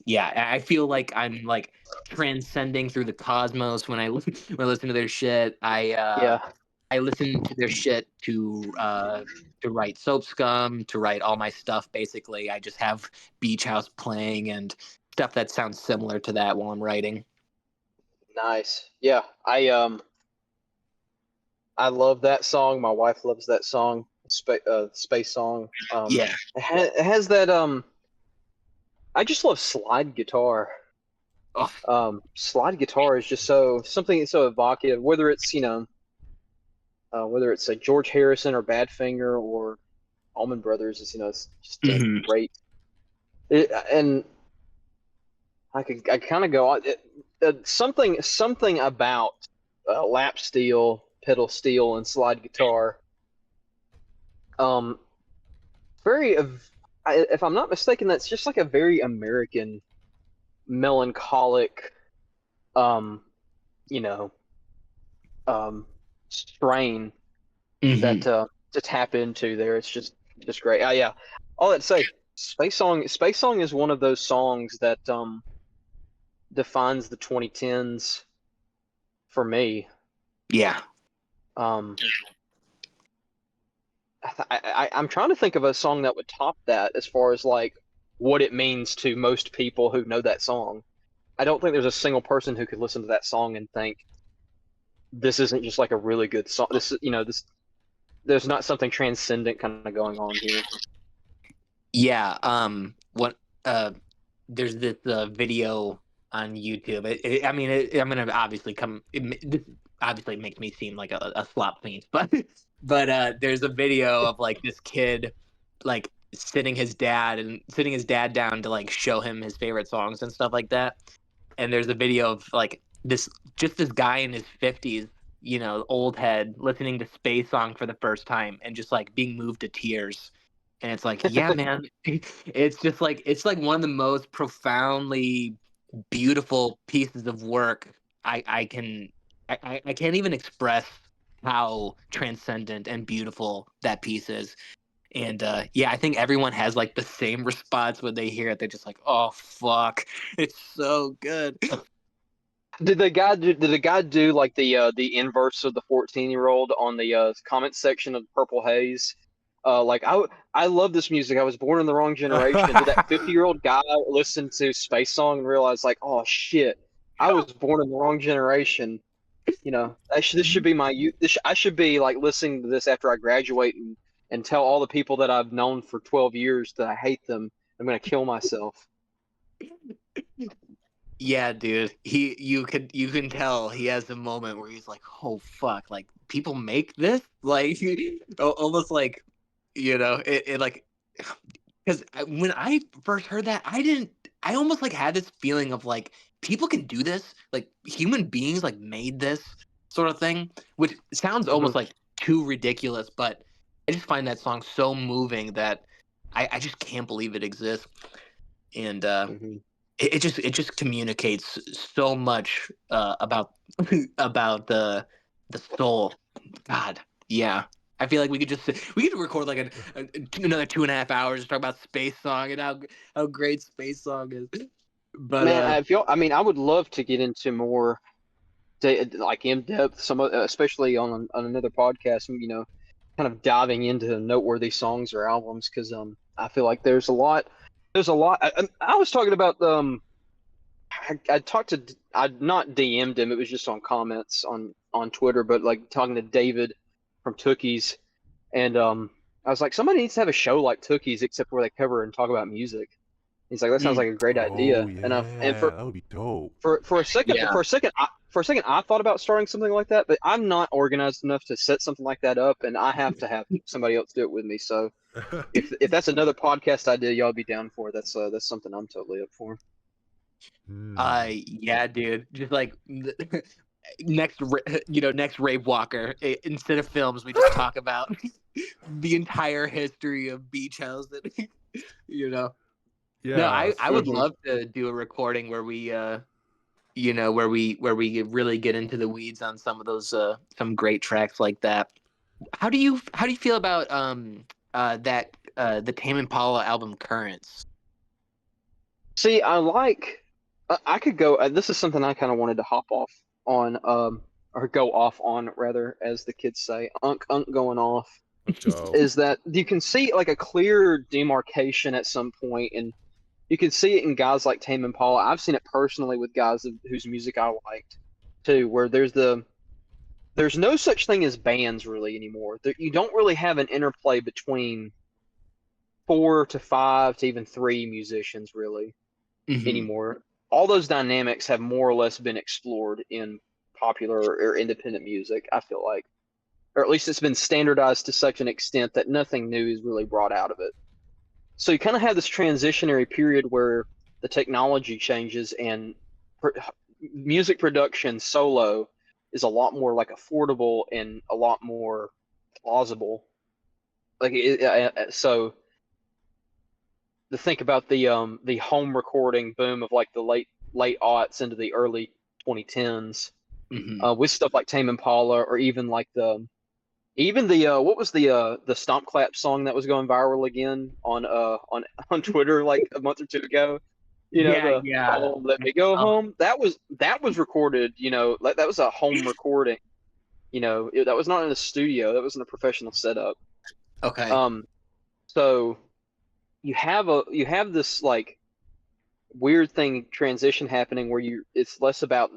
yeah, I feel like I'm like transcending through the cosmos when I when I listen to their shit. Yeah. I listen to their shit to write Soap Scum, to write all my stuff basically. I just have Beach House playing and stuff that sounds similar to that while I'm writing. Nice. Yeah. I love that song. My wife loves that song. Space Song. Yeah. It has that I just love slide guitar. Oh, Slide guitar is just something so evocative. Whether it's whether it's like George Harrison or Badfinger or Allman Brothers, it's just a mhm. great. And I kind of go on something about lap steel, pedal steel, and slide guitar. Um, if I'm not mistaken, that's just like a very American, melancholic, um, you know, strain that Mhm. to tap into there. It's just great. Yeah. All that to say, Space Song is one of those songs that defines the 2010s for me. Yeah. Um, I'm trying to think of a song that would top that as far as like what it means to most people who know that song. I don't think there's a single person who could listen to that song and think this isn't just like a really good song. This is, this there's not something transcendent kind of going on here. Yeah. What? There's this video on YouTube. I mean, I'm gonna obviously this obviously makes me seem like a slop fiend, but there's a video of like this kid, like sitting his dad down to like show him his favorite songs and stuff like that. And there's a video of like this guy in his 50s, old head, listening to Space Song for the first time and just like being moved to tears. And it's like, yeah, man, it's like one of the most profoundly beautiful pieces of work I can't even express how transcendent and beautiful that piece is. And yeah, I think everyone has like the same response when they hear it. They're just like, oh fuck, it's so good. Did the guy do like the inverse of the 14-year-old on the comment section of Purple Haze? Like I love this music. I was born in the wrong generation. Did that 50-year-old guy listen to Space Song and realize like, oh shit, I was born in the wrong generation? This should be my youth. I should be like listening to this after I graduate and tell all the people that I've known for 12 years that I hate them. I'm gonna kill myself. Yeah, dude. You can tell he has a moment where he's like, "Oh fuck, like people make this?" Like almost like, it like cuz when I first heard that, I almost like had this feeling of like people can do this, like human beings like made this sort of thing, which sounds Hmm. almost like too ridiculous, but I just find that song so moving that I just can't believe it exists. And Hmm. it just communicates so much about about the soul. God, yeah. I feel like we could record like another 2.5 hours to talk about Space Song and how great Space Song is. But Man, I would love to get into more like in depth, especially on another podcast, kind of diving into noteworthy songs or albums because I feel like there's a lot. I was talking about I talked to I not DM'd him, it was just on comments on Twitter, but like talking to David from Tookies, and I was like, somebody needs to have a show like Tookies, except where they cover and talk about music. He's like, that sounds like a great idea. Oh yeah, And that would be dope. for a second, Yeah. I thought about starting something like that, but I'm not organized enough to set something like that up, and I have to have somebody else do it with me. So if that's another podcast idea, y'all be down for, that's something I'm totally up for. Yeah, dude. Just like next Rave Walker. Instead of films, we just talk about the entire history of beach house. You know. Yeah. No, I would Mhm. love to do a recording where we where we really get into the weeds on some of those some great tracks like that. How do you feel about that the Tame Impala album Currents? See, I could go. This is something I kind of wanted to hop off on, or go off on rather, as the kids say. Unk going off. Let's go. Is that you can see like a clear demarcation at some point, and you can see it in guys like Tame Impala. I've seen it personally with guys whose music I liked too, where there's no such thing as bands really anymore. You don't really have an interplay between 4 to 5 to even 3 musicians really anymore. All those dynamics have more or less been explored in popular or independent music, I feel like. Or at least it's been standardized to such an extent that nothing new is really brought out of it. So you kind of have this transitionary period where the technology changes and music production solo is a lot more like affordable and a lot more plausible. Like so to think about the home recording boom of like the late aughts into the early 2010s, with stuff like Tame Impala, or even like the what was the Stomp Clap song that was going viral again on Twitter like a month or two ago? Oh, let me go home. That was recorded. That was a home recording. That was not in a studio. That was in a professional setup. Okay. So you have this like weird thing transition happening where it's less about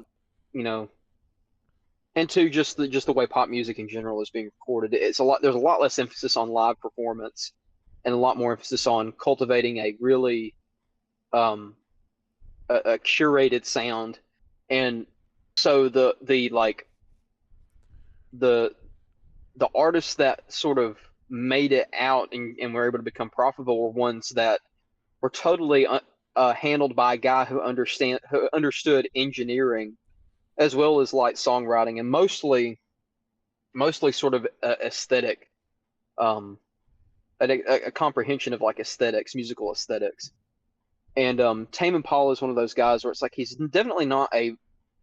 and two, just the way pop music in general is being recorded. There's a lot less emphasis on live performance and a lot more emphasis on cultivating a really a curated sound. And so the artists that sort of made it out and were able to become profitable were ones that were totally handled by a guy who understood engineering as well as light songwriting, and mostly sort of aesthetic, a comprehension of like aesthetics, musical aesthetics. And Tame Impala is one of those guys where it's like he's definitely not a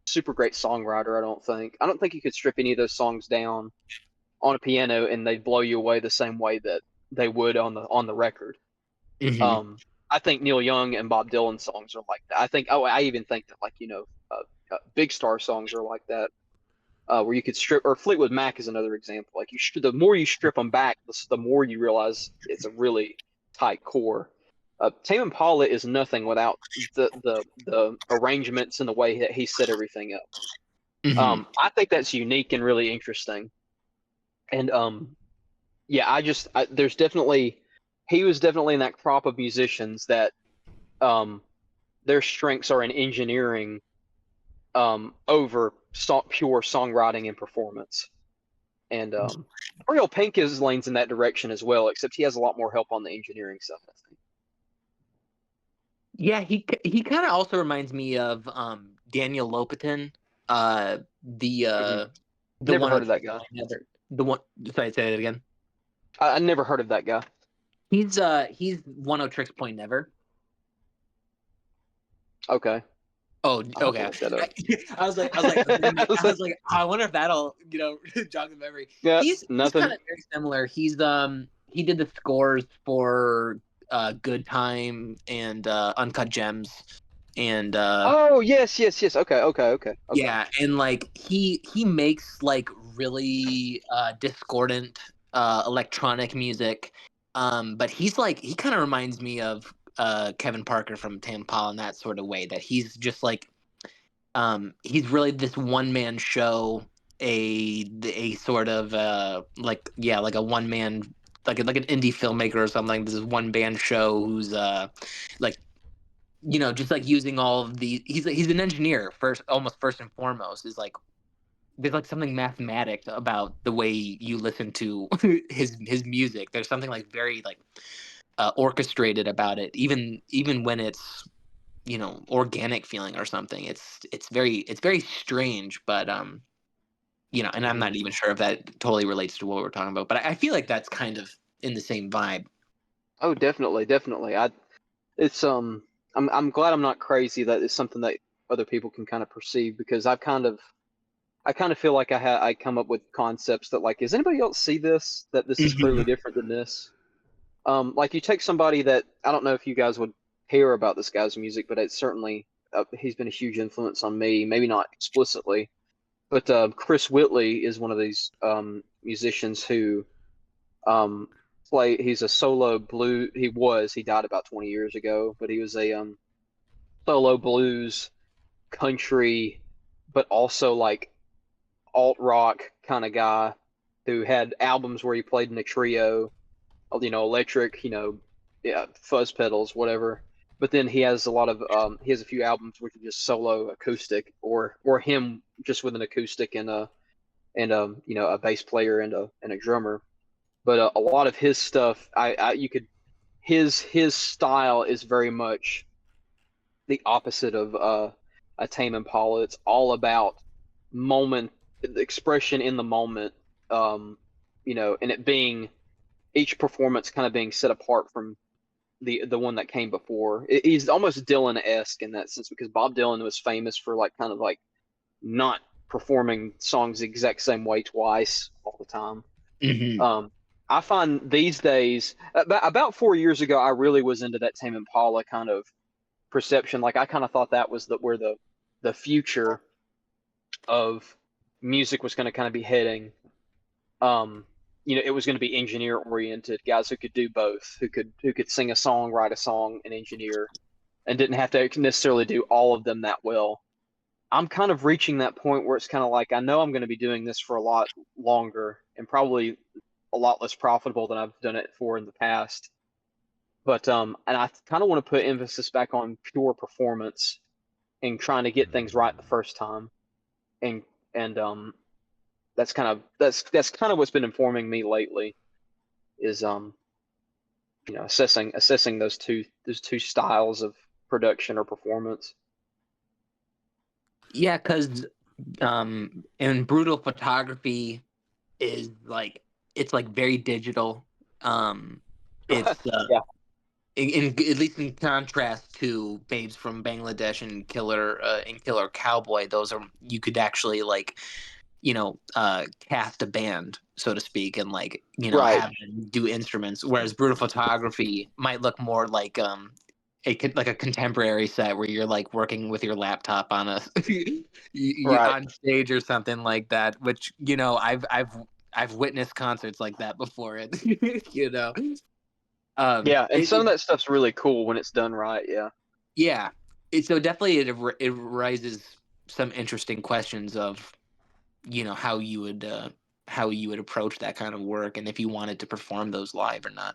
super great songwriter. I don't think you could strip any of those songs down on a piano and they'd blow you away the same way that they would on the record. I think Neil Young and Bob Dylan songs are like that. I even think that like Big Star songs are like that, where you could strip, or Fleetwood Mac is another example. Like the more you strip them back, the more you realize it's a really tight core. Tame Impala is nothing without the arrangements and the way that he set everything up. I think that's unique and really interesting. And yeah, he was definitely in that crop of musicians that their strengths are in engineering over pure songwriting and performance. And Ariel Pink leans in that direction as well, except he has a lot more help on the engineering stuff, I think. Yeah, he kind of also reminds me of Daniel Lopatin, the Never one heard of that guy. The one, sorry, say it again. I never heard of that guy. He's One O Tricks Point Never. Okay. Oh, okay. I was like, I wonder if that'll jog the memory. Yeah, He's nothing. kind of very similar. He did the scores for Good Time and Uncut Gems, and oh yes. Okay. yeah, and like he makes like really discordant electronic music, but he kind of reminds me of Kevin Parker from Tame Impala in that sort of way, that he's just like he's really this one man show, a sort of like a one man, like an indie filmmaker or something. This is one band show who's like just like using all of the he's an engineer almost first and foremost. Is like there's like something mathematic about the way you listen to his music. There's something like very like orchestrated about it, even when it's organic feeling or something. It's very strange, but and I'm not even sure if that totally relates to what we're talking about, but I feel like that's kind of in the same vibe. Oh, definitely. I'm glad I'm not crazy that it's something that other people can kind of perceive, because I kind of feel like I come up with concepts that, like, does anybody else see this, that this is clearly different than this? Like, you take somebody that, I don't know if you guys would hear about this guy's music, but it's certainly he's been a huge influence on me. Maybe not explicitly, but Chris Whitley is one of these musicians who um, he's a solo blue. He died about 20 years ago, but he was a solo blues country, but also like alt rock kind of guy who had albums where he played in a trio, electric, yeah, fuzz pedals, whatever. But then he has a few albums which are just solo acoustic, or him just with an acoustic and a bass player and a drummer. But a lot of his stuff, his style is very much the opposite of a Tame Impala. It's all about moment, the expression in the moment, and it being each performance kind of being set apart from the one that came before. He's almost Dylan-esque in that sense, because Bob Dylan was famous for like kind of like not performing songs the exact same way twice all the time. I find these days, about 4 years ago, I really was into that Tame Impala kind of perception. Like, I kind of thought that was where the future of music was going to kind of be heading. It was going to be engineer oriented, guys who could do both, who could sing a song, write a song, and engineer, and didn't have to necessarily do all of them that well. I'm kind of reaching that point where it's kind of like, I know I'm going to be doing this for a lot longer and probably a lot less profitable than I've done it for in the past. But and I kind of want to put emphasis back on pure performance and trying to get things right the first time. And that's kind of what's been informing me lately, is assessing those two styles of production or performance. Yeah, because in brutal photography is like it's like very digital. It's Yeah. in at least in contrast to Babes from Bangladesh and Killer Cowboy. Those are, you could actually like cast a band, so to speak, and like Right. have them do instruments. Whereas brutal photography might look more like a contemporary set where you're like working with your laptop on a Right. on stage or something like that. Which I've witnessed concerts like that before. It Yeah, and some of that stuff's really cool when it's done right. Yeah. yeah. So definitely it raises some interesting questions of how you would approach that kind of work, and if you wanted to perform those live or not.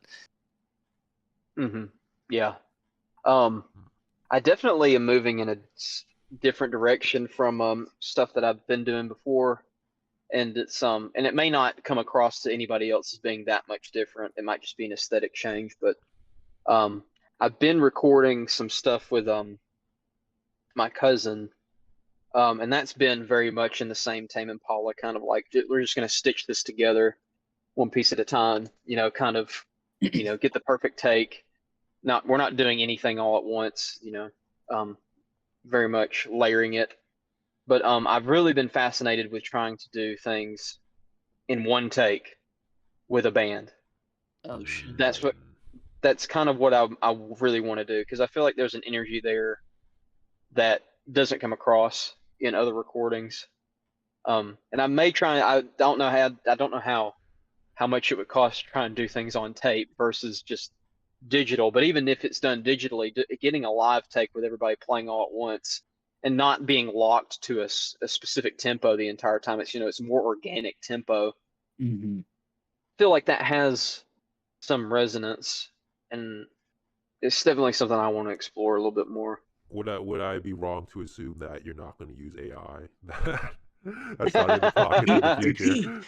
Yeah. I definitely am moving in a different direction from stuff that I've been doing before, and it may not come across to anybody else as being that much different. It might just be an aesthetic change, but I've been recording some stuff with my cousin, and that's been very much in the same Tame Impala kind of like, we're just going to stitch this together one piece at a time, kind of, get the perfect take. We're not doing anything all at once, very much layering it. But I've really been fascinated with trying to do things in one take with a band. Oh shit. That's kind of what I really want to do, because I feel like there's an energy there that doesn't come across in other recordings. And I may try. I don't know how much it would cost to try and do things on tape versus just digital. But even if it's done digitally, getting a live take with everybody playing all at once and not being locked to a specific tempo the entire time, it's more organic tempo. I feel like that has some resonance, and it's definitely something I want to explore a little bit more. Would I be wrong to assume that you're not going to use AI? That's not in the pocket in the future.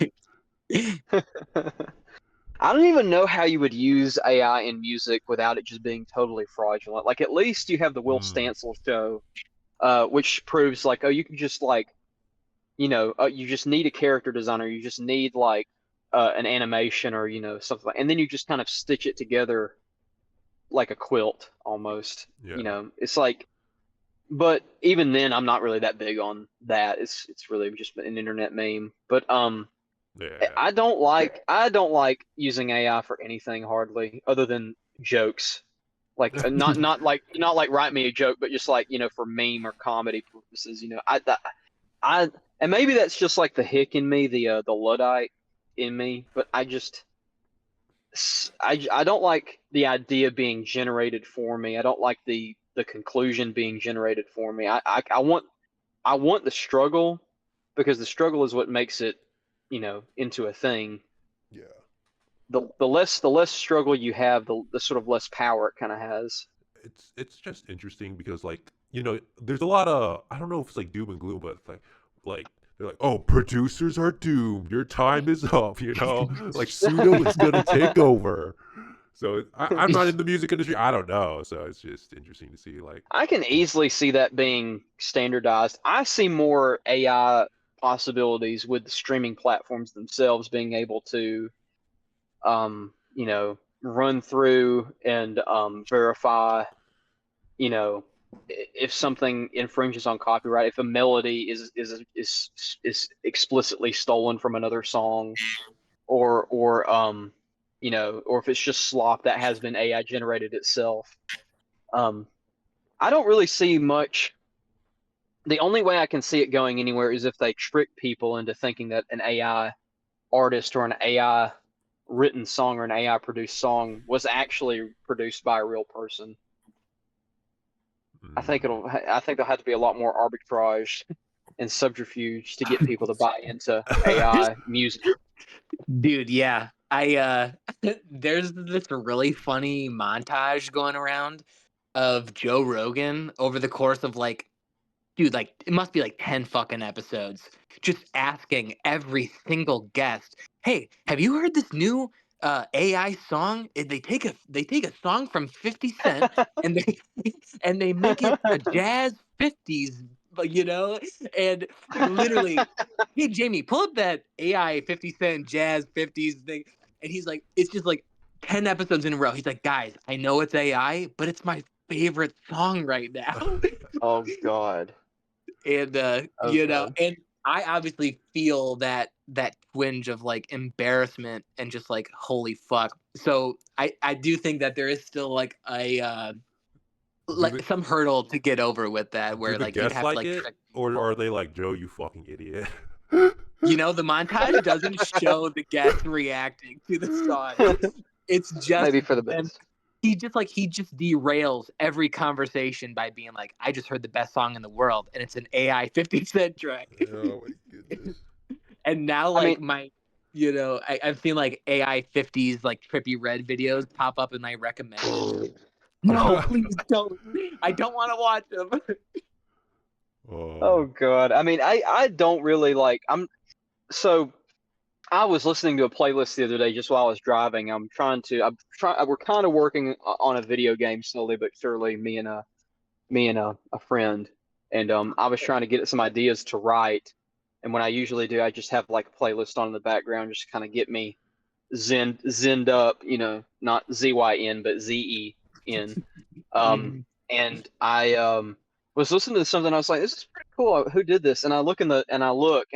I don't even know how you would use AI in music without it just being totally fraudulent. Like at least you have the Will Mm, Stancil show, which proves like, oh, you can just like, you just need a character designer, you just need like an animation or something like, and then you just kind of stitch it together like a quilt almost. yeah, It's like, but even then, I'm not really that big on that. It's really just an internet meme. But yeah. I don't like using AI for anything hardly other than jokes. Like not like write me a joke, but just like for meme or comedy purposes. I and maybe that's just like the hick in me, the Luddite in me. But I don't like the idea being generated for me. I don't like the conclusion being generated for me. I want the struggle because the struggle is what makes it, into a thing. Yeah. The less struggle you have, the sort of less power it kind of has. It's just interesting because there's a lot of, I don't know if it's like doom and gloom, but it's like they're like, oh, producers are doomed, your time is up, like Suno is gonna take over. So I'm not in the music industry, I don't know, so it's just interesting to see like. I can easily see that being standardized. I see more AI possibilities with the streaming platforms themselves being able to, run through and verify, you know, if something infringes on copyright, if a melody is explicitly stolen from another song, or if it's just slop that has been AI generated itself. Um, I don't really see much. The only way I can see it going anywhere is if they trick people into thinking that an AI artist or an AI written song or an AI produced song was actually produced by a real person. I think Mm. it'll. I think there'll have to be a lot more arbitrage and subterfuge to get people to buy into AI music. Dude, yeah. There's this really funny montage going around of Joe Rogan over the course of like, dude, like it must be like 10 fucking episodes, just asking every single guest, "Hey, have you heard this new AI song? They take a song from 50 Cent and they and they make it a jazz 50s, and literally, hey Jamie, pull up that AI 50 Cent jazz 50s thing." And he's like, it's just like 10 episodes in a row. He's like, "Guys, I know it's AI, but it's my favorite song right now." Oh God. And Oh God. and I obviously feel that twinge of like embarrassment and just like holy fuck. So I do think that there is still like a do like the some hurdle to get over with that, do where the like you'd guests have to like like it, trick or people. are they like, Joe, you fucking idiot? The montage doesn't show the guests reacting to the song. It's just Maybe for the them. best. He just derails every conversation by being like, "I just heard the best song in the world, and it's an AI 50 Cent track." Oh my goodness. And now I mean, like I've seen like AI 50s like trippy red videos pop up in my recommended. No, please don't. I don't want to watch them. oh Oh. God. I mean, I don't really like. So I was listening to a playlist the other day just while I was driving. We're kind of working on a video game slowly but surely, me and a friend, and I was trying to get some ideas to write. And when I usually do, I just have like a playlist on in the background, just kind of get me zened up, not ZYN but ZEN. Um, Mhm. and I was listening to something. I was like, "This is pretty cool. Who did this?" And I look, and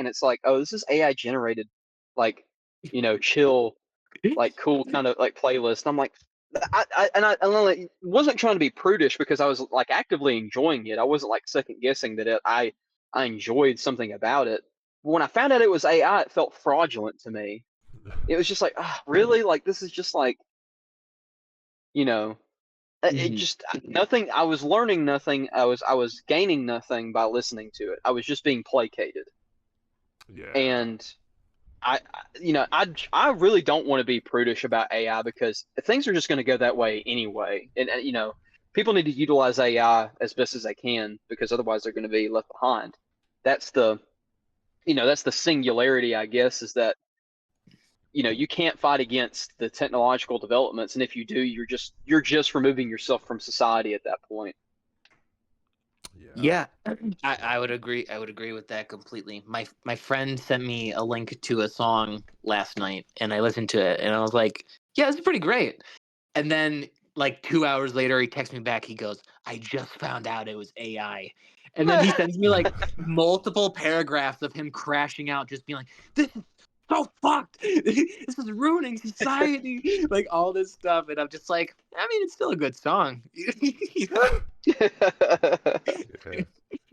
it's like, "Oh, this is AI generated, like, chill, like cool kind of like playlist." I'm like, and I like, wasn't trying to be prudish because I was like actively enjoying it. I wasn't like second guessing that I enjoyed something about it. But when I found out it was AI, it felt fraudulent to me. It was just like, really? Like this is just like, you know, it Mhm. just nothing. I was learning nothing. I was gaining nothing by listening to it. I was just being placated. Yeah. And I really don't want to be prudish about AI because things are just going to go that way anyway. And people need to utilize AI as best as they can because otherwise they're going to be left behind. That's the that's the singularity, I guess, is that you can't fight against the technological developments, and if you do, you're just removing yourself from society at that point. Yeah, I would agree. I would agree with that completely. My friend sent me a link to a song last night, and I listened to it, and I was like, "Yeah, this is pretty great." And then, like 2 hours later, he texts me back. He goes, "I just found out it was AI." And then he sends me like multiple paragraphs of him crashing out, just being like, "This is so fucked. This is ruining society." Like all this stuff, and I'm just like, I mean, it's still a good song. You know? Yeah.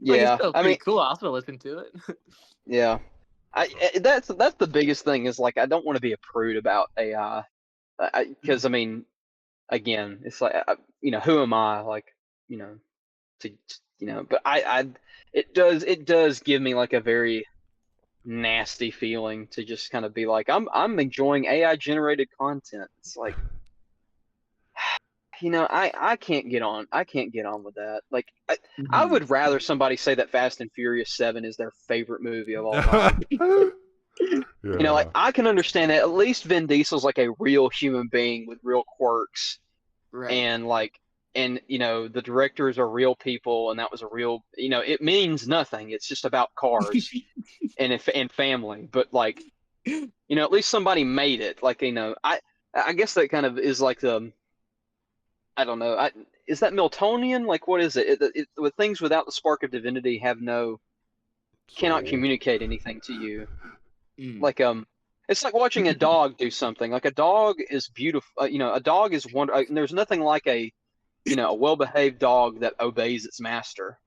Like it's Yeah, still I pretty mean, cool. I'll still listen to it. yeah, that's the biggest thing is like I don't want to be a prude about AI because I mean, again, it's like who am I like to but it does give me like a very nasty feeling to just kind of be like I'm enjoying AI generated content. It's like I can't get on with that. Like I would rather somebody say that Fast and Furious 7 is their favorite movie of all time. Like Yeah. I can understand that at least Vin Diesel's like a real human being with real quirks Right. and the directors are real people and that was a real it means nothing. It's just about cars and family. But like at least somebody made it. Like I guess that kind of is like the I don't know. Is that Miltonian? Like, what is it? With things without the spark of divinity cannot Soul. communicate anything to you. Mm. Like, it's like watching a dog do something. Like a dog is beautiful. A dog is wonder. There's nothing like a well-behaved dog that obeys its master.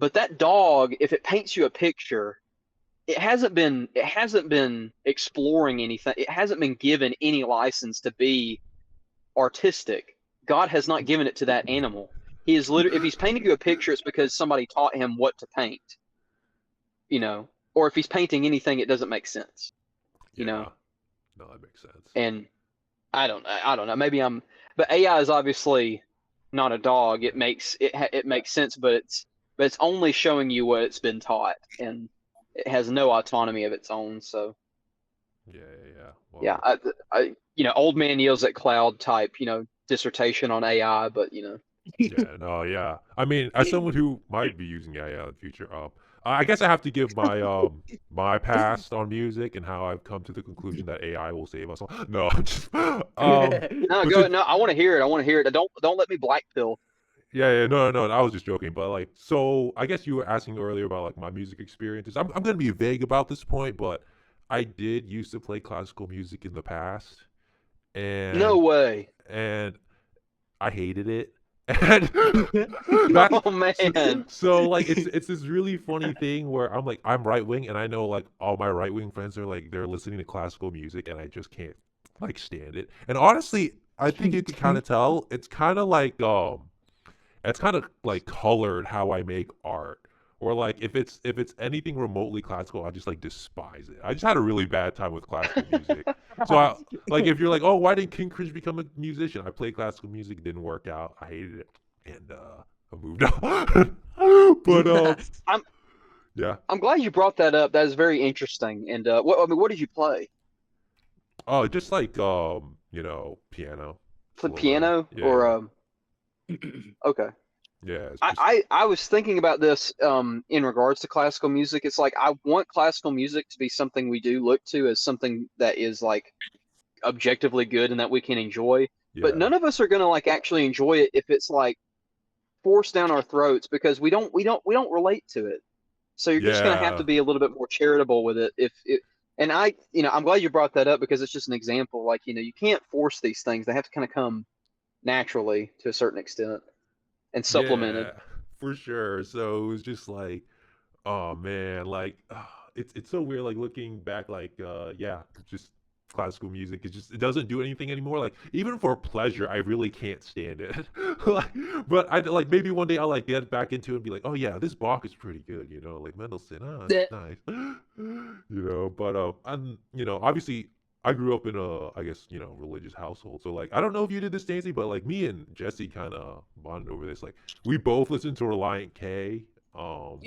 But that dog, if it paints you a picture, it hasn't been exploring anything. It hasn't been given any license to be artistic. God has not given it to that animal. He is literally, if he's painting you a picture, it's because somebody taught him what to paint, or if he's painting anything, it doesn't make sense, you know. Yeah. No, that makes sense. And I don't know. But AI is obviously not a dog. It makes sense, but it's only showing you what it's been taught, and it has no autonomy of its own. So Yeah, yeah, yeah. yeah, Well, old man yells at cloud type, dissertation on AI, but yeah, no, yeah. I mean, as someone who might be using AI in the future, I guess I have to give my past on music and how I've come to the conclusion that AI will save us all. No, I'm just No, but go ahead. No, I want to hear it. I want to hear it. Don't let me black pill. yeah, yeah, no, no, no, I was just joking, but like, so I guess you were asking earlier about like my music experiences. I'm gonna be vague about this point, but I did used to play classical music in the past, No and way. and I hated it. And that's Oh man. so like it's this really funny thing where I'm right wing and I know like all my right wing friends are like they're listening to classical music and I just can't like stand it. And honestly, I think you can kind of tell it's kind of like colored how I make art. Or like if it's anything remotely classical, I just like despise it. I just had a really bad time with classical music. So I like if you're like, oh, why didn't King Cringe become a musician? I played classical music, it didn't work out. I hated it, and I moved on. But I'm yeah. I'm glad you brought that up. That is very interesting. And what did you play? Oh, just like piano, Play slow down. piano or Yeah, okay. yeah. It's I, just I I was thinking about this in regards to classical music. It's like I want classical music to be something we do look to as something that is like objectively good and that we can enjoy. But yeah, none of us are gonna like actually enjoy it if it's like forced down our throats because we don't relate to it. So you're just gonna have to yeah, be a little bit more charitable with it. If it, and I'm glad you brought that up because it's just an example. Like you can't force these things; they have to kind of come naturally to a certain extent and supplemented. yeah, for sure. So it was just like, oh man, like it's so weird like looking back like yeah, just classical music. It doesn't do anything anymore. Like even for pleasure, I really can't stand it. Like, but I like maybe one day I'll like get back into it and be like, oh yeah, this Bach is pretty good. Like Mendelssohn, it's Eh, nice. But I'm obviously I grew up in a I guess religious household. So like I don't know if you did this, Daisy, but like me and Jesse kind of bonded over this. Like we both listened to Reliant K.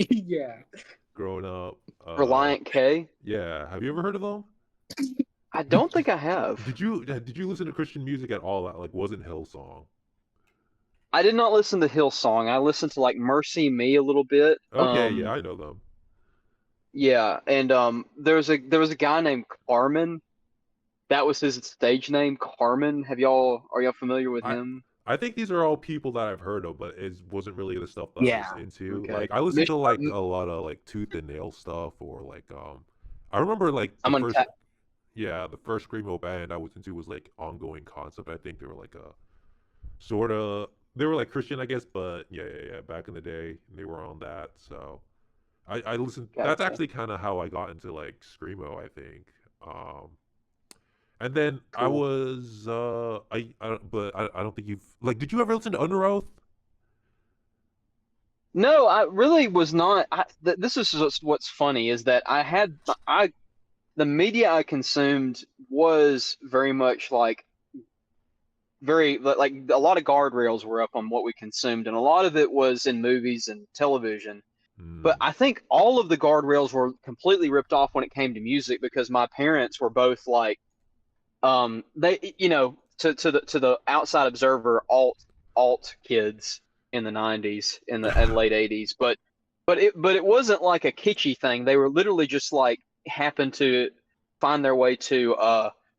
yeah. Growing up. Reliant K. Yeah. Have you ever heard of them? I Did don't think I have. did you listen to Christian music at all that like wasn't Hillsong? I did not listen to Hillsong. I listened to like Mercy Me a little bit. Okay, yeah, I know them. Yeah, and there was a guy named Carmen. That was his stage name, Carmen. Are y'all familiar with I him? I think these are all people that I've heard of, but it wasn't really the stuff that I was Yeah. into. Okay. Like I listened to like a lot of like Tooth and Nail stuff, or like I remember like I'm gonna the first screamo band I was into was like Ongoing Concept. I think they were like a sort of they were like Christian, I guess, but yeah. Back in the day, they were on that. So I listened. That's gotcha. actually kind of how I got into like screamo, I think. Um, and then I Cool. was but I don't think you've like. Did you ever listen to Under Oath? No, I really was not. This is what's funny is that the media I consumed was very much like like a lot of guardrails were up on what we consumed, and a lot of it was in movies and television. But Hmm. I think all of the guardrails were completely ripped off when it came to music because my parents were both like, they, to the outside observer, alt kids in the 90s, in the late 80s. But it wasn't like a kitschy thing. They were literally just like happened to find their way to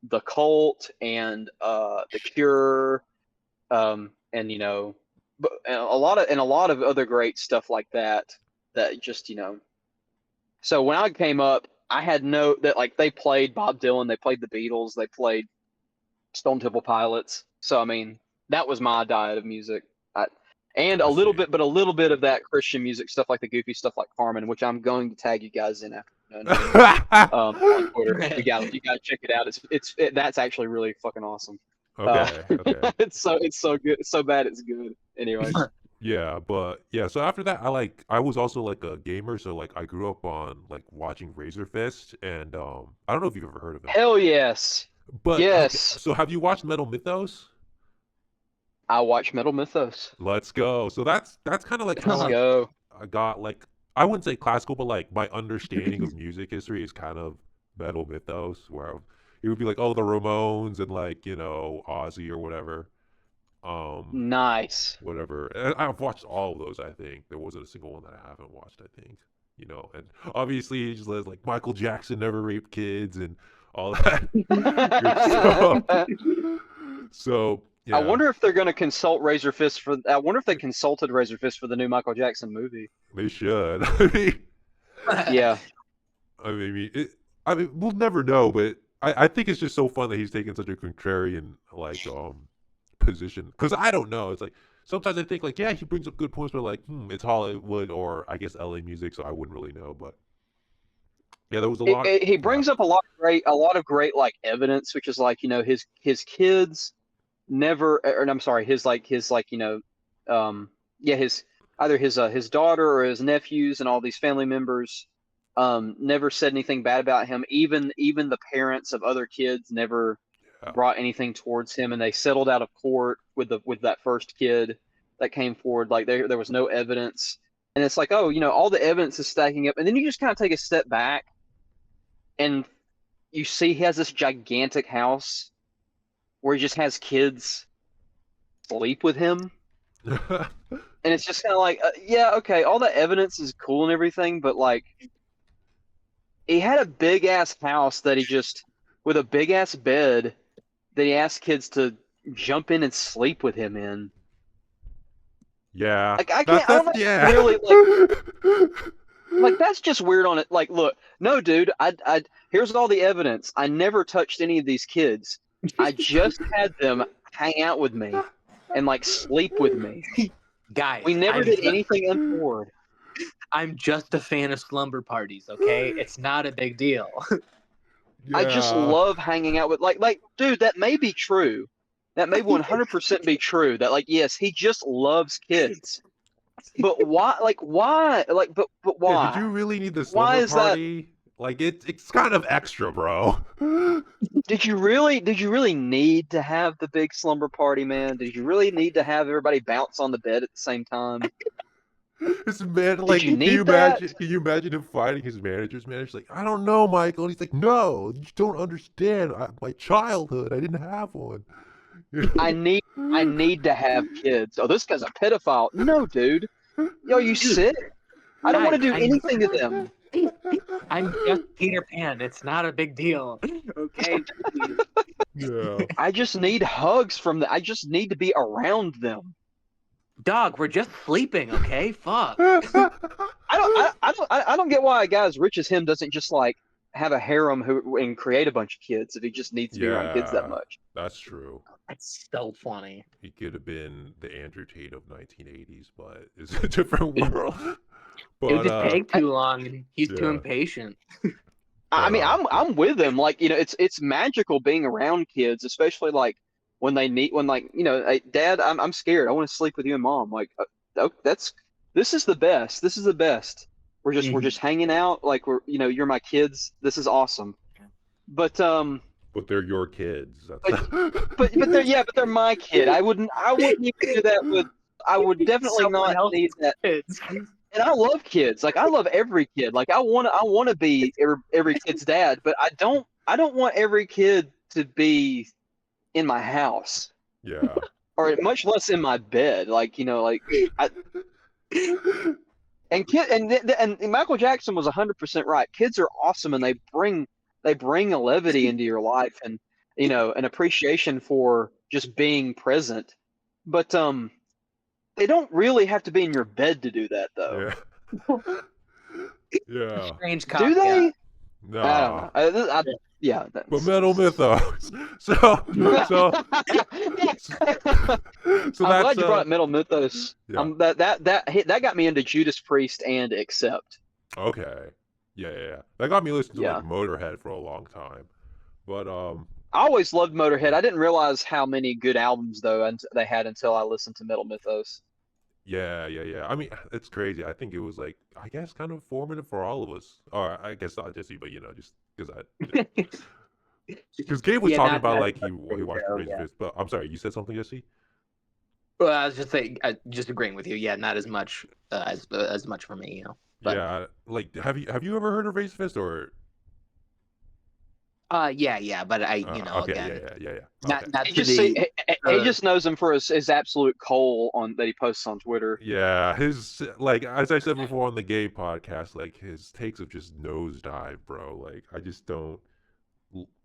the Cult and the Cure, and and a lot of other great stuff like that. That just So when I came up, I had no that like they played Bob Dylan, they played the Beatles, they played Stone Temple Pilots. So I mean, that was my diet of music. I, and I see. a little bit of that Christian music stuff, like the goofy stuff like Carmen, which I'm going to tag you guys in after we're done here, on Twitter. You gotta check it out. That's actually really fucking awesome. Uh, Okay, okay. it's so good, it's so bad it's good. Anyway, Yeah, but yeah, so after that I was also like a gamer, so like I grew up on like watching Razor Fist and I don't know if you've ever heard of him. hell yes, But okay, yes. so have you watched Metal Mythos? I watch Metal Mythos. Let's go. So that's kind of like how Let's go. I got like I wouldn't say classical, but like my understanding of music history is kind of Metal Mythos, where it would be like oh the Ramones and like Ozzy or whatever. Um, Nice. whatever. And I've watched all of those. I think there wasn't a single one that I haven't watched. I think and obviously he just says like Michael Jackson never raped kids and all that good stuff. So I yeah, wonder if they're going to consult Razor Fist for. I wonder if they consulted Razor Fist for the new Michael Jackson movie. they should. Yeah. I mean, we'll never know, but I think it's just so fun that he's taking such a contrarian like position because I don't know. It's like sometimes I think like yeah, he brings up good points, but like it's Hollywood or I guess LA music, so I wouldn't really know. But yeah, there was a lot. He Yeah, brings up a lot of great like evidence, which is like his kids never, or I'm sorry, his either his daughter or his nephews and all these family members never said anything bad about him. Even the parents of other kids never yeah, brought anything towards him, and they settled out of court with that first kid that came forward. Like there was no evidence, and it's like, oh, all the evidence is stacking up, and then you just kind of take a step back, and you see he has this gigantic house where he just has kids sleep with him, and it's just kind of like, yeah, okay, all the evidence is cool and everything, but like he had a big ass house that he just with a big ass bed that he asked kids to jump in and sleep with him in. yeah. Like I That's can't. I don't that's know. yeah. Really, like that's just weird on it. Like, look, no, dude. Here's all the evidence. I never touched any of these kids. I just had them hang out with me and like sleep with me. Guys, We never did anything untoward. I'm just a fan of slumber parties, okay? It's not a big deal. I just Yeah. love hanging out with dude, that may be true. That may 100% be true. That yes, he just loves kids. But why? Why? But Yeah, did why? you really need the Why slumber is that? party? Like it's kind of extra, bro. Did you really need to have the big slumber party, man? Did you really need to have everybody bounce on the bed at the same time? This man, Did like, you can you need that? imagine? Can you imagine him fighting his manager's manager? Like, I don't know, Michael. And he's like, no, you don't understand. My childhood, I didn't have one. I need I need to have kids. Oh, this guy's a pedophile. No, dude. Yo, you Dude, sick? I don't want guys, to do anything to them. I'm just Peter Pan. It's not a big deal. Okay? Yeah. I just need hugs from them. I just need to be around them. Dog, we're just sleeping, okay? Fuck. I don't get why a guy as rich as him doesn't just have a harem and create a bunch of kids if he just needs to be around kids that Yeah, much. that's true. That's so funny. He could have been the Andrew Tate of 1980s, but it's a different world. It would But just take too long, and he's too yeah. impatient. I mean, yeah. I'm with him. It's magical being around kids, especially when hey, Dad, I'm scared. I want to sleep with you and Mom. This is the best. This is the best. We're just hanging out. You're my kids. This is awesome. But But they're your kids. but they're my kid. I wouldn't even do that with. I would definitely Someone not need that. Kids. And I love kids. I love every kid. I want to be every kid's dad, but I don't want every kid to be in my house Yeah. or much less in my bed. And Michael Jackson was 100% right. Kids are awesome and they bring a levity into your life and an appreciation for just being present. But they don't really have to be in your bed to do that, though. Yeah. Yeah. Strange Do they? No. I don't know. Yeah. But Metal Mythos. So I'm that's glad you brought up Metal Mythos. yeah. That got me into Judas Priest and Accept. Okay. Yeah. That got me listening to Yeah. like Motorhead for a long time. But I always loved Motorhead. I didn't realize how many good albums though they had until I listened to Metal Mythos. yeah. I mean, it's crazy. I think it was like, I guess, kind of formative for all of us. Or I guess not just you, but just because Gabe was Yeah, talking not- about not like he as much for watched you, Crazy yeah. Fist. But I'm sorry, you said something, Jesse? Well, I was just saying, just agreeing with you. Yeah, not as much as much for me, But, Yeah. Like, have you ever heard of Crazy Fist or? yeah, but I, Okay. again, Yeah. not Okay. not He to just the. he just knows him for his absolute coal that he posts on Twitter. Yeah, his like as I said before on the gay podcast, like his takes have just nosedive, bro. Like I just don't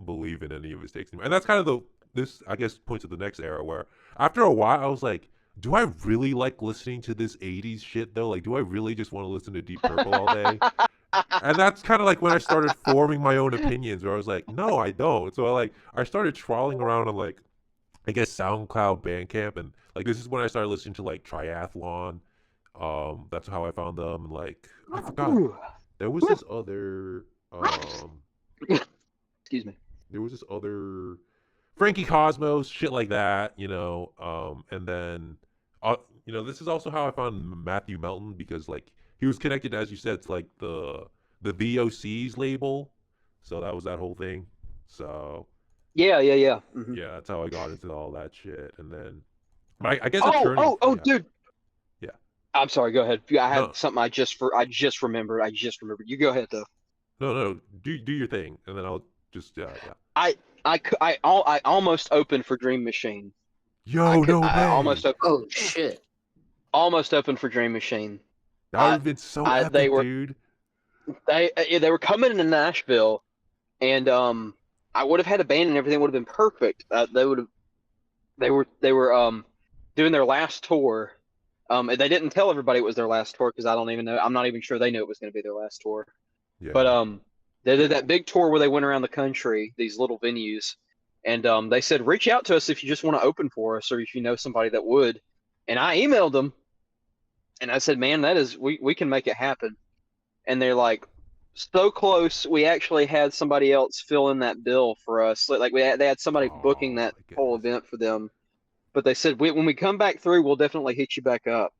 believe in any of his takes anymore. And that's kind of this I guess points to the next era where after a while I was like, do I really like listening to this 80s shit though? Like, do I really just want to listen to Deep Purple all day? And that's kind of like when I started forming my own opinions where I was like, no, I don't. So I started trawling around on like I guess SoundCloud, Bandcamp, and like this is when I started listening to like Triathlon. That's how I found them. And like I forgot there was this other Excuse me. there was this other Frankie Cosmos, shit like that, and then this is also how I found Matthew Melton because like he was connected, as you said, to like the VOC's label, so that was that whole thing. So Yeah. Mm-hmm. yeah, that's how I got into all that shit, and then I guess Oh, dude. Yeah. I'm sorry. Go ahead. I had No. something I just remembered. You go ahead though. No, do your thing, and then I'll just yeah. I almost opened for Dream Machine. Yo, no way. I almost Oh shit! almost opened for Dream Machine. That would have been so epic, they were- dude. They were coming into Nashville, and I would have had a band and everything would have been perfect. They were doing their last tour. They didn't tell everybody it was their last tour because I don't even know. I'm not even sure they knew it was going to be their last tour. Yeah. But they did that big tour where they went around the country, these little venues, and they said, reach out to us if you just want to open for us or if you know somebody that would. And I emailed them, and I said, man, we can make it happen. And they're like, So close, we actually had somebody else fill in that bill for us. Like they had somebody booking Oh that my whole goodness. event for them, but they said when we come back through, we'll definitely hit you back up.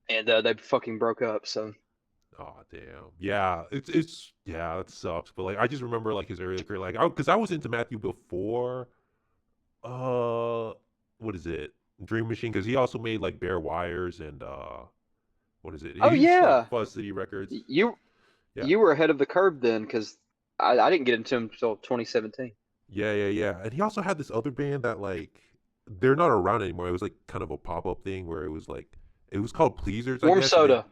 And they fucking broke up. So Oh damn. Yeah, it's yeah, that sucks. But like I just remember like his early career, like because I was into Matthew before uh what is it? Dream Machine, because he also made like Bare Wires and what is it? oh He's like yeah, Fuzz City Records. you Yeah. you were ahead of the curve then because I didn't get into him until 2017. Yeah. And he also had this other band that like they're not around anymore. It was like kind of a pop-up thing where it was like it was called Pleasers, I Warm guess, and they soda.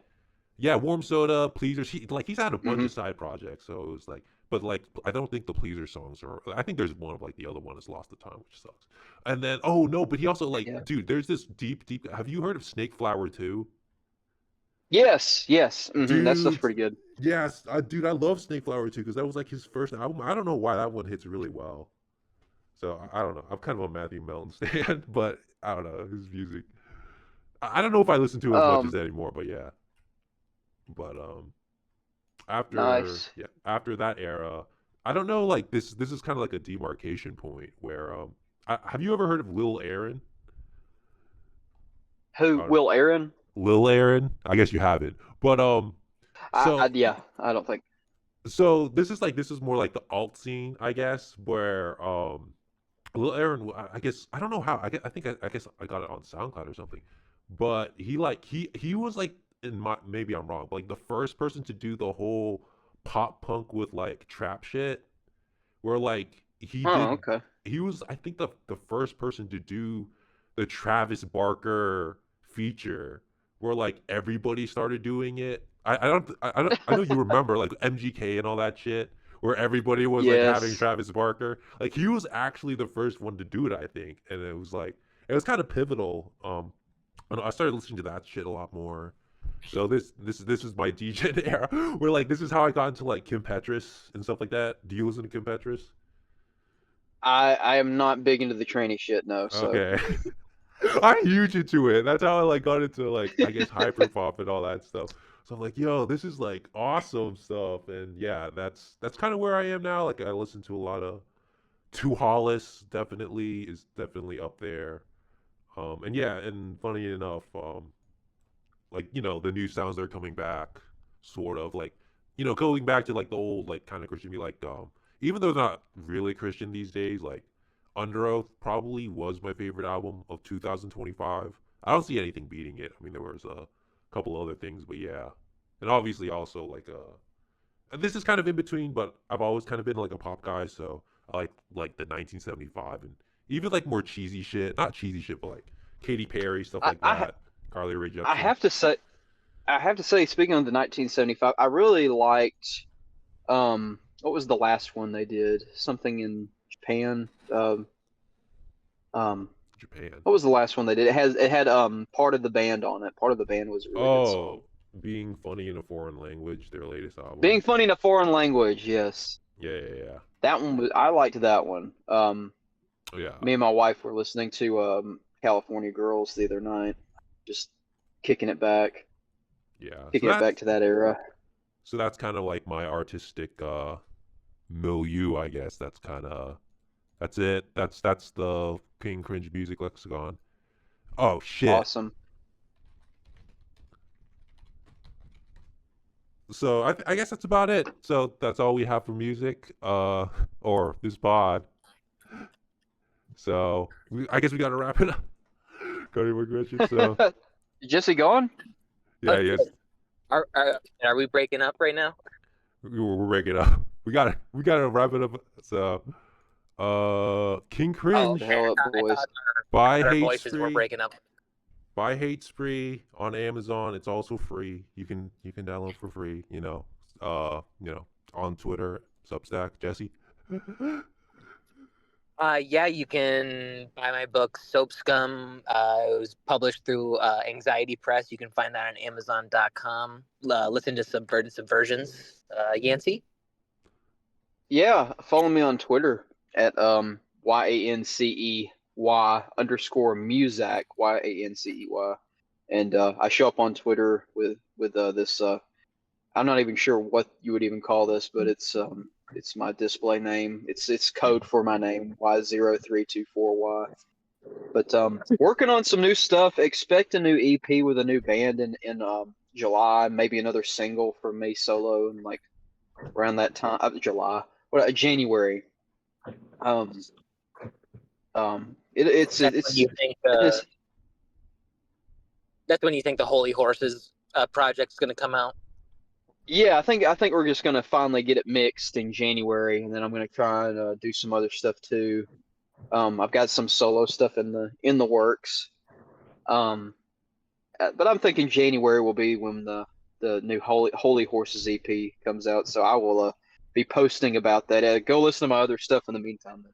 yeah, Warm Soda, Pleasers. He's had a bunch Hmm. of side projects, so it was like, but like I don't think the Pleaser songs are. I think there's one of like the other one is Lost the Time, which sucks. And then oh no, but he also like, Yeah. dude, there's this deep. Have you heard of Snake Flower 2? Yes. That stuff's Dude, pretty good. yes, dude, I love Snake Flower 2 because that was like his first album. I don't know why that one hits really well. So I don't know. I'm kind of a Matthew Melton stan, but I don't know his music. I don't know if I listen to it as much as Um, anymore, but yeah. But after nice. yeah after that era, I don't know, like this is kind of like a demarcation point where have you ever heard of Lil Aaron? Who? uh, Will Aaron? Lil Aaron, I guess you haven't, but so Yeah, I don't think. this is more like the alt scene, I guess, where Lil Aaron, I guess I don't know how, I guess I got it on SoundCloud or something, but he was like, in my, maybe I'm wrong, but like the first person to do the whole pop punk with like trap shit, where like Oh, okay. he was, I think, the first person to do the Travis Barker feature where like everybody started doing it. I know you remember like MGK and all that shit where everybody was like having Yes. Travis Barker. Like he was actually the first one to do it, I think. And it was kind of pivotal. And I started listening to that shit a lot more. So this is my DJ era where like this is how I got into like Kim Petras and stuff like that. Do you listen to Kim Petras? I am not big into the tranny shit, no. So Okay. I'm huge into it. That's how I like got into like I guess hyperpop and all that stuff. So I'm like, yo, this is like awesome stuff. And yeah, that's kind of where I am now. Like I listen to a lot of Two Hollis, definitely up there. And yeah, and funny enough, like the new sounds that are coming back, sort of like going back to like the old like kind of Christian music, like even though they're not really Christian these days, like Under Oath probably was my favorite album of 2025. I don't see anything beating it. I mean, there was a couple other things, but yeah, and obviously also like and this is kind of in between, but I've always kind of been like a pop guy, so I like the 1975 and even like more cheesy shit, not cheesy shit, but like Katy Perry stuff I like I, that, Carly Rae I Jepsen. have to say speaking of the 1975, I really liked what was the last one they did? Something in Japan. Um Japan. what was the last one they did? It had part of the band on it. Part of the band was a really good song. Oh, being funny in a foreign language, their latest album. Being funny in a foreign language, yes. Yeah. That one was I liked that one. Oh, yeah. Me and my wife were listening to California Girls the other night, just kicking it back, Yeah. kicking it back to that era. So that's kind of like my artistic milieu, I guess. That's it. That's the King Cringe Music Lexicon. Oh shit. Awesome. So I guess that's about it. So that's all we have for music, or this pod. So I guess we got to wrap it up. Got any more questions? So Jesse gone? yeah, yes, Are we breaking up right now? we're breaking up. We gotta wrap it up. So King Oh, Cringe, The hell up, boys. buy our Hate voices were Spree, breaking up. buy Hate Spree on Amazon. It's also free. You can download for free. On Twitter, Substack, Jesse. Yeah, you can buy my book Soap Scum. It was published through Anxiety Press. You can find that on Amazon.com. Listen to Subverted Subversions. Yancey? Yeah, follow me on Twitter at YANCEY _ Muzak YANCEY, and I show up on Twitter with this I'm not even sure what you would even call this, but it's my display name. It's code for my name, Y0324Y. But working on some new stuff. Expect a new EP with a new band in July. Maybe another single from me solo, and like around that time, January. It's That's when you think. That's when you think the Holy Horses project's going to come out. Yeah, I think we're just gonna finally get it mixed in January, and then I'm gonna try and do some other stuff too. I've got some solo stuff in the works. But I'm thinking January will be when the new Holy Horses EP comes out. So I will be posting about that. Go listen to my other stuff in the meantime.